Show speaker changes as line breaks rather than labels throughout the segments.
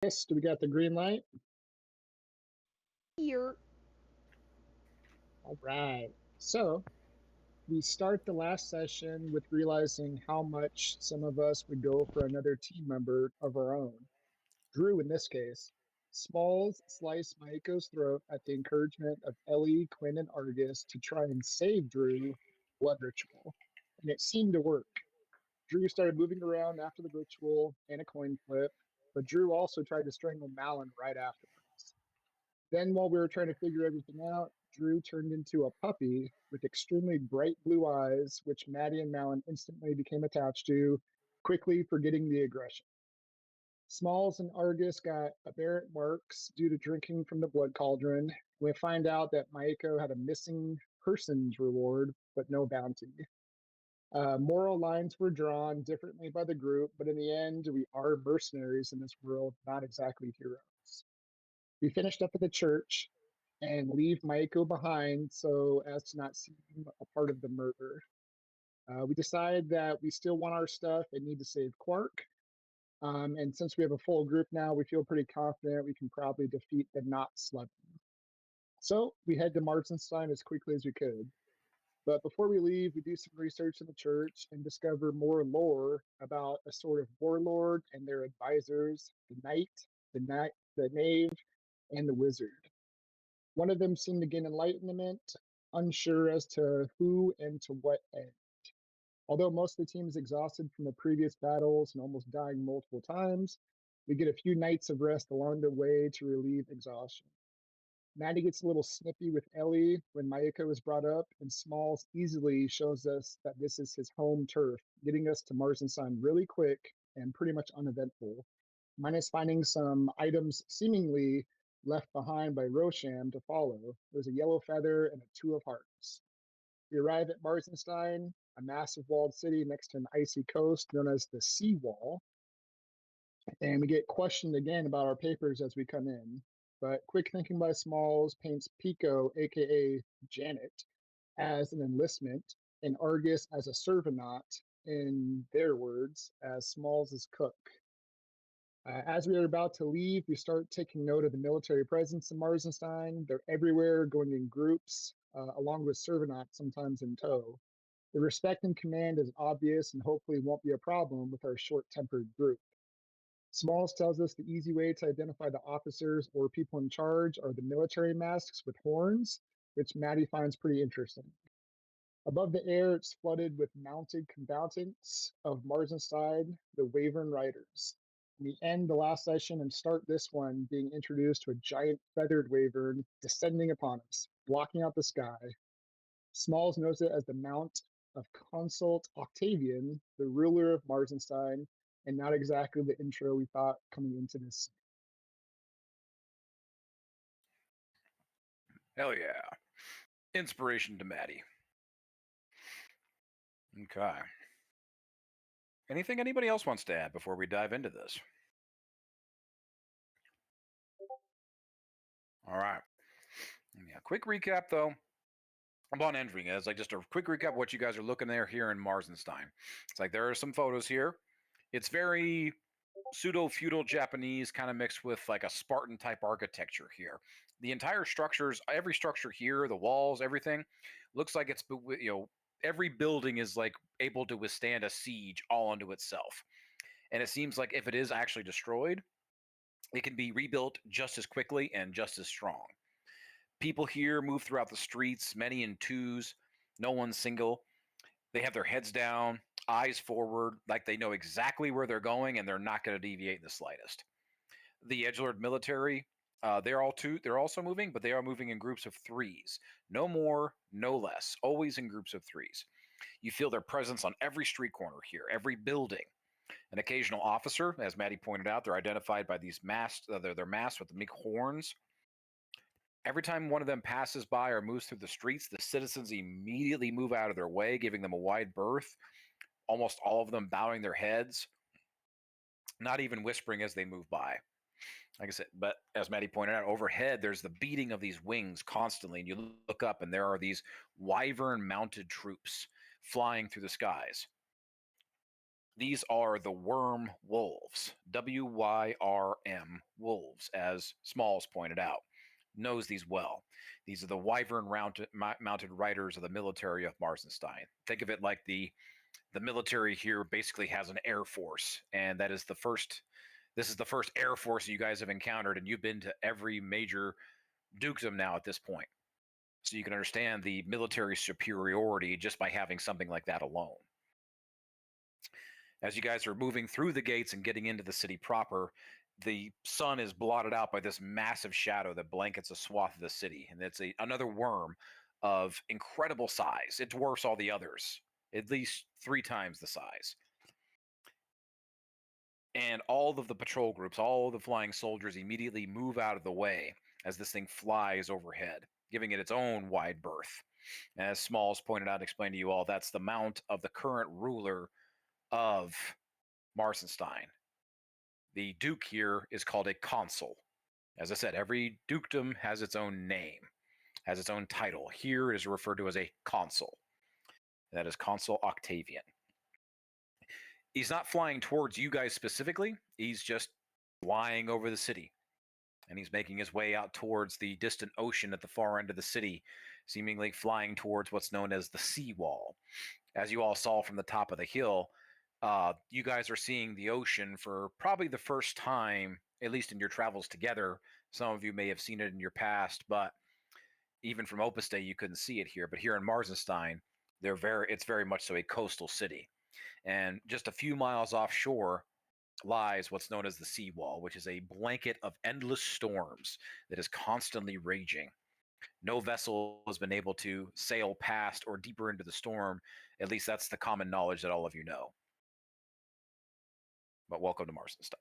Jess, do we got the green light?
Here.
All right. So we start the last session with realizing how much some of us would go for another team member of our own. Drew, in this case. Smalls sliced Maiko's throat at the encouragement of Ellie, Quinn, and Argus to try and save Drew blood ritual. And it seemed to work. Drew started moving around after the ritual and a coin flip, but Drew also tried to strangle Malin right afterwards. Then, while we were trying to figure everything out, Drew turned into a puppy with extremely bright blue eyes, which Maddie and Malin instantly became attached to, quickly forgetting the aggression. Smalls and Argus got aberrant marks due to drinking from the blood cauldron. We find out that Maiko had a missing persons reward, but no bounty. Moral lines were drawn differently by the group, but in the end, we are mercenaries in this world, not exactly heroes. We finished up at the church and leave Maiko behind so as to not seem a part of the murder. We decide that we still want our stuff and need to save Quark. And since we have a full group now, we feel pretty confident we can probably defeat the not Slevin. So we head to Martenstein as quickly as we could. But before we leave, we do some research in the church and discover more lore about a sort of warlord and their advisors, the knight, the knave, and the wizard. One of them seemed to gain enlightenment, unsure as to who and to what end. Although most of the team is exhausted from the previous battles and almost dying multiple times, we get a few nights of rest along the way to relieve exhaustion. Maddie gets a little snippy with Ellie when Maiko is brought up, and Smalls easily shows us that this is his home turf, getting us to Martenstein really quick and pretty much uneventful, minus finding some items seemingly left behind by Rosham to follow. There's a yellow feather and a two of hearts. We arrive at Martenstein, a massive walled city next to an icy coast known as the Sea Wall, and we get questioned again about our papers as we come in. But quick thinking by Smalls paints Pico, aka Janet, as an enlistment, and Argus as a servanaut, in their words, as Smalls' cook. As we are about to leave, we start taking note of the military presence in Martenstein. They're everywhere, going in groups, along with servanauts, sometimes in tow. The respect and command is obvious and hopefully won't be a problem with our short-tempered group. Smalls tells us the easy way to identify the officers or people in charge are the military masks with horns, which Maddie finds pretty interesting. Above the air, it's flooded with mounted combatants of Martenstein, the Wyvern Riders. We end the last session and start this one being introduced to a giant feathered wyvern descending upon us, blocking out the sky. Smalls knows it as the Mount of Consult Octavian, the ruler of Martenstein, and not exactly the intro we thought coming into this.
Hell yeah. Inspiration to Maddie. Okay. Anything anybody else wants to add before we dive into this? All right. Yeah, quick recap though. Upon entering it, it's like just a quick recap of what you guys are looking at here in Martenstein. It's like there are some photos here. It's very pseudo-feudal Japanese, kind of mixed with like a Spartan type architecture here. The entire structures, every structure here, the walls, everything looks like it's, every building is like able to withstand a siege all unto itself. And it seems like if it is actually destroyed, it can be rebuilt just as quickly and just as strong. People here move throughout the streets, many in twos, no one single. They have their heads down, eyes forward, like they know exactly where they're going and they're not going to deviate in the slightest. The Edgelord military, they're also moving, but they are moving in groups of threes. No more, no less. Always in groups of threes. You feel their presence on every street corner here, every building. An occasional officer, as Maddie pointed out, they're identified by these masks. They're masked with the big horns. Every time one of them passes by or moves through the streets, the citizens immediately move out of their way, giving them a wide berth, almost all of them bowing their heads, not even whispering as they move by. Like I said, but as Maddie pointed out, overhead, there's the beating of these wings constantly, and you look up, and there are these wyvern-mounted troops flying through the skies. These are the Worm Wolves, WYRM Wolves, as Smalls pointed out. Knows these well. These are the wyvern-mounted riders of the military of Marzenstein. Think of it like the military here basically has an air force, and that is the first. This is the first air force you guys have encountered, and you've been to every major dukedom now at this point. So you can understand the military superiority just by having something like that alone. As you guys are moving through the gates and getting into the city proper, the sun is blotted out by this massive shadow that blankets a swath of the city. And it's another worm of incredible size. It dwarfs all the others, at least 3 times the size. And all of the patrol groups, all of the flying soldiers immediately move out of the way as this thing flies overhead, giving it its own wide berth. As Smalls pointed out and explained to you all, that's the mount of the current ruler of Marzenstein. The duke here is called a consul. As I said, every dukedom has its own name, has its own title. Here it is referred to as a consul. That is Consul Octavian. He's not flying towards you guys specifically. He's just flying over the city. And he's making his way out towards the distant ocean at the far end of the city, seemingly flying towards what's known as the seawall. As you all saw from the top of the hill, you guys are seeing the ocean for probably the first time, at least in your travels together. Some of you may have seen it in your past, but even from Opus Day, you couldn't see it here. But here in Marzenstein, it's very much so a coastal city. And just a few miles offshore lies what's known as the seawall, which is a blanket of endless storms that is constantly raging. No vessel has been able to sail past or deeper into the storm. At least that's the common knowledge that all of you know. But welcome to Marzenstein.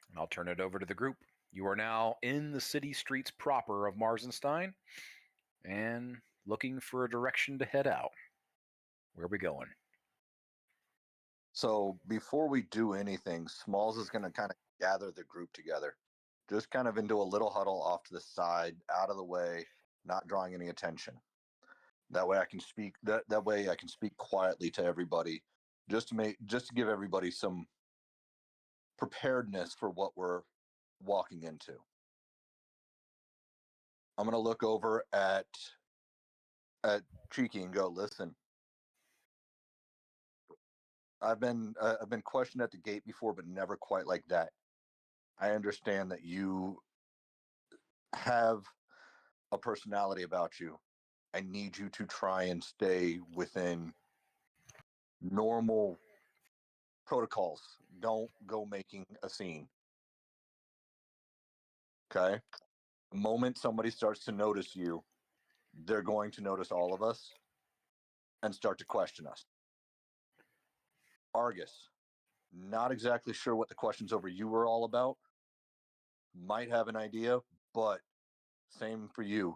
And I'll turn it over to the group. You are now in the city streets proper of Marzenstein and looking for a direction to head out. Where are we going?
So before we do anything, Smalls is going to kind of gather the group together, just kind of into a little huddle off to the side, out of the way, not drawing any attention. That way I can speak. That way I can speak quietly to everybody, just to give everybody some preparedness for what we're walking into. I'm going to look over at Cheeky and go, listen. I've been questioned at the gate before, but never quite like that. I understand that you have a personality about you. I need you to try and stay within normal protocols. Don't go making a scene. Okay? The moment somebody starts to notice you, they're going to notice all of us and start to question us. Argus, not exactly sure what the questions over you were all about. Might have an idea, but same for you.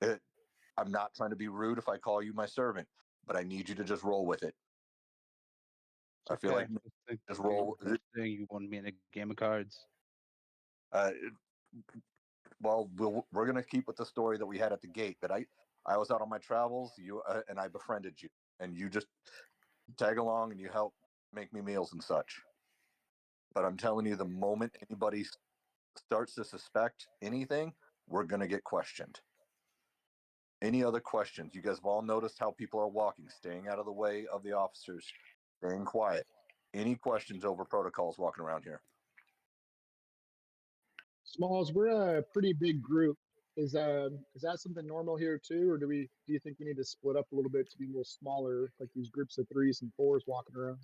I'm not trying to be rude if I call you my servant, but I need you to just roll with it. I feel like just roll.
You want me in a game of cards?
Well, we're gonna keep with the story that we had at the gate. That I was out on my travels, and I befriended you, and you just tag along and you help make me meals and such. But I'm telling you, the moment anybody starts to suspect anything, we're gonna get questioned. Any other questions? You guys have all noticed how people are walking, staying out of the way of the officers, staying quiet. Any questions over protocols walking around here?
Smalls, we're a pretty big group. Is that something normal here too, or do you think we need to split up a little bit to be a little smaller, like these groups of 3s and 4s walking around?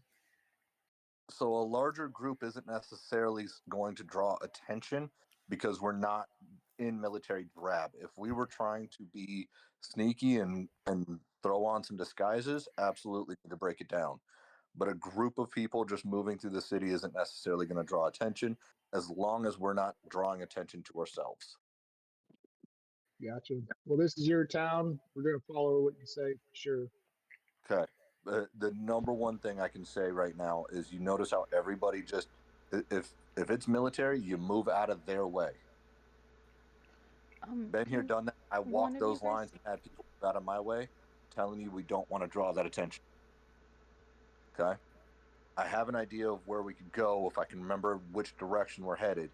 So a larger group isn't necessarily going to draw attention because we're not in military drab. If we were trying to be sneaky and throw on some disguises, absolutely need to break it down. But a group of people just moving through the city isn't necessarily going to draw attention as long as we're not drawing attention to ourselves.
Gotcha. Well, this is your town. We're going to follow what you say for sure.
Okay. The number one thing I can say right now is you notice how everybody just, if it's military, you move out of their way. Been here, done that. I walked those lines and had people move out of my way, telling you we don't want to draw that attention. Okay. I have an idea of where we could go if I can remember which direction we're headed.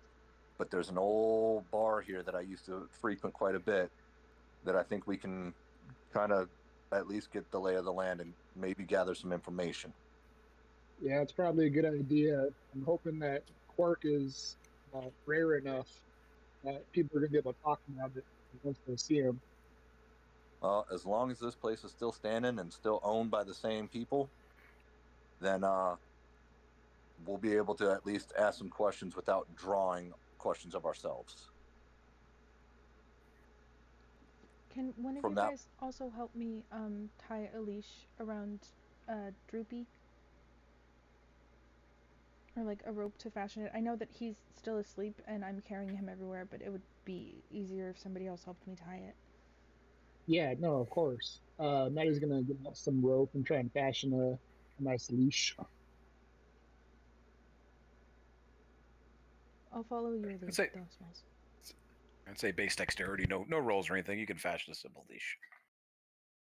But there's an old bar here that I used to frequent quite a bit that I think we can kind of at least get the lay of the land and maybe gather some information.
Yeah, it's probably a good idea. I'm hoping that Quark is rare enough that people are going to be able to talk about it once they see him.
As long as this place is still standing and still owned by the same people, then we'll be able to at least ask some questions without drawing questions of ourselves.
Can one of
From
you
that,
guys also help me tie a leash around Droopy? Or like a rope to fashion it? I know that he's still asleep and I'm carrying him everywhere, but it would be easier if somebody else helped me tie it.
Yeah, no, of course. Maddie's going to get out some rope and try and fashion a nice leash.
I'll follow your lead,
I'd say,
though, Smalls.
I'd say base dexterity, no rolls or anything. You can fashion a simple leash.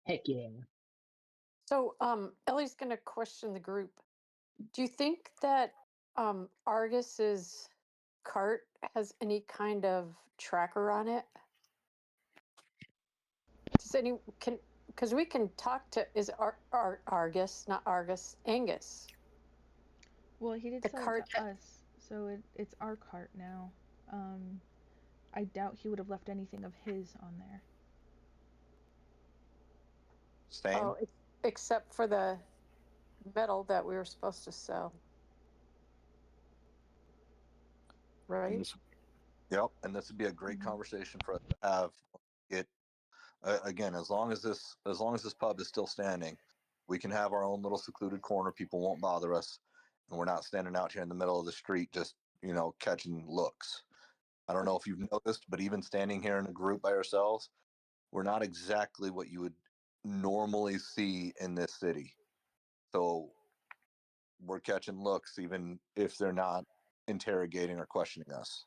Heck yeah.
So, Ellie's going to question the group. Do you think that Argus's cart has any kind of tracker on it? Does any can because we can talk to Argus, not Argus, Angus.
Well, he did
The
sell
cart
it to us, so it's our cart now. I doubt he would have left anything of his on there.
same.
Oh, except for the metal that we were supposed to sell. Right?
Yep, and this would be a great conversation for us to have. It again, as long as this pub is still standing, we can have our own little secluded corner. People won't bother us, and we're not standing out here in the middle of the street just catching looks. I don't know if you've noticed, but even standing here in a group by ourselves, we're not exactly what you would normally see in this city. So we're catching looks even if they're not interrogating or questioning us.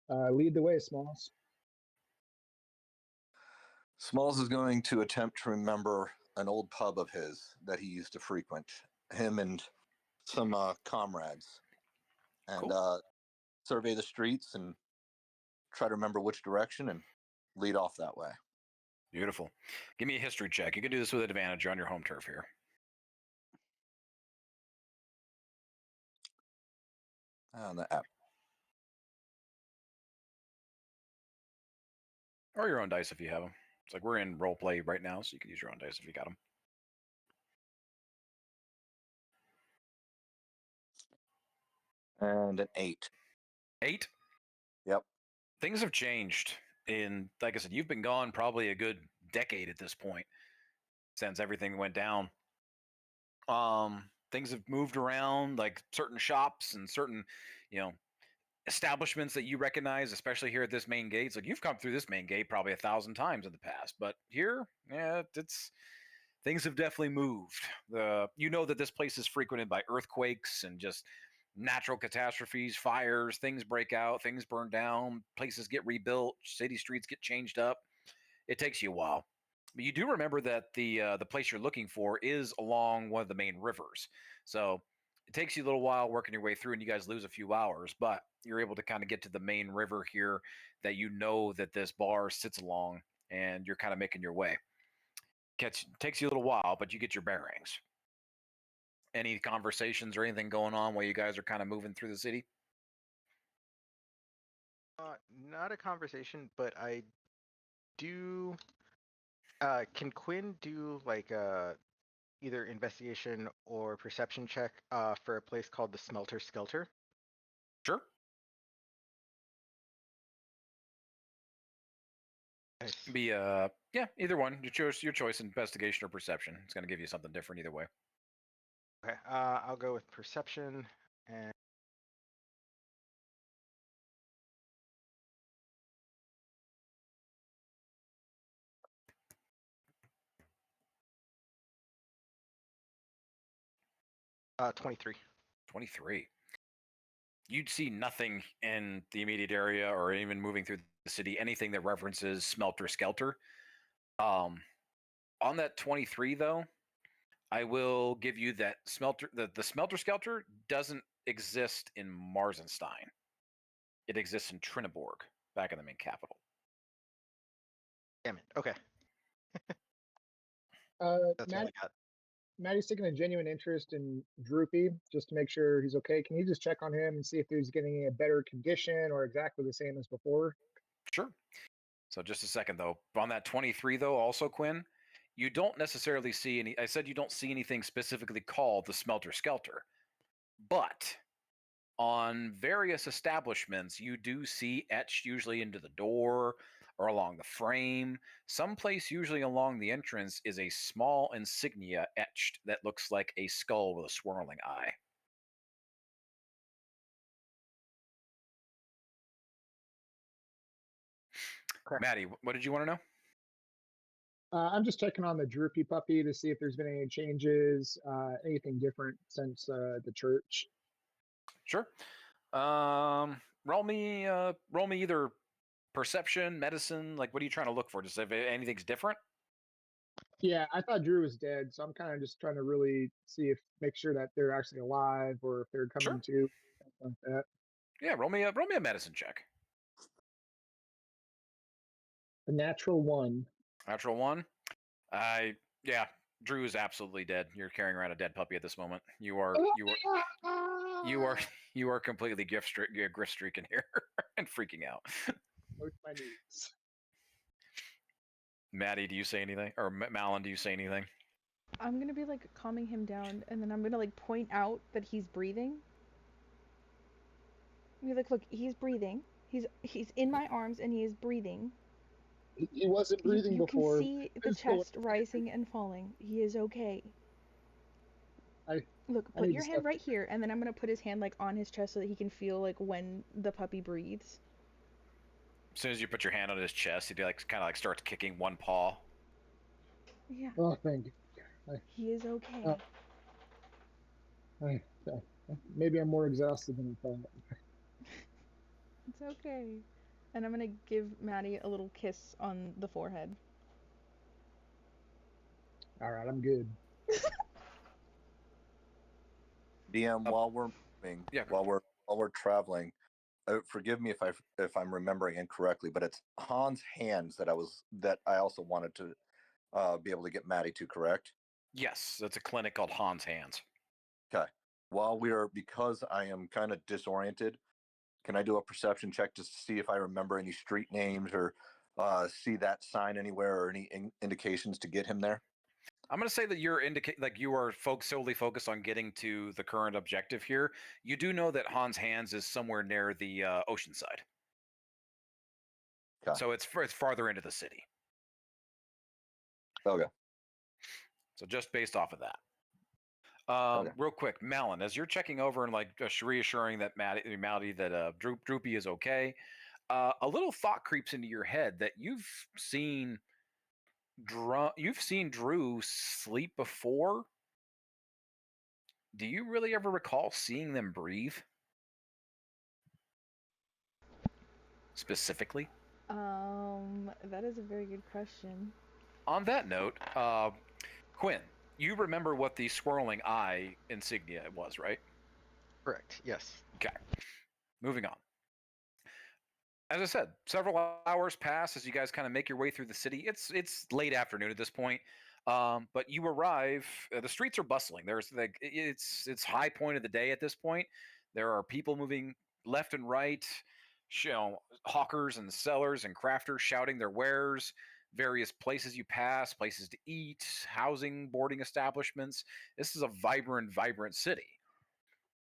Lead the way, Smalls.
Smalls is going to attempt to remember an old pub of his that he used to frequent, him and some comrades, and
Cool.
survey the streets and try to remember which direction and lead off that way.
Beautiful. Give me a history check. You can do this with advantage. You're on your home turf here.
On the app.
Or your own dice if you have them. It's like we're in role play right now, so you can use your own dice if you got them.
And an 8.
8?
Yep.
Things have changed. Like I said, you've been gone probably a good decade at this point since everything went down. Things have moved around, like certain shops and certain, establishments that you recognize, especially here at this main gate. It's like you've come through this main gate probably 1,000 times in the past, but here, yeah, things have definitely moved. You know that this place is frequented by earthquakes and just natural catastrophes, fires, things break out, things burn down, places get rebuilt, city streets get changed up. It takes you a while. But you do remember that the place you're looking for is along one of the main rivers. So it takes you a little while working your way through, and you guys lose a few hours, but you're able to kind of get to the main river here that you know that this bar sits along, and you're kind of making your way. Takes you a little while, but you get your bearings. Any conversations or anything going on while you guys are kind of moving through the city?
Not a conversation, but I do. Can Quinn do like either investigation or perception check for a place called the Smelter Skelter?
Sure.
Nice.
Be yeah, either one. Your choice, investigation or perception. It's going to give you something different either way.
Okay, I'll go with perception and. Uh, 23.
23. You'd see nothing in the immediate area or even moving through the city, anything that references Smelter Skelter. On that 23, though, I will give you that smelter. The smelter skelter doesn't exist in Marzenstein. It exists in Trinaborg, back in the main capital.
Damn it. Okay, that's all
Matt,
I got.
Maddie's taking a genuine interest in Droopy just to make sure he's okay. Can you just check on him and see if he's getting a better condition or exactly the same as before?
Sure. So just a second though. On that 23 though, also Quinn, you don't necessarily see any. I said you don't see anything specifically called the Smelter Skelter, but on various establishments, you do see etched usually into the door or along the frame. Someplace usually along the entrance is a small insignia etched that looks like a skull with a swirling eye.
Okay.
Maddie, what did you want to know?
I'm just checking on the Droopy puppy to see if there's been any changes, anything different since the church.
Sure. Roll me either perception, medicine. Like, what are you trying to look for? Just if anything's different.
Yeah, I thought Drew was dead, so I'm kind of just trying to really make sure that they're actually alive or if they're coming to, something like that.
Yeah, roll me a medicine check.
A natural 1.
Natural 1. Yeah, Drew is absolutely dead. You're carrying around a dead puppy at this moment. You are completely griff streaking here and freaking out.
With my knees.
Maddie, do you say anything? Or Malin, do you say anything?
I'm gonna be like calming him down, and then I'm gonna like point out that he's breathing. Be like, look, he's breathing. He's in my arms, and he is breathing.
He wasn't breathing
you
before.
You can see the chest rising and falling. He is okay. Look, put your hand right here, and then I'm gonna put his hand like on his chest so that he can feel like when the puppy breathes.
As soon as you put your hand on his chest, he like kind of like starts kicking one paw.
Yeah.
Oh, thank you.
He is okay.
Maybe I'm more exhausted than I thought.
It's okay. And I'm gonna give Maddie a little kiss on the forehead.
All right, I'm good.
DM, while we're moving, while we're traveling, forgive me if I'm remembering incorrectly, but it's Hans' hands that I also wanted to be able to get Maddie to, correct?
Yes, that's a clinic called Hans Hands.
Okay. Because I am kind of disoriented, can I do a perception check just to see if I remember any street names or see that sign anywhere or any indications to get him there?
I'm going to say that you are solely focused on getting to the current objective here. You do know that Hans Hands is somewhere near the ocean side.
Okay.
So it's farther into the city.
Okay.
So just based off of that.
Okay.
Real quick, Malin, as you're checking over and like reassuring that Maddie that Droopy is okay, a little thought creeps into your head that you've seen Drew sleep before. Do you really ever recall seeing them breathe? Specifically?
That is a very good question.
On that note, Quinn, you remember what the swirling eye insignia was, right?
Correct. Yes.
Okay. Moving on. As I said, several hours pass as you guys kind of make your way through the city. It's late afternoon at this point, but you arrive. The streets are bustling. There's like it's high point of the day at this point. There are people moving left and right. Hawkers and sellers and crafters shouting their wares. Various places you pass, places to eat, housing, boarding establishments. This is a vibrant city.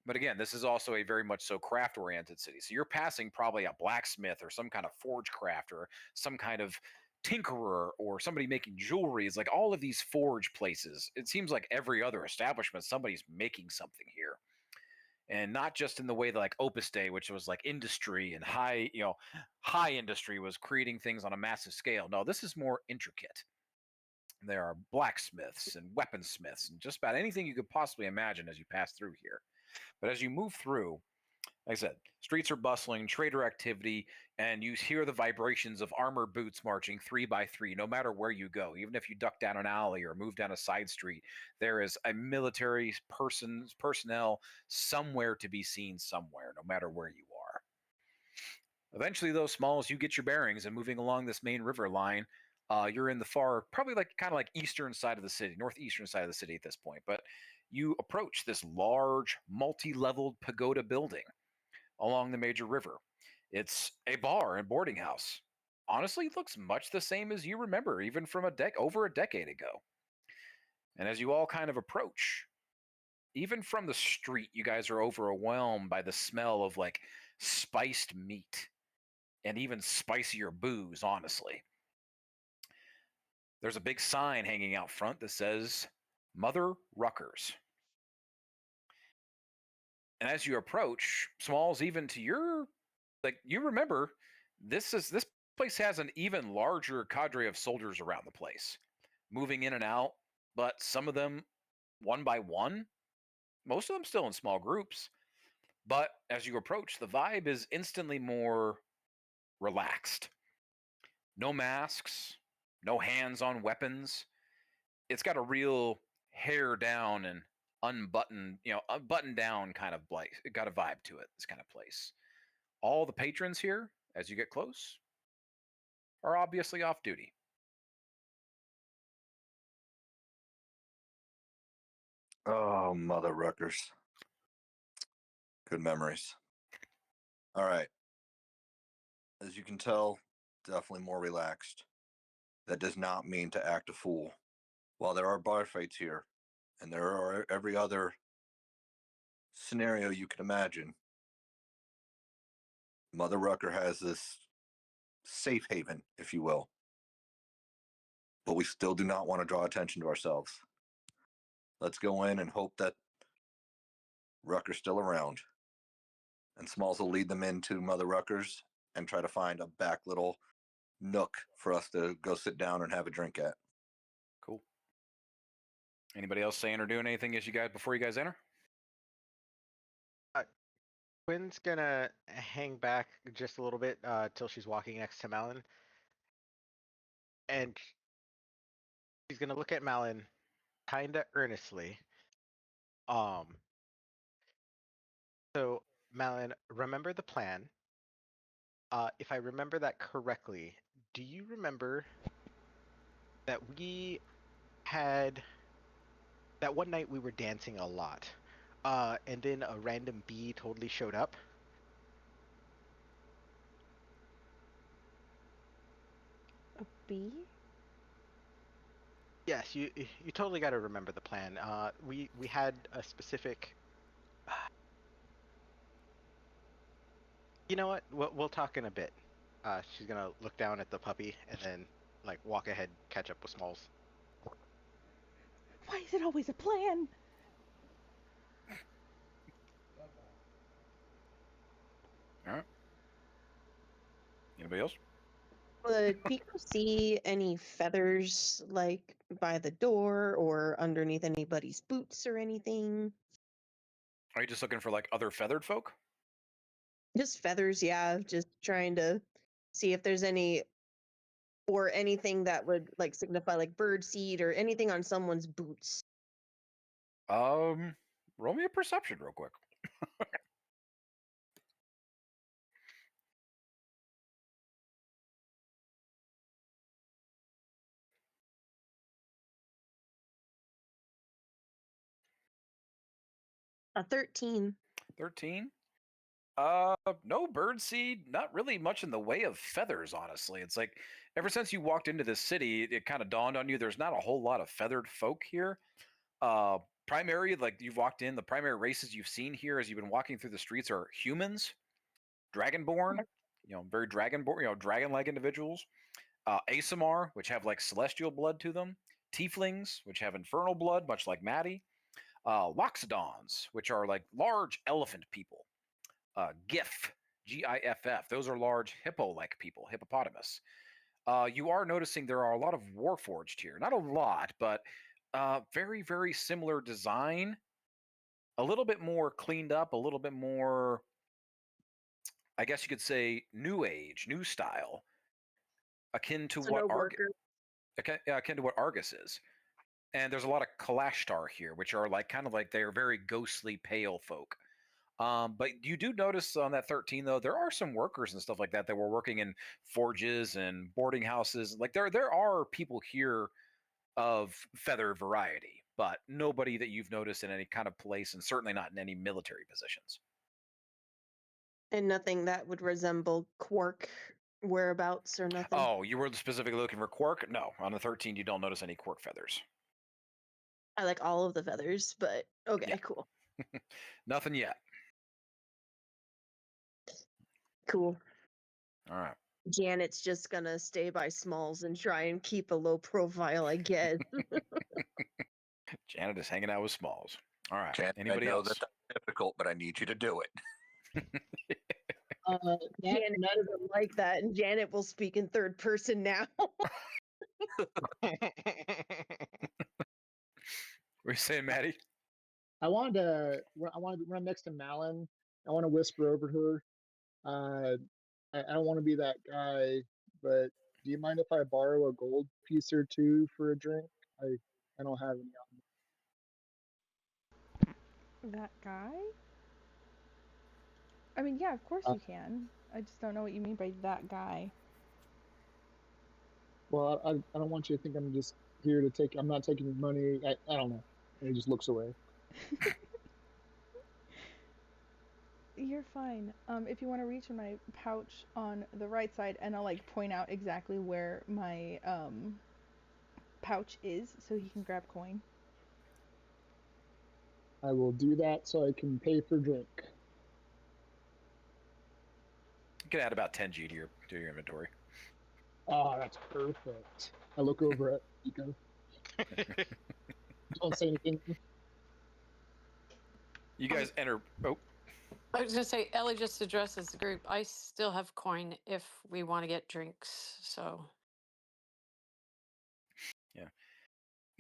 But again, this is also a very much so craft-oriented city. So you're passing probably a blacksmith or some kind of forge craft or some kind of tinkerer or somebody making jewelry. It's like all of these forge places. It seems like every other establishment, somebody's making something here. And not just in the way that like Opus Day, which was like industry and high industry was creating things on a massive scale. No, this is more intricate. There are blacksmiths and weaponsmiths and just about anything you could possibly imagine as you pass through here. But as you move through, Like I said, streets are bustling, trader activity, and you hear the vibrations of armored boots marching 3 by 3, no matter where you go. Even if you duck down an alley or move down a side street, there is a military personnel somewhere to be seen somewhere, no matter where you are. Eventually, though, Smalls, you get your bearings, and moving along this main river line, you're in the far, probably like kind of like eastern side of the city, northeastern side of the city at this point. But you approach this large, multi-leveled pagoda building along the major river. It's a bar and boarding house. Honestly, it looks much the same as you remember, even from over a decade ago. And as you all kind of approach, even from the street, you guys are overwhelmed by the smell of like spiced meat and even spicier booze, honestly. There's a big sign hanging out front that says Mother Ruckers. And as you approach, Smalls, even to your, like, you remember, this place has an even larger cadre of soldiers around the place, moving in and out, but some of them one by one, most of them still in small groups. But as you approach, the vibe is instantly more relaxed. No masks, no hands on weapons. It's got a real hair down and unbuttoned, button down kind of place. It got a vibe to it, this kind of place. All the patrons here, as you get close, are obviously off duty.
Oh, Mother Ruckers. Good memories. All right. As you can tell, definitely more relaxed. That does not mean to act a fool. While there are bar fights here, and there are every other scenario you can imagine, Mother Rucker has this safe haven, if you will. But we still do not want to draw attention to ourselves. Let's go in and hope that Rucker's still around. And Smalls will lead them into Mother Ruckers and try to find a back little nook for us to go sit down and have a drink at.
Cool. Anybody else saying or doing anything before you guys enter?
Quinn's gonna hang back just a little bit till she's walking next to Malin, and she's gonna look at Malin kinda earnestly. So Malin, remember the plan. If I remember that correctly, do you remember that we had that one night we were dancing a lot, and then a random bee totally showed up?
A bee?
Yes, you totally got to remember the plan. We had a specific. You know what? We'll talk in a bit. She's gonna look down at the puppy and then like walk ahead, catch up with Smalls.
Why is it always a plan?
All right. Anybody else?
Would Pico see any feathers like by the door or underneath anybody's boots or anything?
Are you just looking for like other feathered folk?
Just feathers, yeah. Just trying to see if there's any or anything that would like signify like bird seed or anything on someone's boots.
Roll me a perception real quick.
A 13.
13. No bird seed, not really much in the way of feathers, honestly. It's like ever since you walked into this city, it kind of dawned on you there's not a whole lot of feathered folk here. Primary, like you've walked in, the primary races you've seen here as you've been walking through the streets are humans, dragonborn, very dragonborn, dragon-like individuals. Aasimar, which have like celestial blood to them. Tieflings, which have infernal blood, much like Maddie. Loxodons, which are like large elephant people. GIF, Giff, those are large hippo-like people, hippopotamus. You are noticing there are a lot of Warforged here. Not a lot, but very, very similar design. A little bit more cleaned up, a little bit more I guess you could say, new age, new style, akin to
So
what
no worker.
akin to what Argus is. And there's a lot of Kalashtar here, which are like kind of like they're very ghostly, pale folk. But you do notice on that 13 though, there are some workers and stuff like that that were working in forges and boarding houses. Like there are people here of feather variety, but nobody that you've noticed in any kind of place, and certainly not in any military positions.
And nothing that would resemble Quark whereabouts or nothing.
Oh, you were specifically looking for Quark? No, on the 13 you don't notice any Quark feathers.
I like all of the feathers, but okay,
Yeah.
cool.
Nothing yet.
Cool.
All right.
Janet's just gonna stay by Smalls and try and keep a low profile, I guess.
Janet is hanging out with Smalls. All right.
Janet,
Anybody
I know
else?
that's difficult, but I need you to do it.
Janet doesn't like that, and Janet will speak in third person now.
What are you saying, Maddie?
I want to run next to Malin. I want to whisper over her. I don't want to be that guy, but do you mind if I borrow a gold piece or two for a drink? I don't have any on me.
That guy? I mean, yeah, of course you can. I just don't know what you mean by that guy.
Well, I don't want you to think I'm just here to take. I'm not taking your money. I don't know. And he just looks away.
You're fine. If you want to reach in my pouch on the right side, and I'll like point out exactly where my pouch is, so he can grab coin.
I will do that so I can pay for drink.
You can add about 10 G to your inventory.
Oh, that's perfect. I look over at Nico. Don't say anything.
You guys enter. Oh,
I was gonna say, Ellie just addresses the group. I still have coin if we want to get drinks. So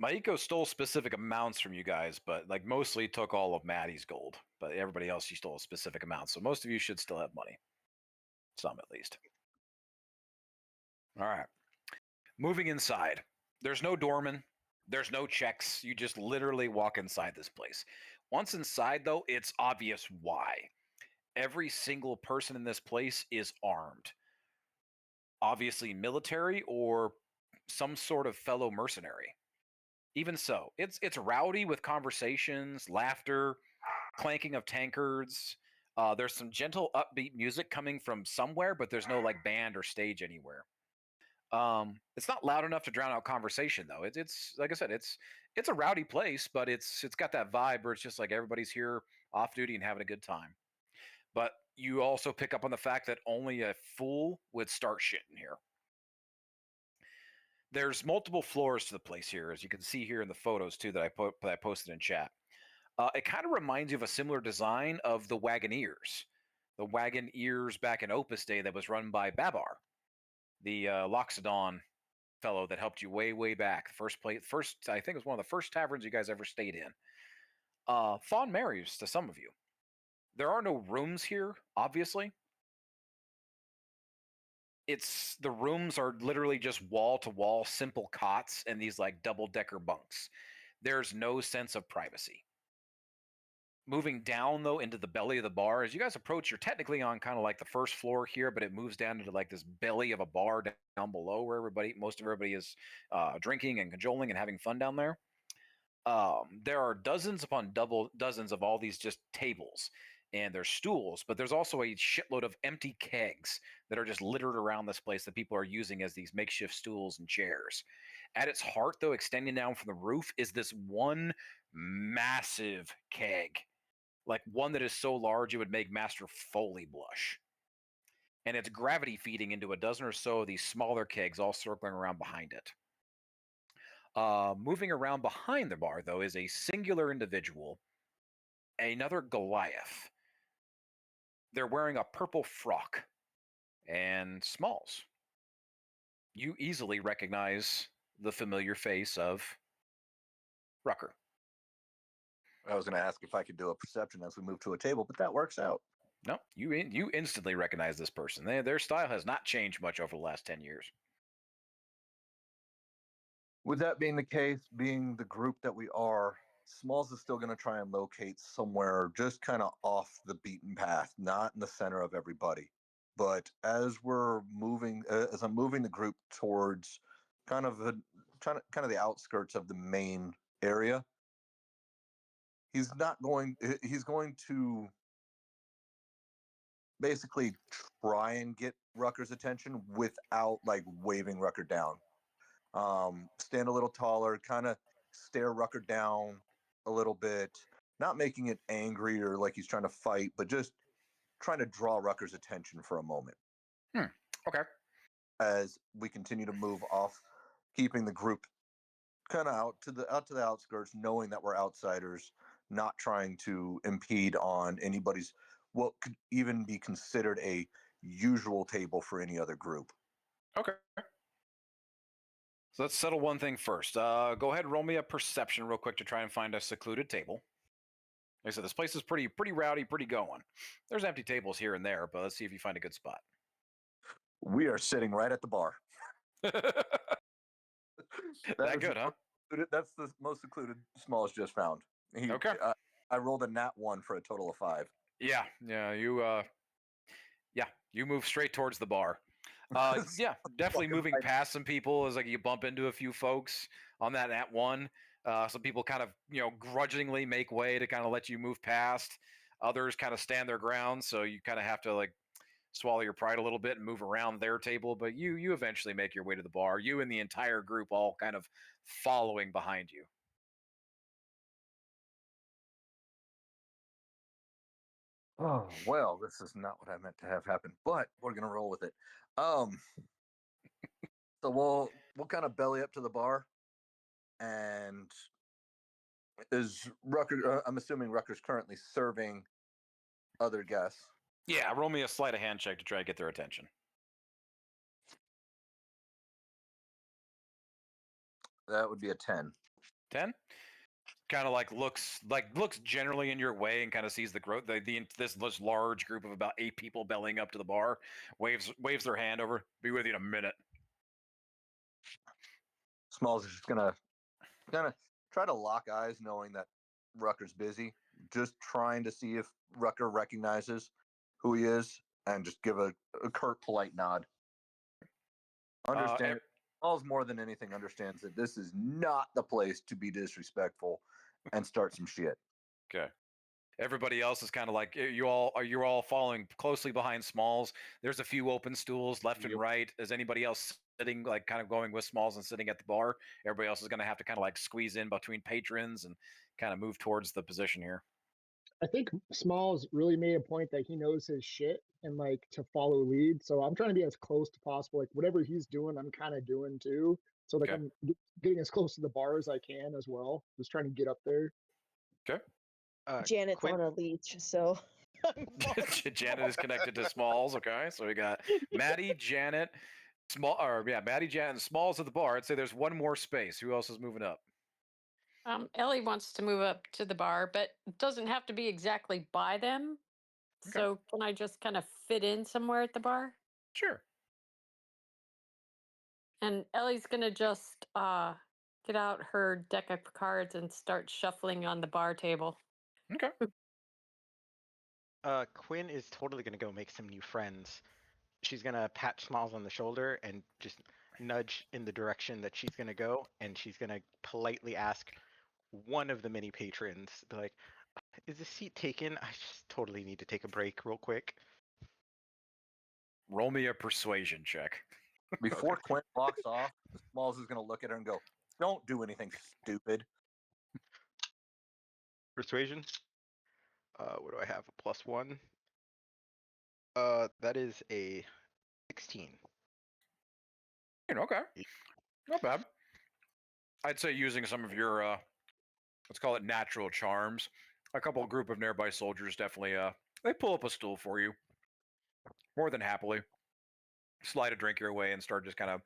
Maiko stole specific amounts from you guys, but like mostly took all of Maddie's gold. But everybody else, you stole a specific amount. So most of you should still have money. Some at least. All right. Moving inside. There's no doorman. There's no checks. You just literally walk inside this place. Once inside, though, it's obvious why. Every single person in this place is armed. Obviously military or some sort of fellow mercenary. Even so, it's rowdy with conversations, laughter, clanking of tankards. There's some gentle, upbeat music coming from somewhere, but there's no like band or stage anywhere. It's not loud enough to drown out conversation, though. It's like I said, it's a rowdy place, but it's got that vibe where it's just like everybody's here off duty and having a good time. But you also pick up on the fact that only a fool would start shit in here. There's multiple floors to the place here, as you can see here in the photos too that I posted in chat. It kind of reminds you of a similar design of the Wagoneers. The Wagoneers back in Opus Day that was run by Babar, the Loxodon fellow that helped you way back. First, I think it was one of the first taverns you guys ever stayed in. Fond memories to some of you. There are no rooms here, obviously. The rooms are literally just wall to wall, simple cots and these like double-decker bunks. There's no sense of privacy. Moving down though into the belly of the bar, as you guys approach, you're technically on kind of like the first floor here, but it moves down into like this belly of a bar down below where most of everybody is drinking and cajoling and having fun down there. There are dozens upon dozens of all these just tables, and there's stools, but there's also a shitload of empty kegs that are just littered around this place that people are using as these makeshift stools and chairs. At its heart, though, extending down from the roof is this one massive keg, like one that is so large it would make Master Foley blush. And it's gravity feeding into a dozen or so of these smaller kegs all circling around behind it. Moving around behind the bar, though, is a singular individual, another Goliath. They're wearing a purple frock and smalls. You easily recognize the familiar face of Rucker.
I was going to ask if I could do a perception as we move to a table, but that works out.
No, you instantly recognize this person. Their style has not changed much over the last 10 years.
With that being the case, being the group that we are, Smalls is still going to try and locate somewhere just kind of off the beaten path, not in the center of everybody. But as we're moving, as I'm moving the group towards kind of the outskirts of the main area, he's going to basically try and get Rucker's attention without like waving Rucker down. Stand a little taller, kind of stare Rucker down a little bit, not making it angry or like he's trying to fight, but just trying to draw Rucker's attention for a moment.
Okay.
As we continue to move off, keeping the group kind of out to the outskirts, knowing that we're outsiders, not trying to impede on anybody's what could even be considered a usual table for any other group.
Okay. So let's settle one thing first. Go ahead and roll me a perception real quick to try and find a secluded table. Like I said, this place is pretty rowdy, pretty going. There's empty tables here and there, but let's see if you find a good spot.
We are sitting right at the bar.
That good, huh?
That's the most secluded Smalls just found.
Okay.
I rolled a nat 1 for a total of 5.
Yeah, you move straight towards the bar. Yeah, definitely moving past some people as like you bump into a few folks on that nat 1. Some people kind of grudgingly make way to kind of let you move past. Others kind of stand their ground, so you kind of have to like swallow your pride a little bit and move around their table. But you eventually make your way to the bar. You and the entire group all kind of following behind you.
Oh, well, this is not what I meant to have happen, but we're going to roll with it. So we'll kind of belly up to the bar, and is Rucker, I'm assuming Rucker's currently serving other guests.
Yeah, roll me a sleight of hand check to try to get their attention.
'That would be a 10.
10? Kind of like looks generally in your way and kind of sees the growth. This large group of about 8 people bellying up to the bar, waves their hand over. Be with you in a minute.
Smalls is just gonna try to lock eyes, knowing that Rucker's busy. Just trying to see if Rucker recognizes who he is, and just give a curt, polite nod. Understand. Smalls more than anything understands that this is not the place to be disrespectful and start some shit.
Okay. Everybody else is kind of like you're all following closely behind Smalls. There's a few open stools left and right. Is anybody else sitting like kind of going with Smalls and sitting at the bar? Everybody else is going to have to kind of like squeeze in between patrons and kind of move towards the position here.
I think Smalls really made a point that he knows his shit and like to follow lead. So I'm trying to be as close to possible. Like whatever he's doing, I'm kind of doing too. So like I'm getting as close to the bar as I can as well. Just trying to get up there.
Okay.
Janet's on a leech, so
Janet is connected to Smalls. Okay, so we got Maddie, Janet, Maddie, Janet, and Smalls at the bar. I'd say there's one more space. Who else is moving up?
Ellie wants to move up to the bar, but doesn't have to be exactly by them. Okay. So can I just kind of fit in somewhere at the bar?
Sure.
And Ellie's gonna just get out her deck of cards and start shuffling on the bar table.
Okay.
Quinn is totally gonna go make some new friends. She's gonna pat Smalls on the shoulder and just nudge in the direction that she's gonna go, and she's gonna politely ask one of the many patrons, like, "Is the seat taken? I just totally need to take a break real quick."
Roll me a persuasion check.
Before Quinn walks off, Smalls is going to look at her and go, "Don't do anything stupid."
Persuasion? What do I have? A +1? That is a 16.
Okay. Not bad. I'd say using some of your, let's call it natural charms. A group of nearby soldiers definitely, they pull up a stool for you. More than happily. Slide a drink your way and start just kind of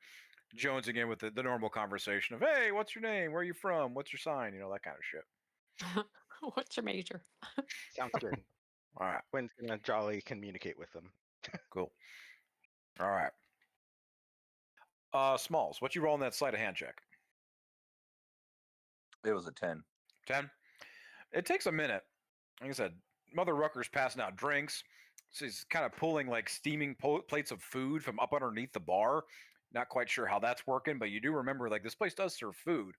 jonesing in with the normal conversation of, hey, what's your name? Where are you from? What's your sign? That kind of shit.
What's your major?
Sounds good.
All right.
Quinn's gonna jolly communicate with them.
Cool. All right. Smalls, what you roll in that sleight of hand check?
It was a 10.
10. It takes a minute. Like I said, Mother Rucker's passing out drinks. She's kind of pulling like steaming plates of food from up underneath the bar. Not quite sure how that's working, but you do remember like this place does serve food.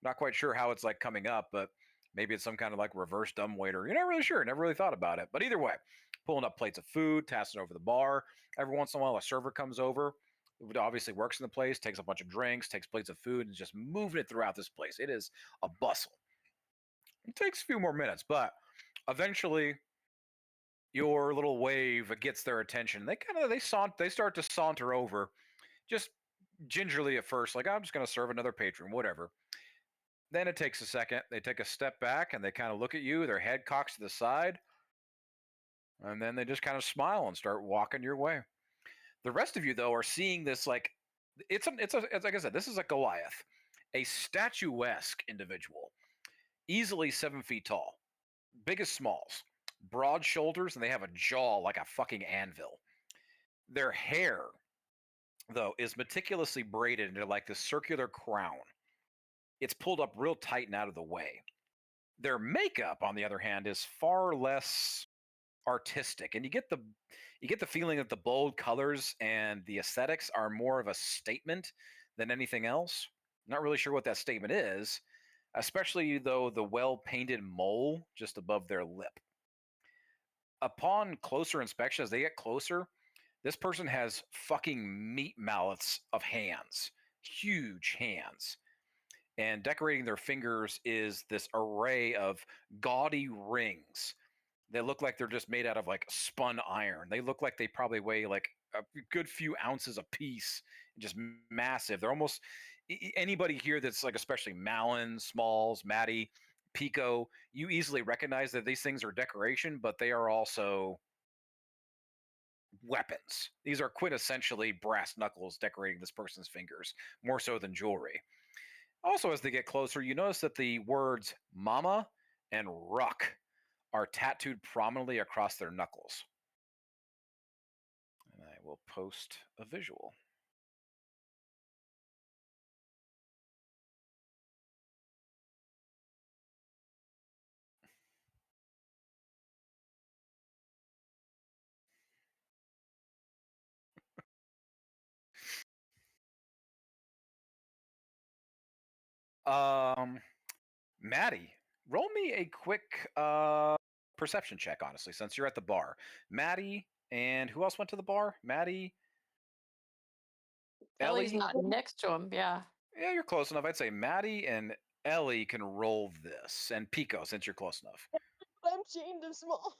Not quite sure how it's like coming up, but maybe it's some kind of like reverse dumbwaiter. You're not really sure. Never really thought about it. But either way, pulling up plates of food, tossing over the bar. Every once in a while, a server comes over. It obviously works in the place, takes a bunch of drinks, takes plates of food, and just moving it throughout this place. It is a bustle. It takes a few more minutes, but eventually your little wave gets their attention. They start to saunter over, just gingerly at first, like I'm just going to serve another patron, whatever. Then it takes a second. They take a step back and they kind of look at you. Their head cocks to the side, and then they just kind of smile and start walking your way. The rest of you, though, are seeing this like it's like I said, this is a Goliath, a statuesque individual, easily 7 feet tall, big as Smalls, broad shoulders, and they have a jaw like a fucking anvil. Their hair, though, is meticulously braided into like this circular crown. It's pulled up real tight and out of the way. Their makeup, on the other hand, is far less artistic, and you get the feeling that the bold colors and the aesthetics are more of a statement than anything else. Not really sure what that statement is, especially though the well-painted mole just above their lip. Upon closer inspection, as they get closer, this person has fucking meat mallets of hands, huge hands. And decorating their fingers is this array of gaudy rings. They look like they're just made out of like spun iron. They look like they probably weigh like a good few ounces a piece, just massive. They're almost anybody here that's like, especially Malin, Smalls, Maddie, Pico, you easily recognize that these things are decoration, but they are also weapons. These are quintessentially brass knuckles decorating this person's fingers, more so than jewelry. Also, as they get closer, you notice that the words Mama and Ruck are tattooed prominently across their knuckles. And I will post a visual. Maddie, roll me a quick perception check, honestly, since you're at the bar. Maddie, and who else went to the bar? Maddie,
Ellie's
Ellie?
not next to him. Yeah.
Yeah, you're close enough. I'd say Maddie and Ellie can roll this, and Pico, since you're close enough.
I'm chained to Small.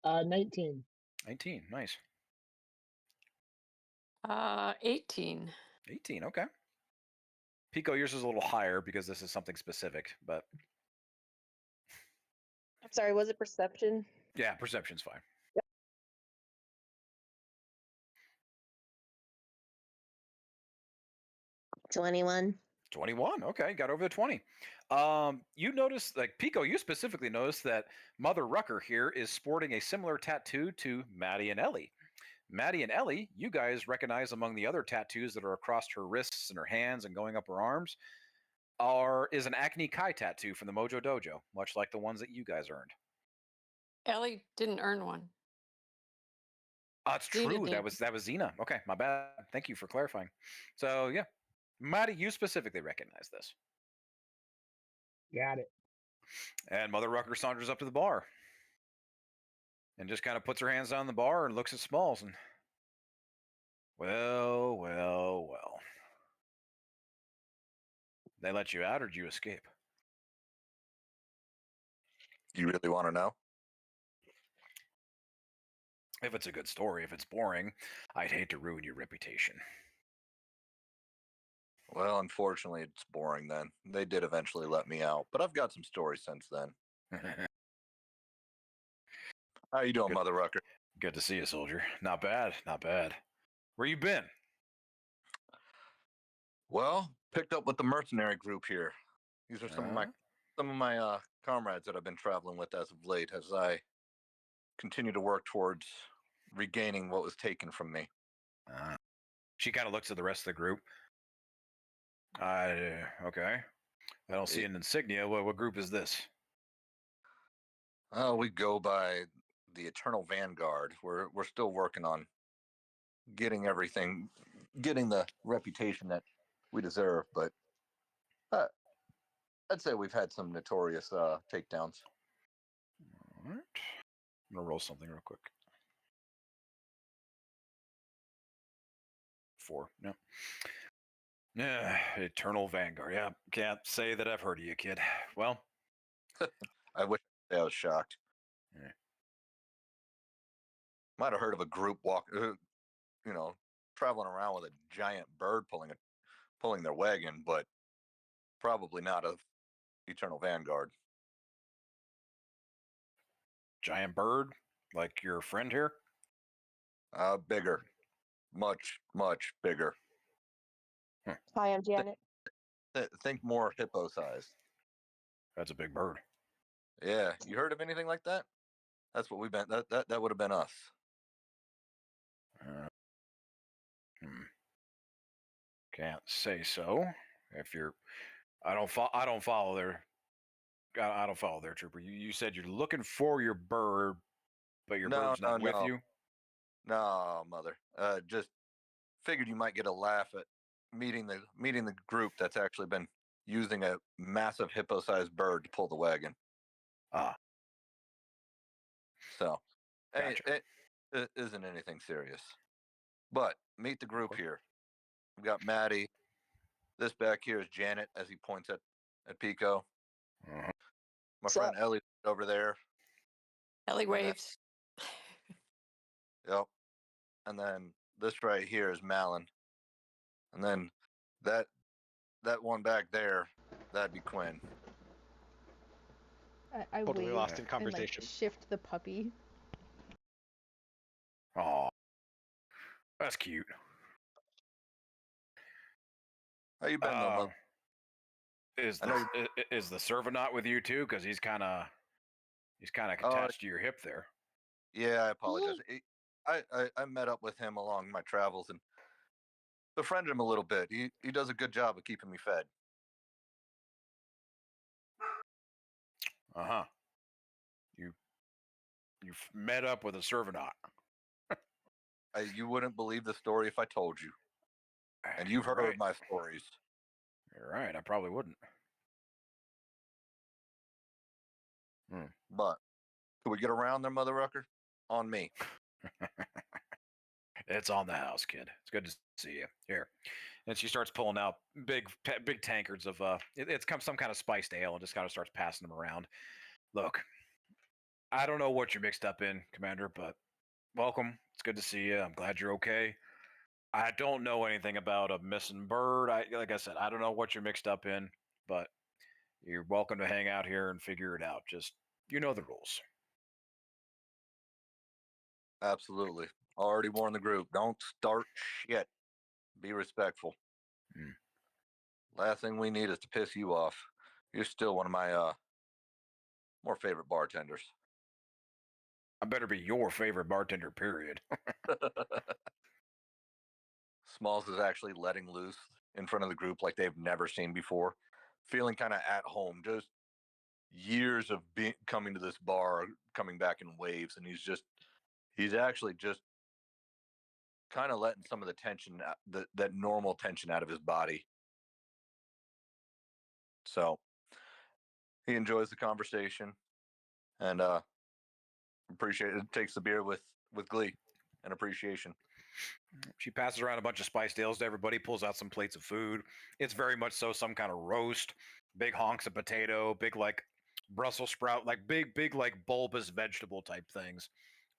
19.
19, nice.
18.
18, okay. Pico, yours is a little higher because this is something specific, but
I'm sorry, was it perception?
yeah, perception's fine.
21.
21. Okay, got over the 20. You notice, like Pico, you specifically noticed that Mother Rucker here is sporting a similar tattoo to Maddie and Ellie. Maddie and Ellie, you guys recognize among the other tattoos that are across her wrists and her hands and going up her arms, is an Acne Kai tattoo from the Mojo Dojo, much like the ones that you guys earned.
Ellie didn't earn one.
It's
Xena
true.
did.
That was Xena. Okay, my bad. Thank you for clarifying. So yeah, Maddie, you specifically recognize this.
Got it.
And Mother Rucker saunters up to the bar and just kind of puts her hands down the bar and looks at Smalls and, well. They let you out, or did you escape?
You really want to know?
If it's a good story. If it's boring, I'd hate to ruin your reputation.
Well, unfortunately, it's boring then. They did eventually let me out, but I've got some stories since then. How you doing,
Good.
Mother Rucker?
Good to see you, soldier. Not bad, not bad. Where you been?
Well, picked up with the mercenary group here. These are some of my comrades that I've been traveling with as of late as I continue to work towards regaining what was taken from me.
She kind of looks at the rest of the group. Okay. I don't see an insignia. What group is this?
We go by the Eternal Vanguard. We're still working on getting the reputation that we deserve, but I'd say we've had some notorious takedowns.
All right. I'm gonna roll something real quick. 4. No. Yeah, Eternal Vanguard. Yeah, can't say that I've heard of you, kid. Well,
I wish I was shocked.
Yeah.
Might have heard of a group traveling around with a giant bird pulling their wagon, but probably not of Eternal Vanguard.
giant bird, like your friend here.
Bigger, much bigger.
Hi, I'm Janet.
Think more hippo sized.
That's a big bird.
Yeah, you heard of anything like that? That's what we've been. That would have been us.
Can't say so. If you're, I don't follow their. I don't follow their trooper. You said you're looking for your bird, but your bird's not with you.
No, mother. Just figured you might get a laugh at meeting the group that's actually been using a massive hippo-sized bird to pull the wagon. So,
Gotcha.
it isn't anything serious. But meet the group here. We've got Maddie. This back here is Janet, as he points at Pico.
Uh-huh.
My friend Ellie over there.
Ellie waves.
Yep. And then this right here is Malin. And then that one back there, that'd be Quinn.
I
Totally
wave
lost in
and
conversation.
like shift the puppy.
Oh, that's cute.
How you been, though, Mother?
Is the servant not with you too? Because he's kind of attached to your hip there.
Yeah, I apologize. I met up with him along my travels and befriended him a little bit. He does a good job of keeping me fed.
You've met up with a servant.
You wouldn't believe the story if I told you. And you've heard my stories.
You're right. I probably wouldn't.
But can we get around there, Mother Rucker? On me.
It's on the house, kid. It's good to see you here. And she starts pulling out big tankards of it's some kind of spiced ale and just kind of starts passing them around. Look, I don't know what you're mixed up in, Commander, but welcome. It's good to see you. I'm glad you're okay. I don't know anything about a missing bird. Like I said, I don't know what you're mixed up in, but you're welcome to hang out here and figure it out. Just, you know the rules.
Absolutely. Already warned the group. Don't start shit. Be respectful. Last thing we need is to piss you off. You're still one of my more favorite bartenders.
I better be your favorite bartender, period.
Smalls is actually letting loose in front of the group like they've never seen before. Feeling kind of at home. Just years of coming to this bar, coming back in waves. And he's actually just kind of letting some of the tension, that normal tension out of his body. So he enjoys the conversation and appreciate it. Takes the beer with glee and appreciation.
She passes around a bunch of spiced ales to everybody, pulls out some plates of food. It's very much so some kind of roast, big honks of potato, big like Brussels sprout, like big like bulbous vegetable type things.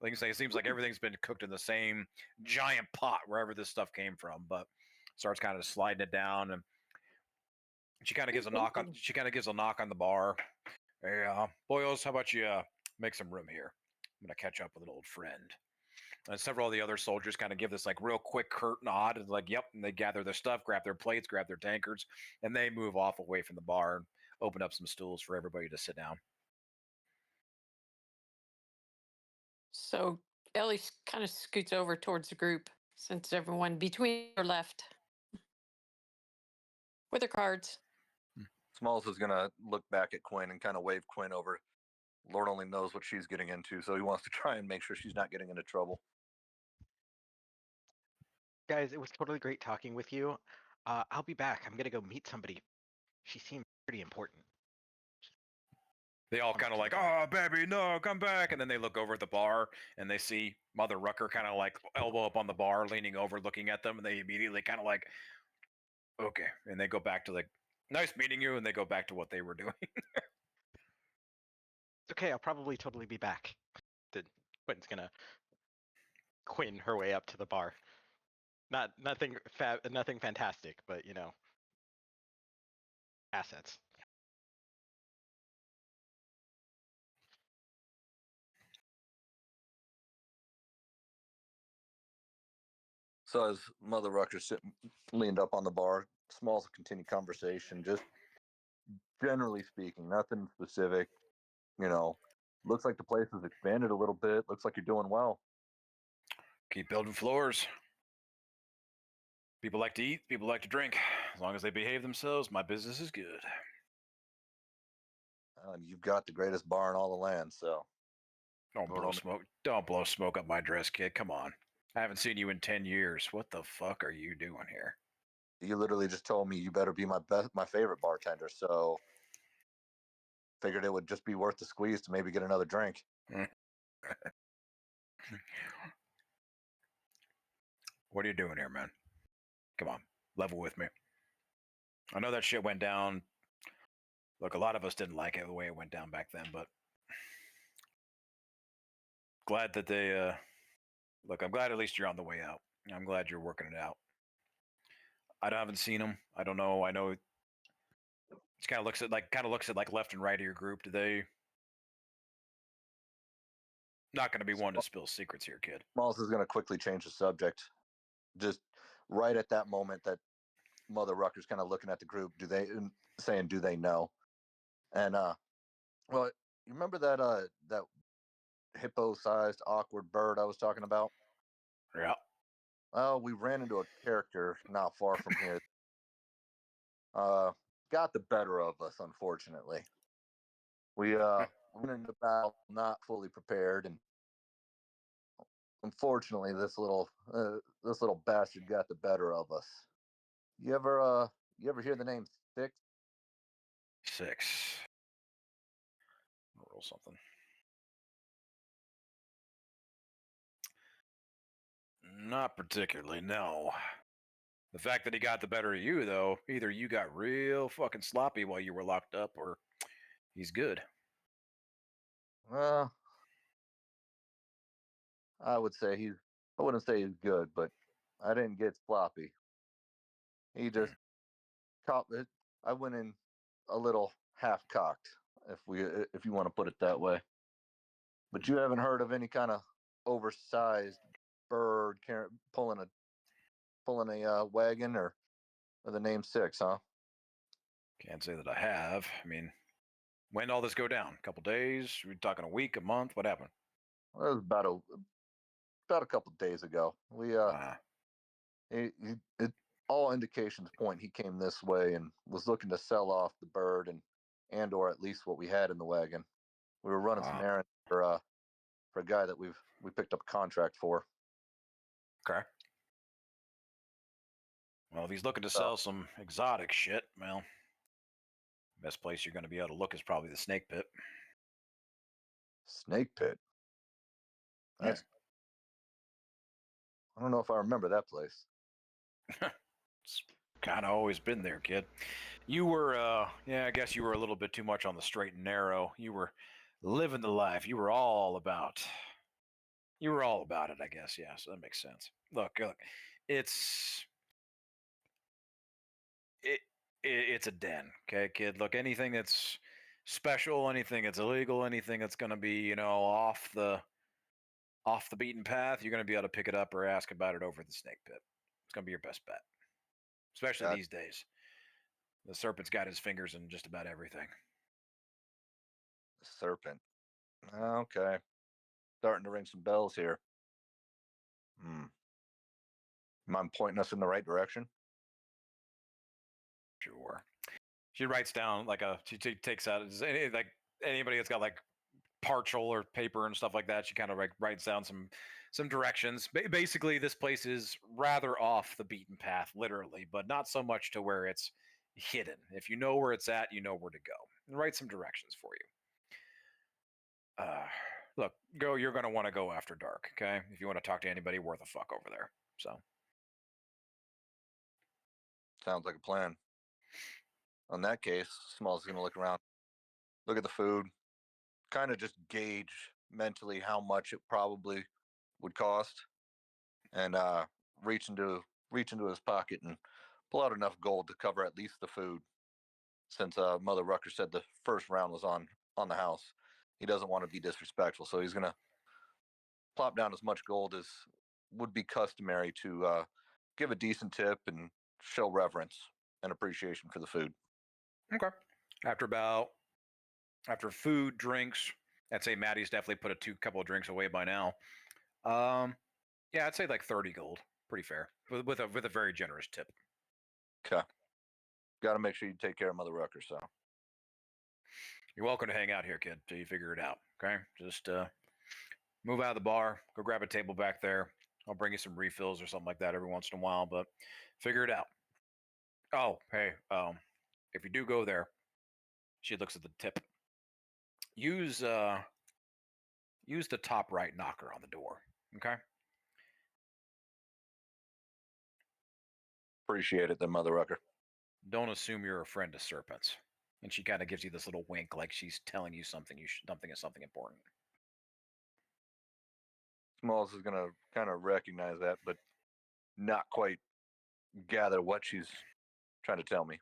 Like you say, it seems like everything's been cooked in the same giant pot wherever this stuff came from, but starts kind of sliding it down, and she kind of gives a knock on. She kind of gives a knock on the bar. Hey, boyos, how about you make some room here? I'm gonna catch up with an old friend. And several of the other soldiers kind of give this like real quick curt nod and like, yep, and they gather their stuff, grab their plates, grab their tankards, and they move off away from the bar and open up some stools for everybody to sit down.
So Ellie kind of scoots over towards the group since everyone between or left with her cards.
Smalls is gonna look back at Quinn and kind of wave Quinn over. Lord only knows what she's getting into, so he wants to try and make sure she's not getting into trouble.
Guys, it was totally great talking with you. I'll be back. I'm gonna go meet somebody. She seemed pretty important.
They all
On
kind of
to the
like,
bar.
oh, baby, no, come back. And then they look over at the bar and they see Mother Rucker kind of like elbow up on the bar, leaning over, looking at them. And they immediately kind of like, okay. And they go back to like, nice meeting you. And they go back to what they were doing.
It's okay. I'll probably totally be back. Then Quinn's gonna Quinn her way up to the bar. Nothing fantastic, but you know, assets.
So as Mother Rucker sitting leaned up on the bar, Smalls continue conversation, just generally speaking, nothing specific. You know, looks like the place has expanded a little bit. Looks like you're doing well.
Keep building floors. People like to eat, people like to drink. As long as they behave themselves, my business is good.
You've got the greatest bar in all the land, so
Don't
Lord
blow
only-
smoke. Don't blow smoke up my dress, kid. Come on. I haven't seen you in 10 years. What the fuck are you doing here?
you literally just told me you better be my favorite bartender. So figured it would just be worth the squeeze to maybe get another drink.
What are you doing here, man? Come on, level with me. I know that shit went down. Look, a lot of us didn't like it the way it went down back then, but glad that they look, I'm glad at least you're on the way out. I'm glad you're working it out. I haven't seen them. I don't know. I know it kind of looks at like left and right of your group. Do they? Not going to be one to spill secrets here, kid.
Smalls is going to quickly change the subject. Just right at that moment that Mother Rucker's kind of looking at the group, do they know? And well, you remember that hippo-sized awkward bird I was talking about?
Yeah.
Well, we ran into a character not far from here. Got the better of us, unfortunately. We went into battle not fully prepared, and unfortunately, this little bastard got the better of us. You ever hear the name Six?
6. I'll roll something. Not particularly, no. The fact that he got the better of you, though, either you got real fucking sloppy while you were locked up, or he's good.
I would say I wouldn't say he's good, but I didn't get sloppy. He just caught it. I went in a little half cocked, if you want to put it that way. But you haven't heard of any kind of oversized bird pulling a wagon or the name Six, huh?
Can't say that I have. I mean, when did all this go down? A couple days? Are we talking a week, a month? What happened?
Well, it was about a couple days ago. All indications point he came this way and was looking to sell off the bird and or at least what we had in the wagon. We were running some errands for a guy that we picked up a contract for.
Okay. Well, if he's looking to sell some exotic shit, well, best place you're going to be able to look is probably the snake pit.
Snake pit. That's. I don't know if I remember that place.
It's kind of always been there, kid. You were, I guess you were a little bit too much on the straight and narrow. You were living the life. You were all about it, I guess. Yeah, so that makes sense. Look, it's a den, okay, kid. Look, anything that's special, anything that's illegal, anything that's going to be, off the beaten path, you're going to be able to pick it up or ask about it over at the snake pit. It's going to be your best bet, especially these days. The serpent's got his fingers in just about everything.
Serpent. Okay. starting to ring some bells here. Mind pointing us in the right direction?
Sure. She writes down like she takes out like anybody that's got like parchal or paper and stuff like that. She kind of like writes down some directions. Basically, this place is rather off the beaten path, literally, but not so much to where it's hidden. If you know where it's at, you know where to go. And write some directions for you. Look, you're going to want to go after dark, okay? If you want to talk to anybody worth a fuck over there. So.
Sounds like a plan. In that case, Small's going to look around, look at the food, kind of just gauge mentally how much it probably would cost, and reach into his pocket and pull out enough gold to cover at least the food. Since Mother Rucker said the first round was on the house, he doesn't want to be disrespectful, so he's gonna plop down as much gold as would be customary to give a decent tip and show reverence and appreciation for the food.
Okay. After food, drinks, I'd say Maddie's definitely put a couple of drinks away by now. Yeah, I'd say like 30 gold. Pretty fair. With a very generous tip.
Okay. Got to make sure you take care of Mother Rucker, so.
You're welcome to hang out here, kid, till you figure it out. Okay? Just move out of the bar, go grab a table back there. I'll bring you some refills or something like that every once in a while, but figure it out. Oh, hey, if you do go there, she looks at the tip. Use the top right knocker on the door. Okay?
Appreciate it, then, Mother Rucker.
Don't assume you're a friend of serpents. And she kind of gives you this little wink, like she's telling you something. Something is something important.
Smalls is gonna kind of recognize that, but not quite gather what she's trying to tell me.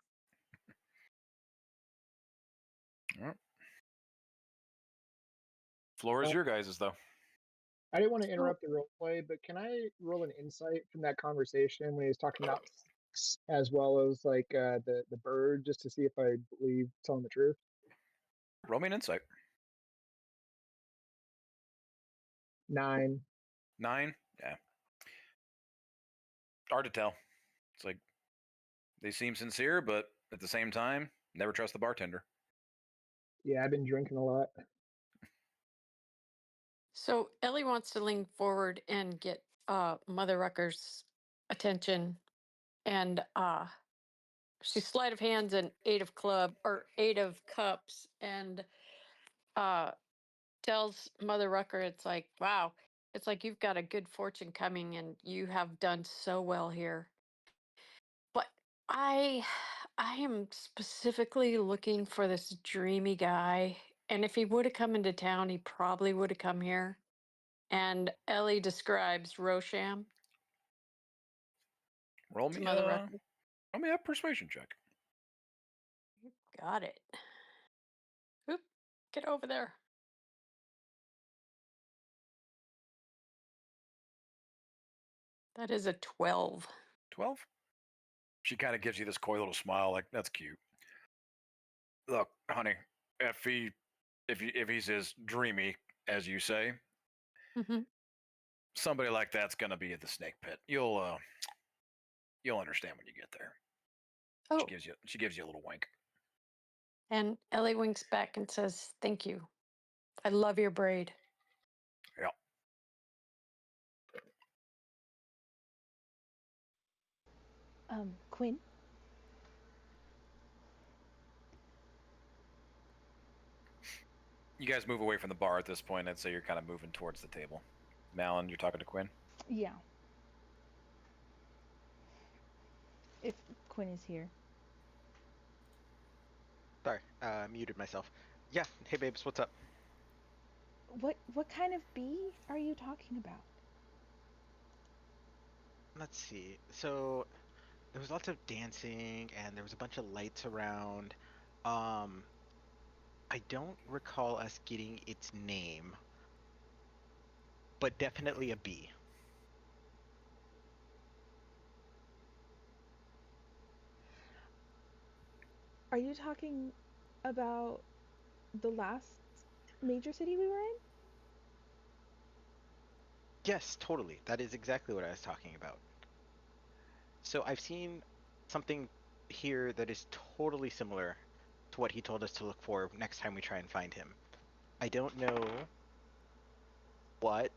All right. Floor is your guys's, though.
I didn't want to interrupt the role play, but can I roll an insight from that conversation when he was talking about sex as well as like the bird, just to see if I believe telling the truth?
Roll me an insight.
9.
9? Yeah. Hard to tell. It's like they seem sincere, but at the same time, never trust the bartender.
Yeah, I've been drinking a lot.
So Ellie wants to lean forward and get Mother Rucker's attention, and she's sleight of hands and 8 of cups, and tells Mother Rucker, it's like, wow, it's like you've got a good fortune coming, and you have done so well here. But I am specifically looking for this dreamy guy, and if he would have come into town, he probably would have come here. And Ellie describes Rosham.
Roll me a persuasion check.
Got it. Oop, get over there. That is a 12.
12? She kind of gives you this coy little smile, like, that's cute. Look, honey, if he's as dreamy as you say,
Mm-hmm.
somebody like that's gonna be at the snake pit. You'll understand when you get there.
Oh,
She gives you a little wink.
and Ellie winks back and says, thank you. I love your braid.
Yeah.
Quinn?
You guys move away from the bar at this point. I'd say you're kind of moving towards the table. Malin, you're talking to Quinn?
Yeah. If Quinn is here.
Sorry, muted myself. Yeah, hey babes, what's up?
What kind of bee are you talking about?
Let's see. So there was lots of dancing and there was a bunch of lights around. I don't recall us getting its name, but definitely a bee.
Are you talking about the last major city we were in?
Yes, totally. That is exactly what I was talking about. So I've seen something here that is totally similar to what he told us to look for next time we try and find him. I don't know what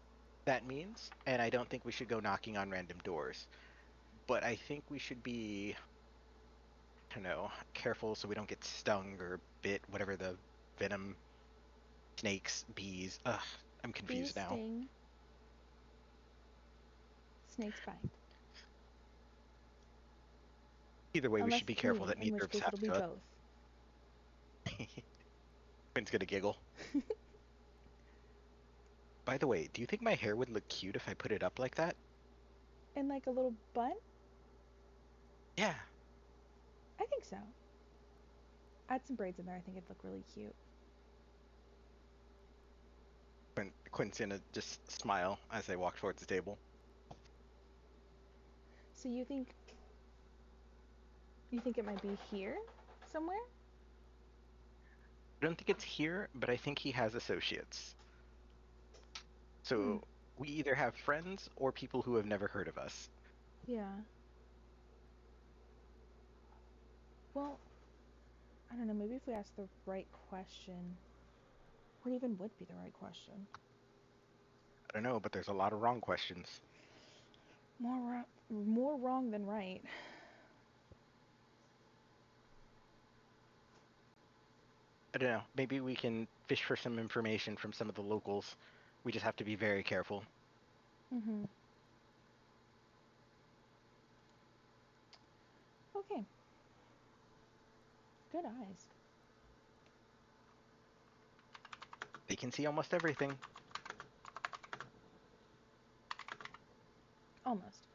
that means, and I don't think we should go knocking on random doors. But I think we should be, I don't know, careful so we don't get stung or bit, whatever the venom, snakes, bees. Ugh, I'm
Bees
confused now.
sting. Snakes bite.
Either way, we
Unless
should be
it's
careful
me,
that
in
neither
which
of us
case
have
it'll be
to.
both.
Quinn's gonna giggle. By the way, do you think my hair would look cute if I put it up like that?
And like a little bun?
Yeah.
I think so. Add some braids in there. I think it'd look really cute.
Quinn's gonna just smile as they walk towards the table.
So you think it might be here somewhere?
I don't think it's here, but I think he has associates. So we either have friends or people who have never heard of us.
Yeah. Well, I don't know. Maybe if we ask the right question, what even would be the right question?
I don't know, but there's a lot of wrong questions.
More wrong than right.
I don't know. Maybe we can fish for some information from some of the locals. We just have to be very careful.
Mm-hmm. Okay. Good eyes.
They can see almost everything.
Almost.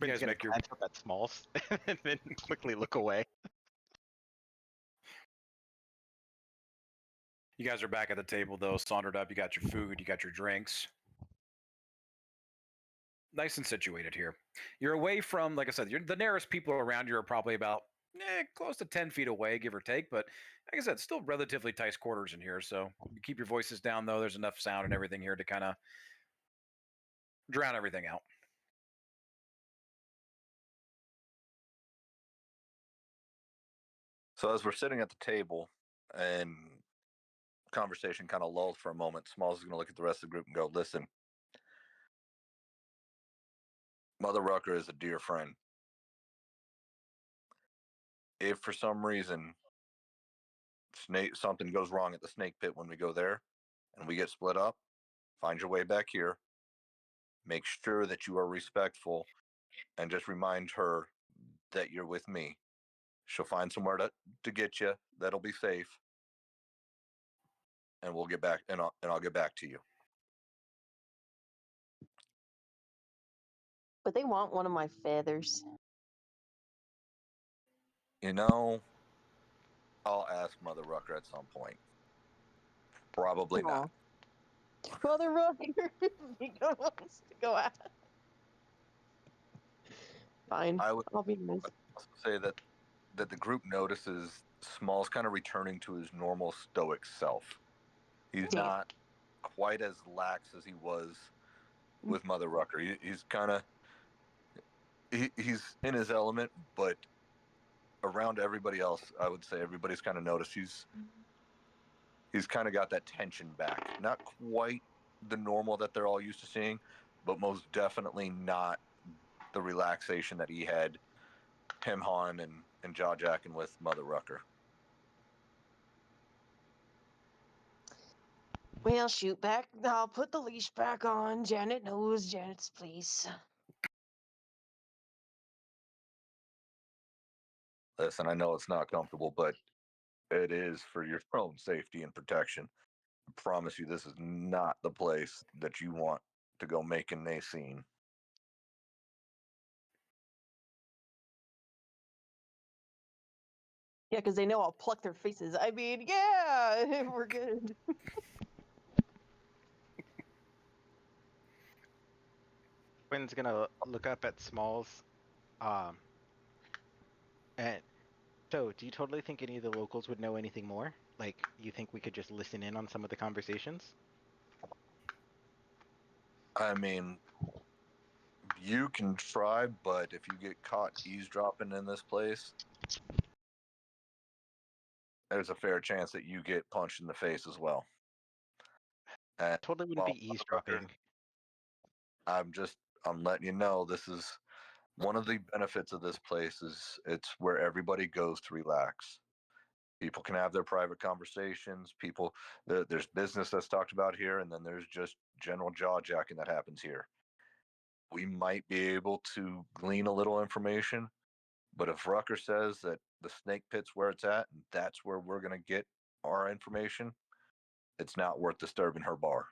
You
Quinn's
guys
gonna
make your
glance up at Smalls and then quickly look away.
You guys are back at the table though, sauntered up. You got your food, you got your drinks. Nice and situated here. You're away from, like I said, the nearest people around you are probably about close to 10 feet away, give or take. But like I said, still relatively tight quarters in here. So you keep your voices down though. There's enough sound and everything here to kind of drown everything out.
So as we're sitting at the table and conversation kind of lulls for a moment, Smalls is going to look at the rest of the group and go, listen, Mother Rucker is a dear friend. If for some reason something goes wrong at the snake pit when we go there and we get split up, find your way back here. Make sure that you are respectful and just remind her that you're with me. She'll find somewhere to get you that'll be safe, and we'll get back and I'll get back to you.
But they want one of my feathers.
You know, I'll ask Mother Rucker at some point. Probably not.
Aw. Mother Rucker, Vika wants to go out. Fine.
I would
I'll be nice.
also say that the group notices Smalls kind of returning to his normal stoic self. He's
Yeah.
not quite as lax as he was with Mother Rucker. He's kind of he's in his element, but around everybody else, I would say everybody's kind of noticed he's kind of got that tension back. Not quite the normal that they're all used to seeing, but most definitely not the relaxation that he had him, Han, and Jaw Jacking with Mother Rucker.
Well, shoot back. I'll put the leash back on. Janet knows. Janet's place.
Listen, I know it's not comfortable, but it is for your own safety and protection. I promise you, this is not the place that you want to go making a scene.
Yeah, because they know I'll pluck their faces. I mean, yeah, we're good.
Quinn's gonna look up at Smalls. And so, do you totally think any of the locals would know anything more? Like, you think we could just listen in on some of the conversations?
I mean, you can try, but if you get caught eavesdropping in this place, there's a fair chance that you get punched in the face as well. And
Totally wouldn't
well,
be eavesdropping.
I'm letting you know, this is one of the benefits of this place is it's where everybody goes to relax. People can have their private conversations. There's business that's talked about here, and then there's just general jaw jacking that happens here. We might be able to glean a little information, but if Rucker says that the snake pit's where it's at, and that's where we're going to get our information, it's not worth disturbing her bar.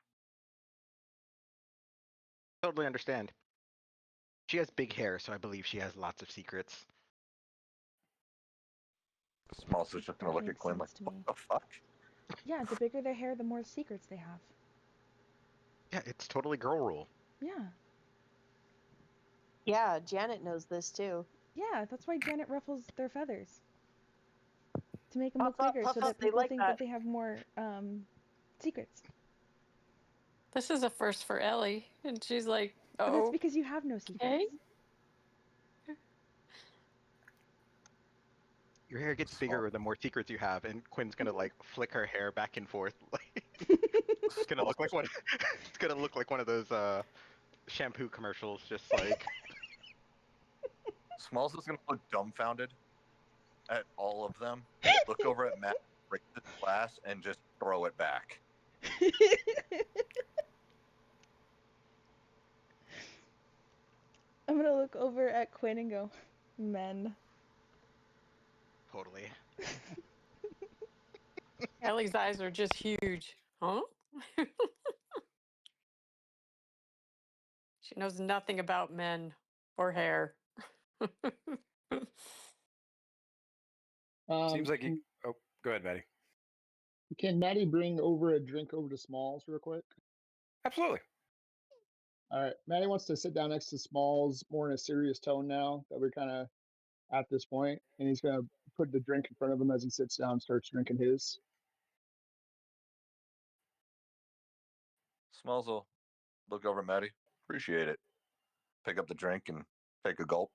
Totally understand. She has big hair, so I believe she has lots of secrets.
Smalls is just going
That
to look at
makes
Quinn like,
sense to
what
me.
the fuck?
Yeah, the bigger their hair, the more secrets they have.
Yeah, it's totally girl rule.
Yeah.
Yeah, Janet knows this too.
Yeah, that's why Janet ruffles their feathers. To make them
Puff
look
up,
bigger
puff
so
up,
that
they
people
like
think
that.
that they have more secrets.
This is a first for Ellie, and she's like,
But that's
"Oh,
because you have no secrets.
okay."
Your hair gets bigger the more secrets you have, and Quinn's gonna like flick her hair back and forth. It's gonna look like one. It's gonna look like one of those shampoo commercials, just like.
Smalls is going to look dumbfounded at all of them, look over at Matt, break the glass, and just throw it back.
I'm gonna look over at Quinn and go, men.
Totally.
Ellie's eyes are just huge. Huh? She knows nothing about men or hair.
Seems like you. Oh, go ahead, Maddie.
Can Maddie bring over a drink over to Smalls real quick?
Absolutely.
All right, Maddie wants to sit down next to Smalls more in a serious tone now that we're kind of at this point, and he's gonna put the drink in front of him as he sits down and starts drinking his.
Smalls will look over at Maddie, appreciate it, pick up the drink and take a gulp.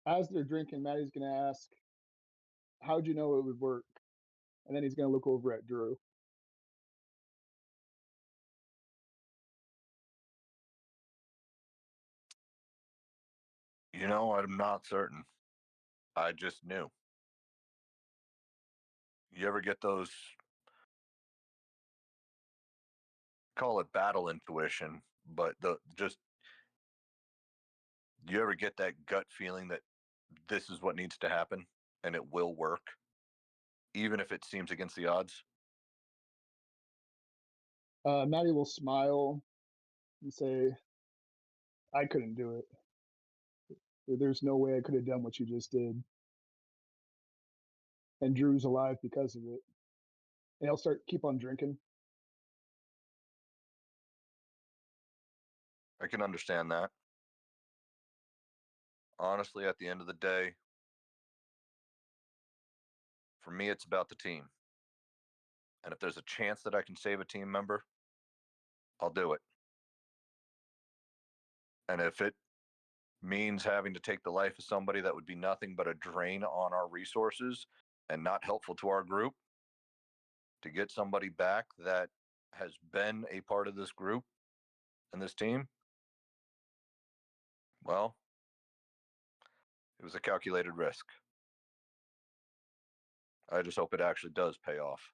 As they're drinking, Maddie's gonna ask, "How'd you know it would work?" And then he's gonna look over at Drew.
You know, I'm not certain. I just knew. You ever get those, call it battle intuition, but you ever get that gut feeling that this is what needs to happen and it will work, even if it seems against the odds?
Maddie will smile and say, "I couldn't do it. There's no way I could have done what you just did." And Drew's alive because of it. And he'll keep on drinking.
I can understand that. Honestly, at the end of the day, for me, it's about the team. And if there's a chance that I can save a team member, I'll do it. And if it means having to take the life of somebody that would be nothing but a drain on our resources and not helpful to our group, to get somebody back that has been a part of this group and this team, well, it was a calculated risk. I just hope it actually does pay off.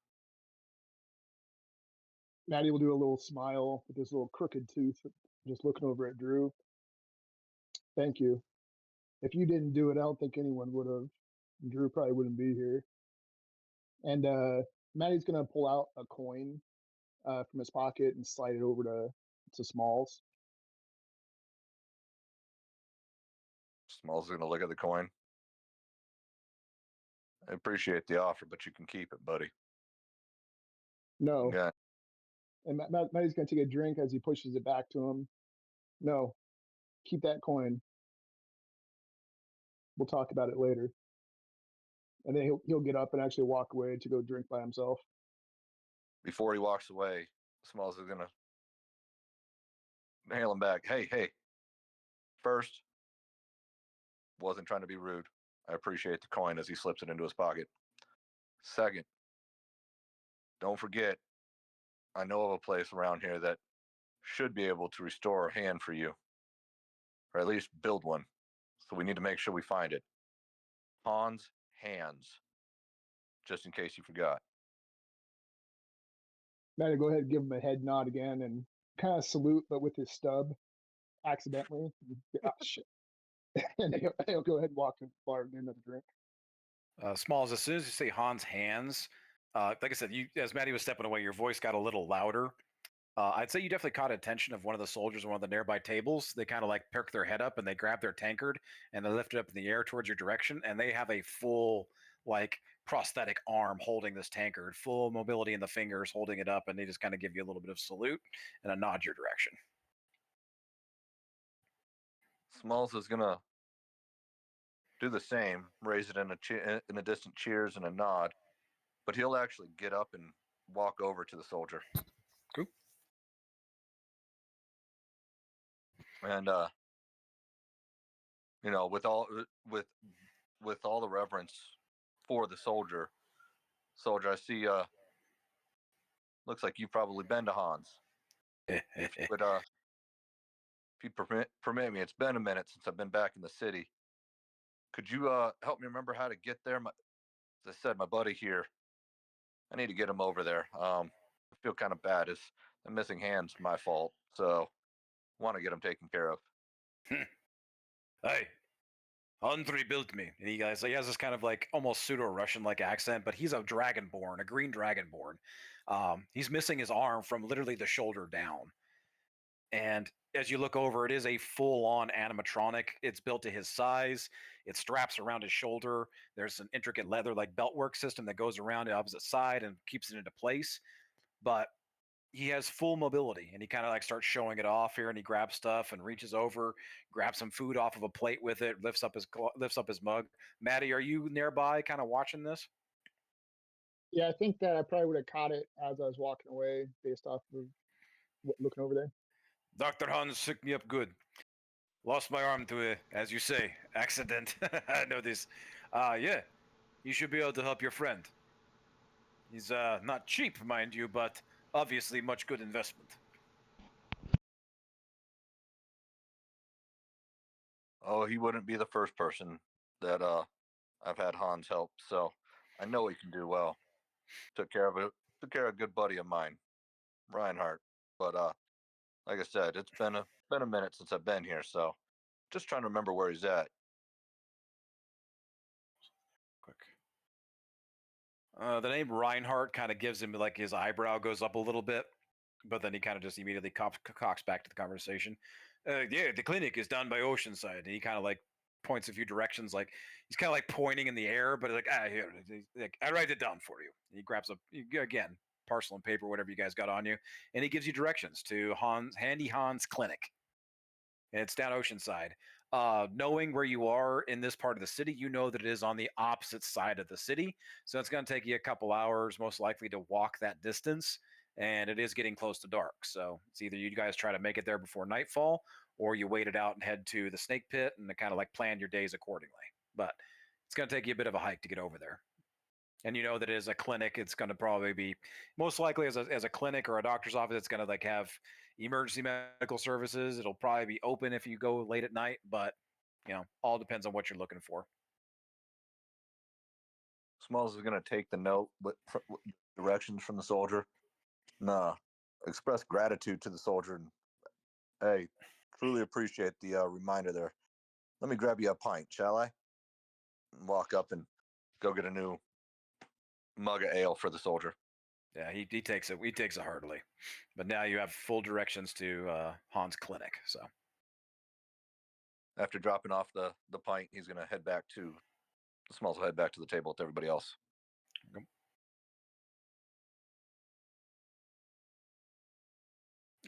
Maddie will do a little smile with his little crooked tooth, just looking over at Drew. "Thank you. If you didn't do it, I don't think anyone would have. Drew probably wouldn't be here." And Maddie's gonna pull out a coin from his pocket and slide it over to Smalls.
Smalls is going to look at the coin. I appreciate the offer, but you can keep it, buddy.
No.
Yeah.
And Maddie's gonna take a drink as he pushes it back to him. "No, keep that coin. We'll talk about it later." and then he'll get up and actually walk away to go drink by himself.
Before he walks away, Smalls is gonna hail him back. Hey, first, wasn't trying to be rude. I appreciate the coin as he slips it into his pocket. Second, don't forget, I know of a place around here that should be able to restore a hand for you, or at least build one. So we need to make sure we find it. Hans Hands, just in case you forgot.
Matt, go ahead and give him a head nod again and kind of salute, but with his stub, accidentally. Oh, shit. And he'll go ahead and walk to the bar and get another drink.
Smalls, as soon as you say Hans Hands, like I said, you as Maddie was stepping away, your voice got a little louder. I'd say you definitely caught attention of one of the soldiers on one of the nearby tables. They kind of like perk their head up and they grab their tankard and they lift it up in the air towards your direction. And they have a full like prosthetic arm holding this tankard, full mobility in the fingers, holding it up. And they just kind of give you a little bit of salute and a nod your direction.
Smalls is gonna do the same, raise it in a distant cheers and a nod, but he'll actually get up and walk over to the soldier.
Cool.
And you know, with all the reverence for the soldier, I see looks like you've probably been to Hans. If you would if you permit me, it's been a minute since I've been back in the city. Could you help me remember how to get there? As I said, my buddy here, I need to get him over there. I feel kind of bad. Is the missing hand's my fault, so want to get him taken care of.
Hey, Andre built me. And he has this kind of like almost pseudo-Russian like accent, but he's a dragonborn, a green dragonborn. He's missing his arm from literally the shoulder down. And as you look over, it is a full-on animatronic. It's built to his size. It straps around his shoulder. There's an intricate leather like beltwork system that goes around the opposite side and keeps it into place. But he has full mobility, and he kind of like starts showing it off here, and he grabs stuff and reaches over, grabs some food off of a plate with it, lifts up his mug. Maddie, are you nearby kind of watching this?
Yeah, I think that I probably would have caught it as I was walking away based off of looking over there.
Dr. Hans shook me up good. Lost my arm to a, as you say, accident. I know this. Yeah, you should be able to help your friend. He's not cheap, mind you, but obviously much good investment.
Oh, he wouldn't be the first person that I've had Hans help, so I know he can do well. Took care of a good buddy of mine, Reinhardt. But like I said, it's been a minute since I've been here, so just trying to remember where he's at.
Quick. The name Reinhardt kind of gives him like his eyebrow goes up a little bit, but then he kind of just immediately cocks back to the conversation. Yeah, the clinic is down by Oceanside, and he kind of like points a few directions, like he's kind of like pointing in the air, but like here, like, I write it down for you. And he grabs again parcel and paper, whatever you guys got on you, and he gives you directions to Handy Hans Clinic, and it's down Oceanside. Knowing where you are in this part of the city, you know that it is on the opposite side of the city. So it's going to take you a couple hours, most likely, to walk that distance. And it is getting close to dark. So it's either you guys try to make it there before nightfall, or you wait it out and head to the snake pit and kind of like plan your days accordingly. But it's going to take you a bit of a hike to get over there. And you know that it is a clinic. It's going to probably be most likely as a clinic or a doctor's office. It's going to like have emergency medical services. It'll probably be open if you go late at night, but all depends on what you're looking for.
Smalls is going to take the note with directions from the soldier. Nah, express gratitude to the soldier. And hey, truly appreciate the reminder there. Let me grab you a pint, shall I? And walk up and go get a new mug of ale for the soldier.
Yeah, he takes it. He takes it heartily. But now you have full directions to Hans Clinic. So
after dropping off the pint, he's going to head back to Smalls will head back to the table with everybody else.
Yep.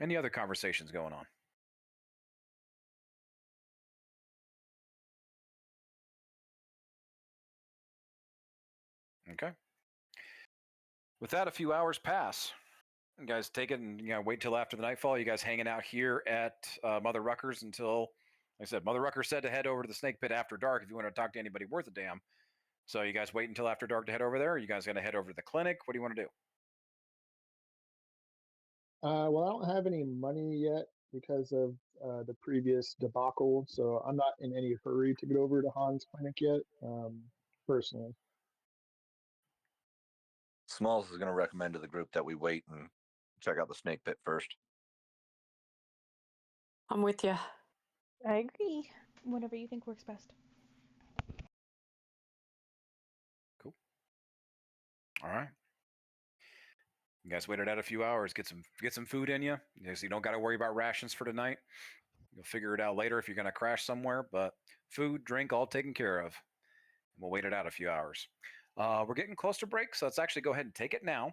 Any other conversations going on? Okay. With that, a few hours pass. You guys take it and wait till after the nightfall. You guys hanging out here at Mother Rucker's until, like I said, Mother Rucker said to head over to the snake pit after dark if you want to talk to anybody worth a damn. So you guys wait until after dark to head over there? Or you guys going to head over to the clinic? What do you want to do?
Well, I don't have any money yet because of the previous debacle, so I'm not in any hurry to get over to Han's clinic yet, personally.
Smalls is going to recommend to the group that we wait and check out the snake pit first.
I'm with you.
I agree. Whatever you think works best.
Cool. All right. You guys waited out a few hours, get some food in you. So you don't got to worry about rations for tonight. You'll figure it out later if you're going to crash somewhere. But food, drink, all taken care of. And we'll wait it out a few hours. We're getting close to break, so let's actually go ahead and take it now.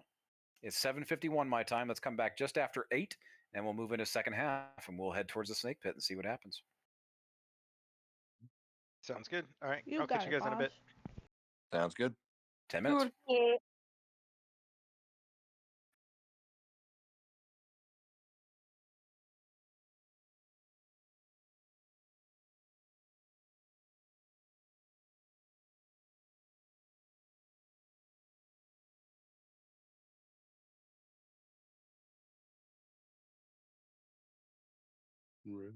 It's 7:51 my time. Let's come back just after 8, and we'll move into second half, and we'll head towards the snake pit and see what happens.
Sounds good. All right.
You
I'll
got
catch you
it,
guys in a bit.
Bosh.
Sounds good.
10 minutes.
Good.
Yeah.
Rude.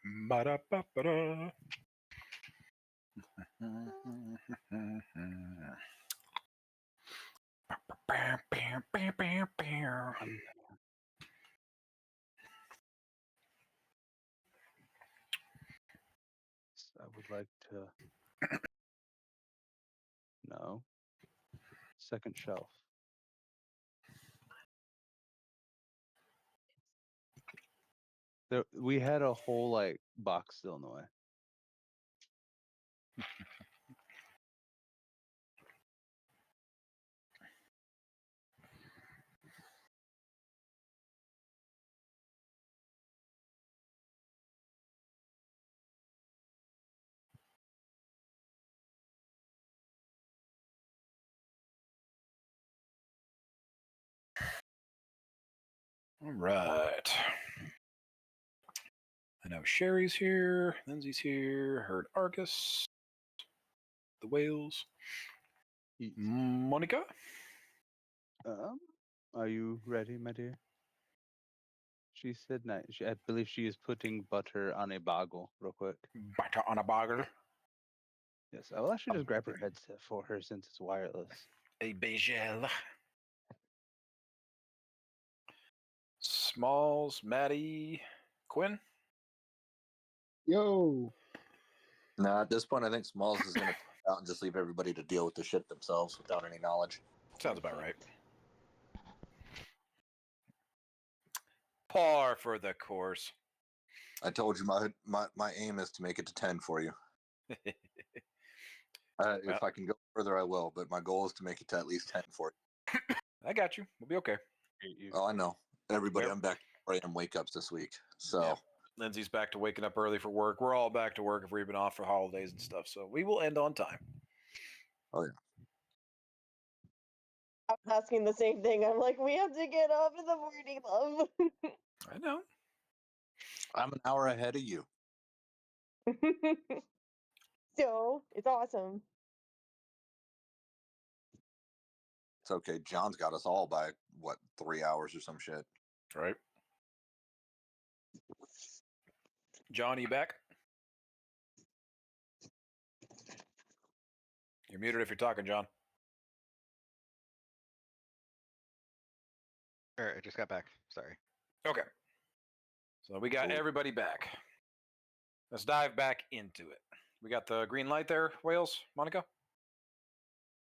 Ba-da-ba-ba-da.
I would like to. No. Second shelf. We had a whole like box still in the way.
All right. I know Sherry's here. Lindsay's here. Heard Argus. The whales.
Yeet.
Monica?
Are you ready, my dear? She said night. I believe she is putting butter on a boggle real quick.
Butter on a boggle.
Yes, I will actually just grab her headset for her since it's wireless.
A Bagel. Smalls, Maddie, Quinn?
Yo,
Nah, at this point, I think Smalls is going to out and just leave everybody to deal with the shit themselves without any knowledge.
Sounds about right. Par for the course.
I told you my aim is to make it to 10 for you. If I can go further, I will, but my goal is to make it to at least 10 for you.
I got you. We'll be okay.
Oh, I know. Everybody,
Yep.
I'm back to 4 a.m. wake-ups this week. So,
Yep. Lindsay's back to waking up early for work. We're all back to work if we've been off for holidays and stuff. So we will end on time.
oh yeah.
I'm asking the same thing. I'm like, we have to get up in the morning, love.
I know.
I'm an hour ahead of you.
So it's awesome.
It's okay. John's got us all by, 3 hours or some shit.
Right. John, are you back? You're muted if you're talking, John.
All right, I just got back. Sorry.
Okay. So we got
Cool.
everybody back. Let's dive back into it. We got the green light there, Wales, Monica?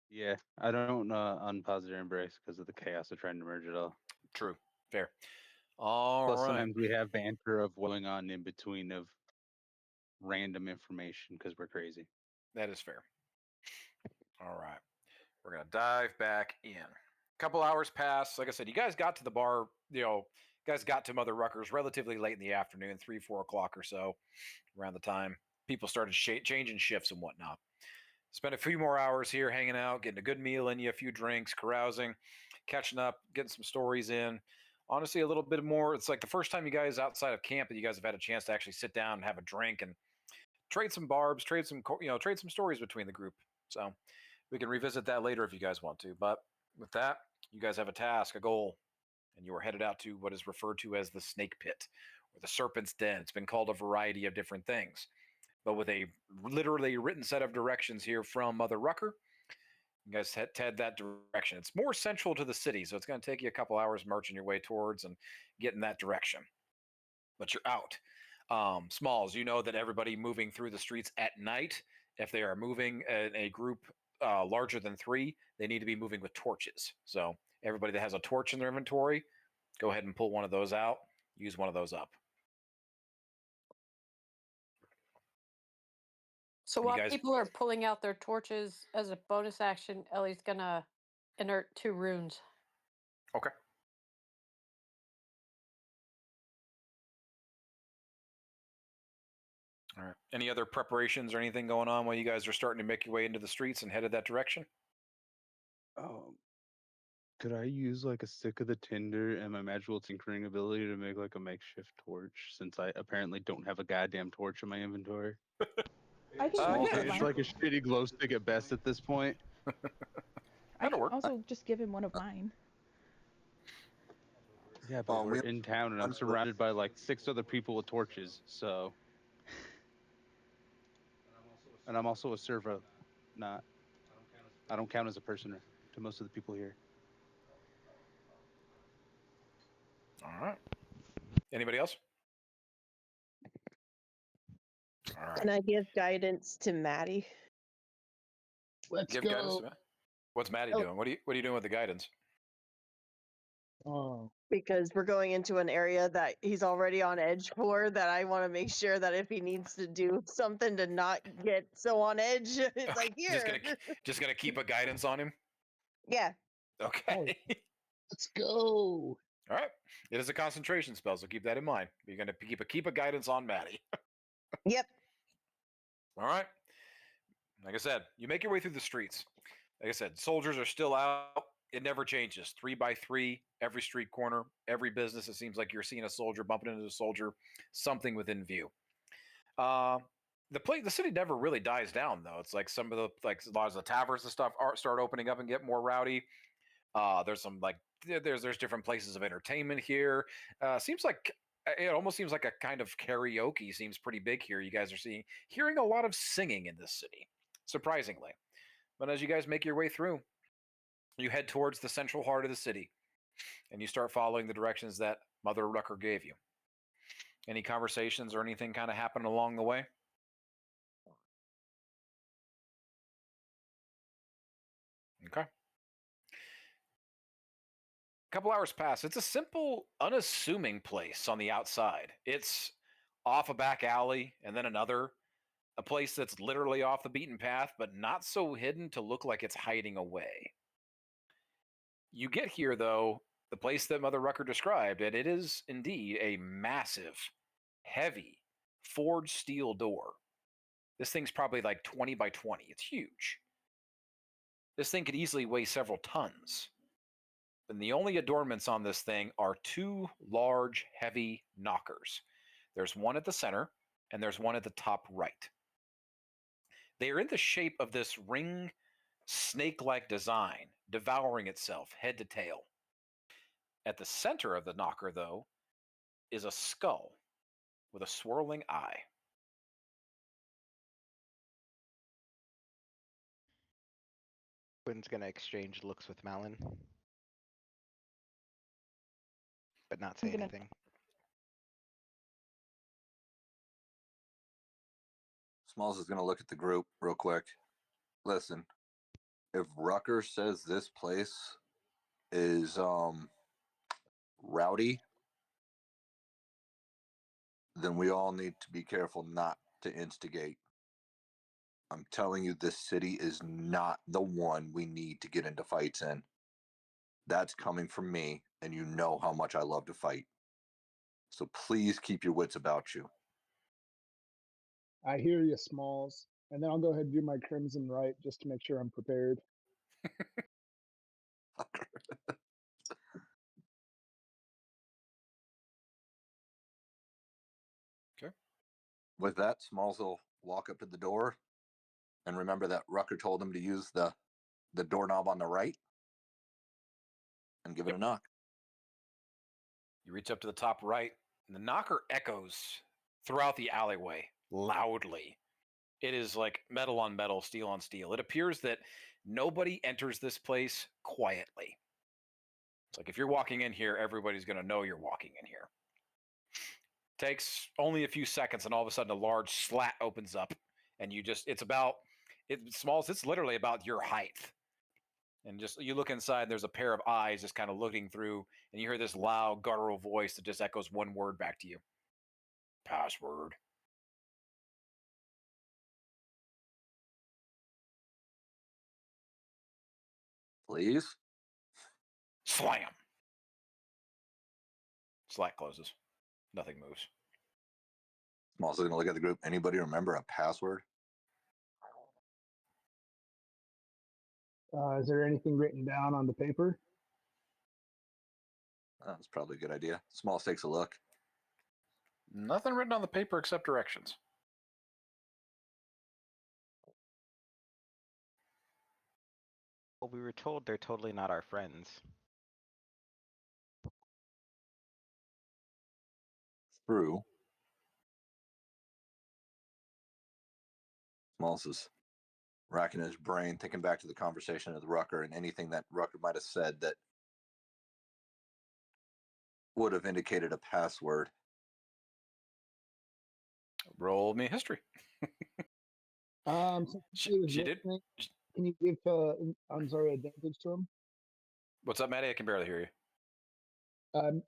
Yeah, I don't unpause their embrace because of the chaos of trying to merge it all.
True. Fair. All
Plus,
right.
sometimes we have banter of going on in between of random information because we're crazy.
That is fair. All right. We're going to dive back in. A couple hours pass. Like I said, you guys got to the bar, guys got to Mother Ruckers relatively late in the afternoon, 3, 4 o'clock or so, around the time people started changing shifts and whatnot. Spent a few more hours here hanging out, getting a good meal in you, a few drinks, carousing, catching up, getting some stories in. Honestly, a little bit more. It's like the first time you guys outside of camp that you guys have had a chance to actually sit down and have a drink and trade some barbs, trade some stories between the group. So we can revisit that later if you guys want to. But with that, you guys have a task, a goal, and you are headed out to what is referred to as the Snake Pit or the Serpent's Den. It's been called a variety of different things, but with a literally written set of directions here from Mother Rucker, you guys head that direction. It's more central to the city, so it's going to take you a couple hours marching your way towards and getting that direction. But you're out. Smalls, you know that everybody moving through the streets at night, if they are moving in a group larger than 3, they need to be moving with torches. So everybody that has a torch in their inventory, go ahead and pull one of those out. Use one of those up.
So
And you
while
guys-
people are pulling out their torches as a bonus action, Ellie's gonna inert 2 runes.
Okay. All right. Any other preparations or anything going on while you guys are starting to make your way into the streets and headed that direction?
Could I use like a stick of the tinder and my magical tinkering ability to make like a makeshift torch since I apparently don't have a goddamn torch in my inventory?
I can
Yeah.
also
It's like a shitty glow stick at best at this point.
I
That'll
can
work.
also just give him one of mine.
Yeah, but we're
we-
in town and I'm
I'm-
surrounded by like 6 other people with torches, so And I'm also a servo. Not. I don't count as a person to most of the people here.
All right. Anybody else? All right.
Can I give guidance to Maddie?
Let's
Give guidance to
go.
Matt. What's Maddie
Oh.
doing? What are you doing with the guidance?
Oh,
Because we're going into an area that he's already on edge for, that I want to make sure that if he needs to do something to not get so on edge, it's like, here.
Just gonna keep a guidance on him.
Yeah.
Okay.
let's go.
All right. It is a concentration spell, so keep that in mind. You're gonna keep a guidance on Maddie.
Yep.
All right. Like I said, you make your way through the streets. Like I said, soldiers are still out. It never changes. 3 by 3, every street corner, every business. It seems like you're seeing a soldier bumping into a soldier, something within view. The city never really dies down though. It's like some of the a lot of the taverns and stuff start opening up and get more rowdy. There's some there's different places of entertainment here. Seems like it almost seems like a kind of karaoke seems pretty big here. You guys are hearing a lot of singing in this city, surprisingly. But as you guys make your way through, you head towards the central heart of the city, and you start following the directions that Mother Rucker gave you. Any conversations or anything kind of happen along the way? Okay. A couple hours pass. It's a simple, unassuming place on the outside. It's off a back alley and then another, a place that's literally off the beaten path, but not so hidden to look like it's hiding away. You get here, though, the place that Mother Rucker described, and it is indeed a massive, heavy, forged steel door. This thing's probably like 20 by 20. It's huge. This thing could easily weigh several tons. And the only adornments on this thing are 2 large, heavy knockers. There's one at the center, and there's one at the top right. They are in the shape of this ring, snake-like design, devouring itself head to tail. At the center of the knocker, though, is a skull with a swirling eye.
Quinn's gonna exchange looks with Malin, but not say
I'm gonna-
anything.
Smalls is going to look at the group real quick. Listen, if Rucker says this place is rowdy, then we all need to be careful not to instigate. I'm telling you, this city is not the one we need to get into fights in. That's coming from me, and you know how much I love to fight. So please keep your wits about you.
I hear you, Smalls. And then I'll go ahead and do my Crimson Right just to make sure I'm prepared.
Okay.
With that, Smalls will walk up to the door, and remember that Rucker told him to use the doorknob on the right, and give it a knock.
You reach up to the top right, and the knocker echoes throughout the alleyway loudly. It is like metal on metal, steel on steel. It appears that nobody enters this place quietly. It's like if you're walking in here, everybody's going to know you're walking in here. Takes only a few seconds, and all of a sudden a large slat opens up, and it's literally about your height. And just you look inside, there's a pair of eyes just kind of looking through, and you hear this loud, guttural voice that just echoes one word back to you. Password.
Please?
Slam. Slat closes. Nothing moves.
Smalls is going to look at the group. Anybody remember a password?
Is there anything written down on the paper?
That's probably a good idea. Smalls takes a look.
Nothing written on the paper except directions.
Well, we were told they're totally not our friends.
True. Smalls is racking his brain, thinking back to the conversation with Rucker and anything that Rucker might have said that would have indicated a password.
Roll me history.
Since
She,
he was
she did.
listening, can you give I'm sorry, advantage to him?
What's up, Maddie? I can barely hear you.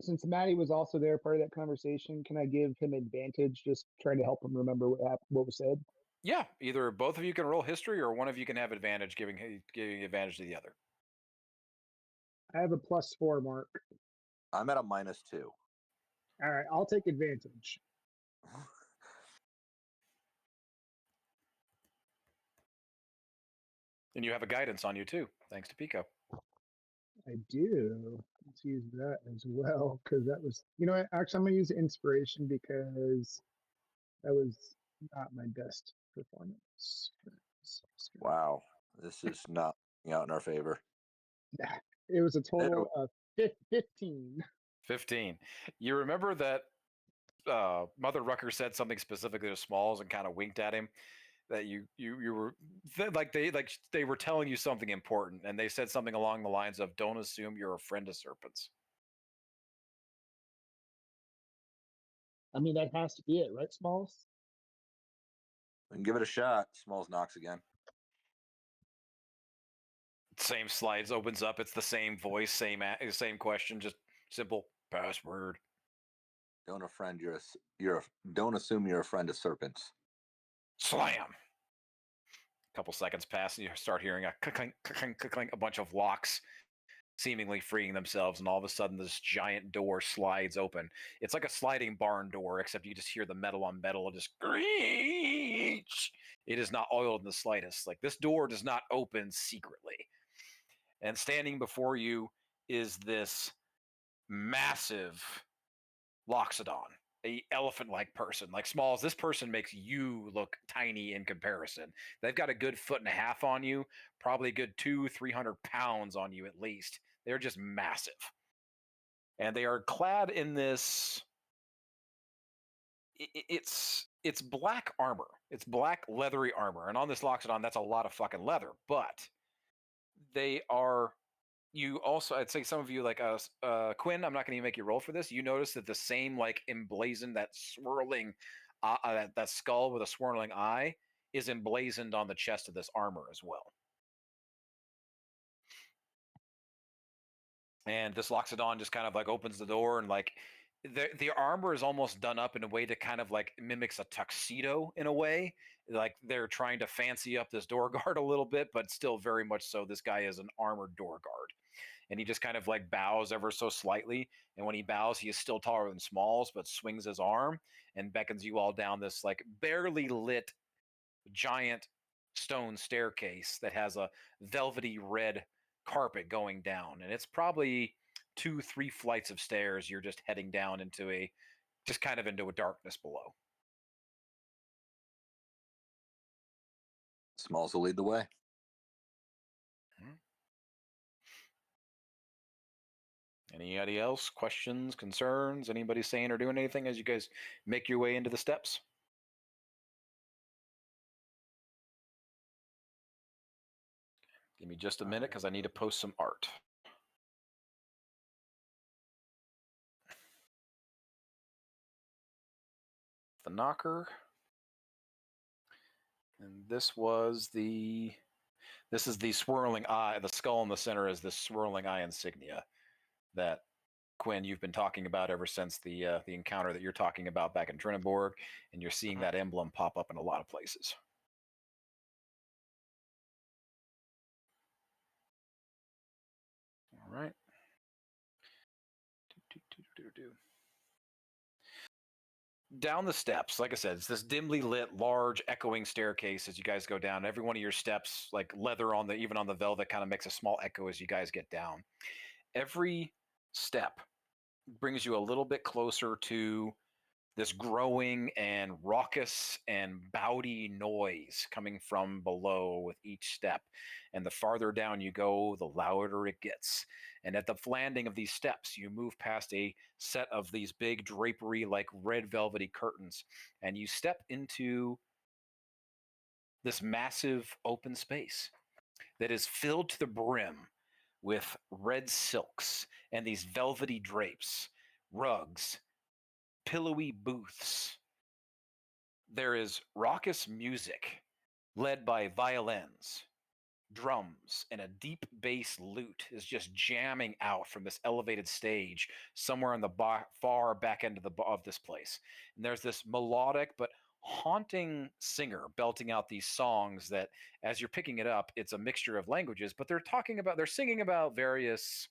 Since Maddie was also there, part of that conversation, can I give him advantage? Just trying to help him remember what was said.
Yeah, either both of you can roll history, or one of you can have advantage, giving advantage to the other.
I have a +4 mark.
I'm at a -2.
All right, I'll take advantage.
And you have a guidance on you too, thanks to Pico.
I do. Let's use that as well, because that was, you know what, actually I'm gonna use inspiration because that was not my best performance.
Wow, this is not out in our favor.
It was a total of 15.
15. You remember that Mother Rucker said something specifically to Smalls and kind of winked at him, that you were they were telling you something important, and they said something along the lines of, "Don't assume you're a friend of serpents."
I mean, that has to be it, right, Smalls?
We can give it a shot. Smalls knocks again.
Same slides opens up. It's the same voice, same question, just simple password.
Don't assume you're a friend of serpents.
Slam. A couple seconds pass, and you start hearing a clink, clink, clink, a bunch of locks seemingly freeing themselves, and all of a sudden this giant door slides open. It's like a sliding barn door, except you just hear the metal on metal just screech. It is not oiled in the slightest. Like, this door does not open secretly. And standing before you is this massive Loxodon, a elephant-like person. Like, Smalls, this person makes you look tiny in comparison. They've got a good 1.5 foot on you, probably a good 200-300 pounds on you at least. They're just massive. And they are clad in this, it's black armor. It's black leathery armor. And on this Loxodon, that's a lot of fucking leather. But they are, you also, I'd say some of you, like Quinn, I'm not going to make you roll for this. You notice that the same, like, emblazoned, that swirling, that skull with a swirling eye is emblazoned on the chest of this armor as well. And this Loxodon just kind of like opens the door, and like the armor is almost done up in a way that kind of like mimics a tuxedo in a way. Like, they're trying to fancy up this door guard a little bit, but still very much so this guy is an armored door guard. And he just kind of like bows ever so slightly. And when he bows, he is still taller than Smalls, but swings his arm and beckons you all down this like barely lit giant stone staircase that has a velvety red carpet going down. And it's probably 2-3 flights of stairs. You're just heading down into a darkness below.
Smalls will lead the way.
Anybody else? Questions, concerns? Anybody saying or doing anything as you guys make your way into the steps? Give me just a minute because I need to post some art. The knocker. And this is the swirling eye. The skull in the center is this swirling eye insignia that, Quinn, you've been talking about ever since the encounter that you're talking about back in Trinaborg, and you're seeing that emblem pop up in a lot of places. All right. Down the steps, like I said, it's this dimly lit, large, echoing staircase as you guys go down. Every one of your steps, like leather on even on the velvet, kind of makes a small echo as you guys get down. Every step brings you a little bit closer to this growing and raucous and bawdy noise coming from below with each step. And the farther down you go, the louder it gets. And at the landing of these steps, you move past a set of these big drapery, like red velvety curtains, and you step into this massive open space that is filled to the brim with red silks and these velvety drapes, rugs, pillowy booths. There is raucous music led by violins, drums, and a deep bass lute is just jamming out from this elevated stage somewhere on the far back end of this place. And there's this melodic but haunting singer belting out these songs that, as you're picking it up, it's a mixture of languages, but they're singing about various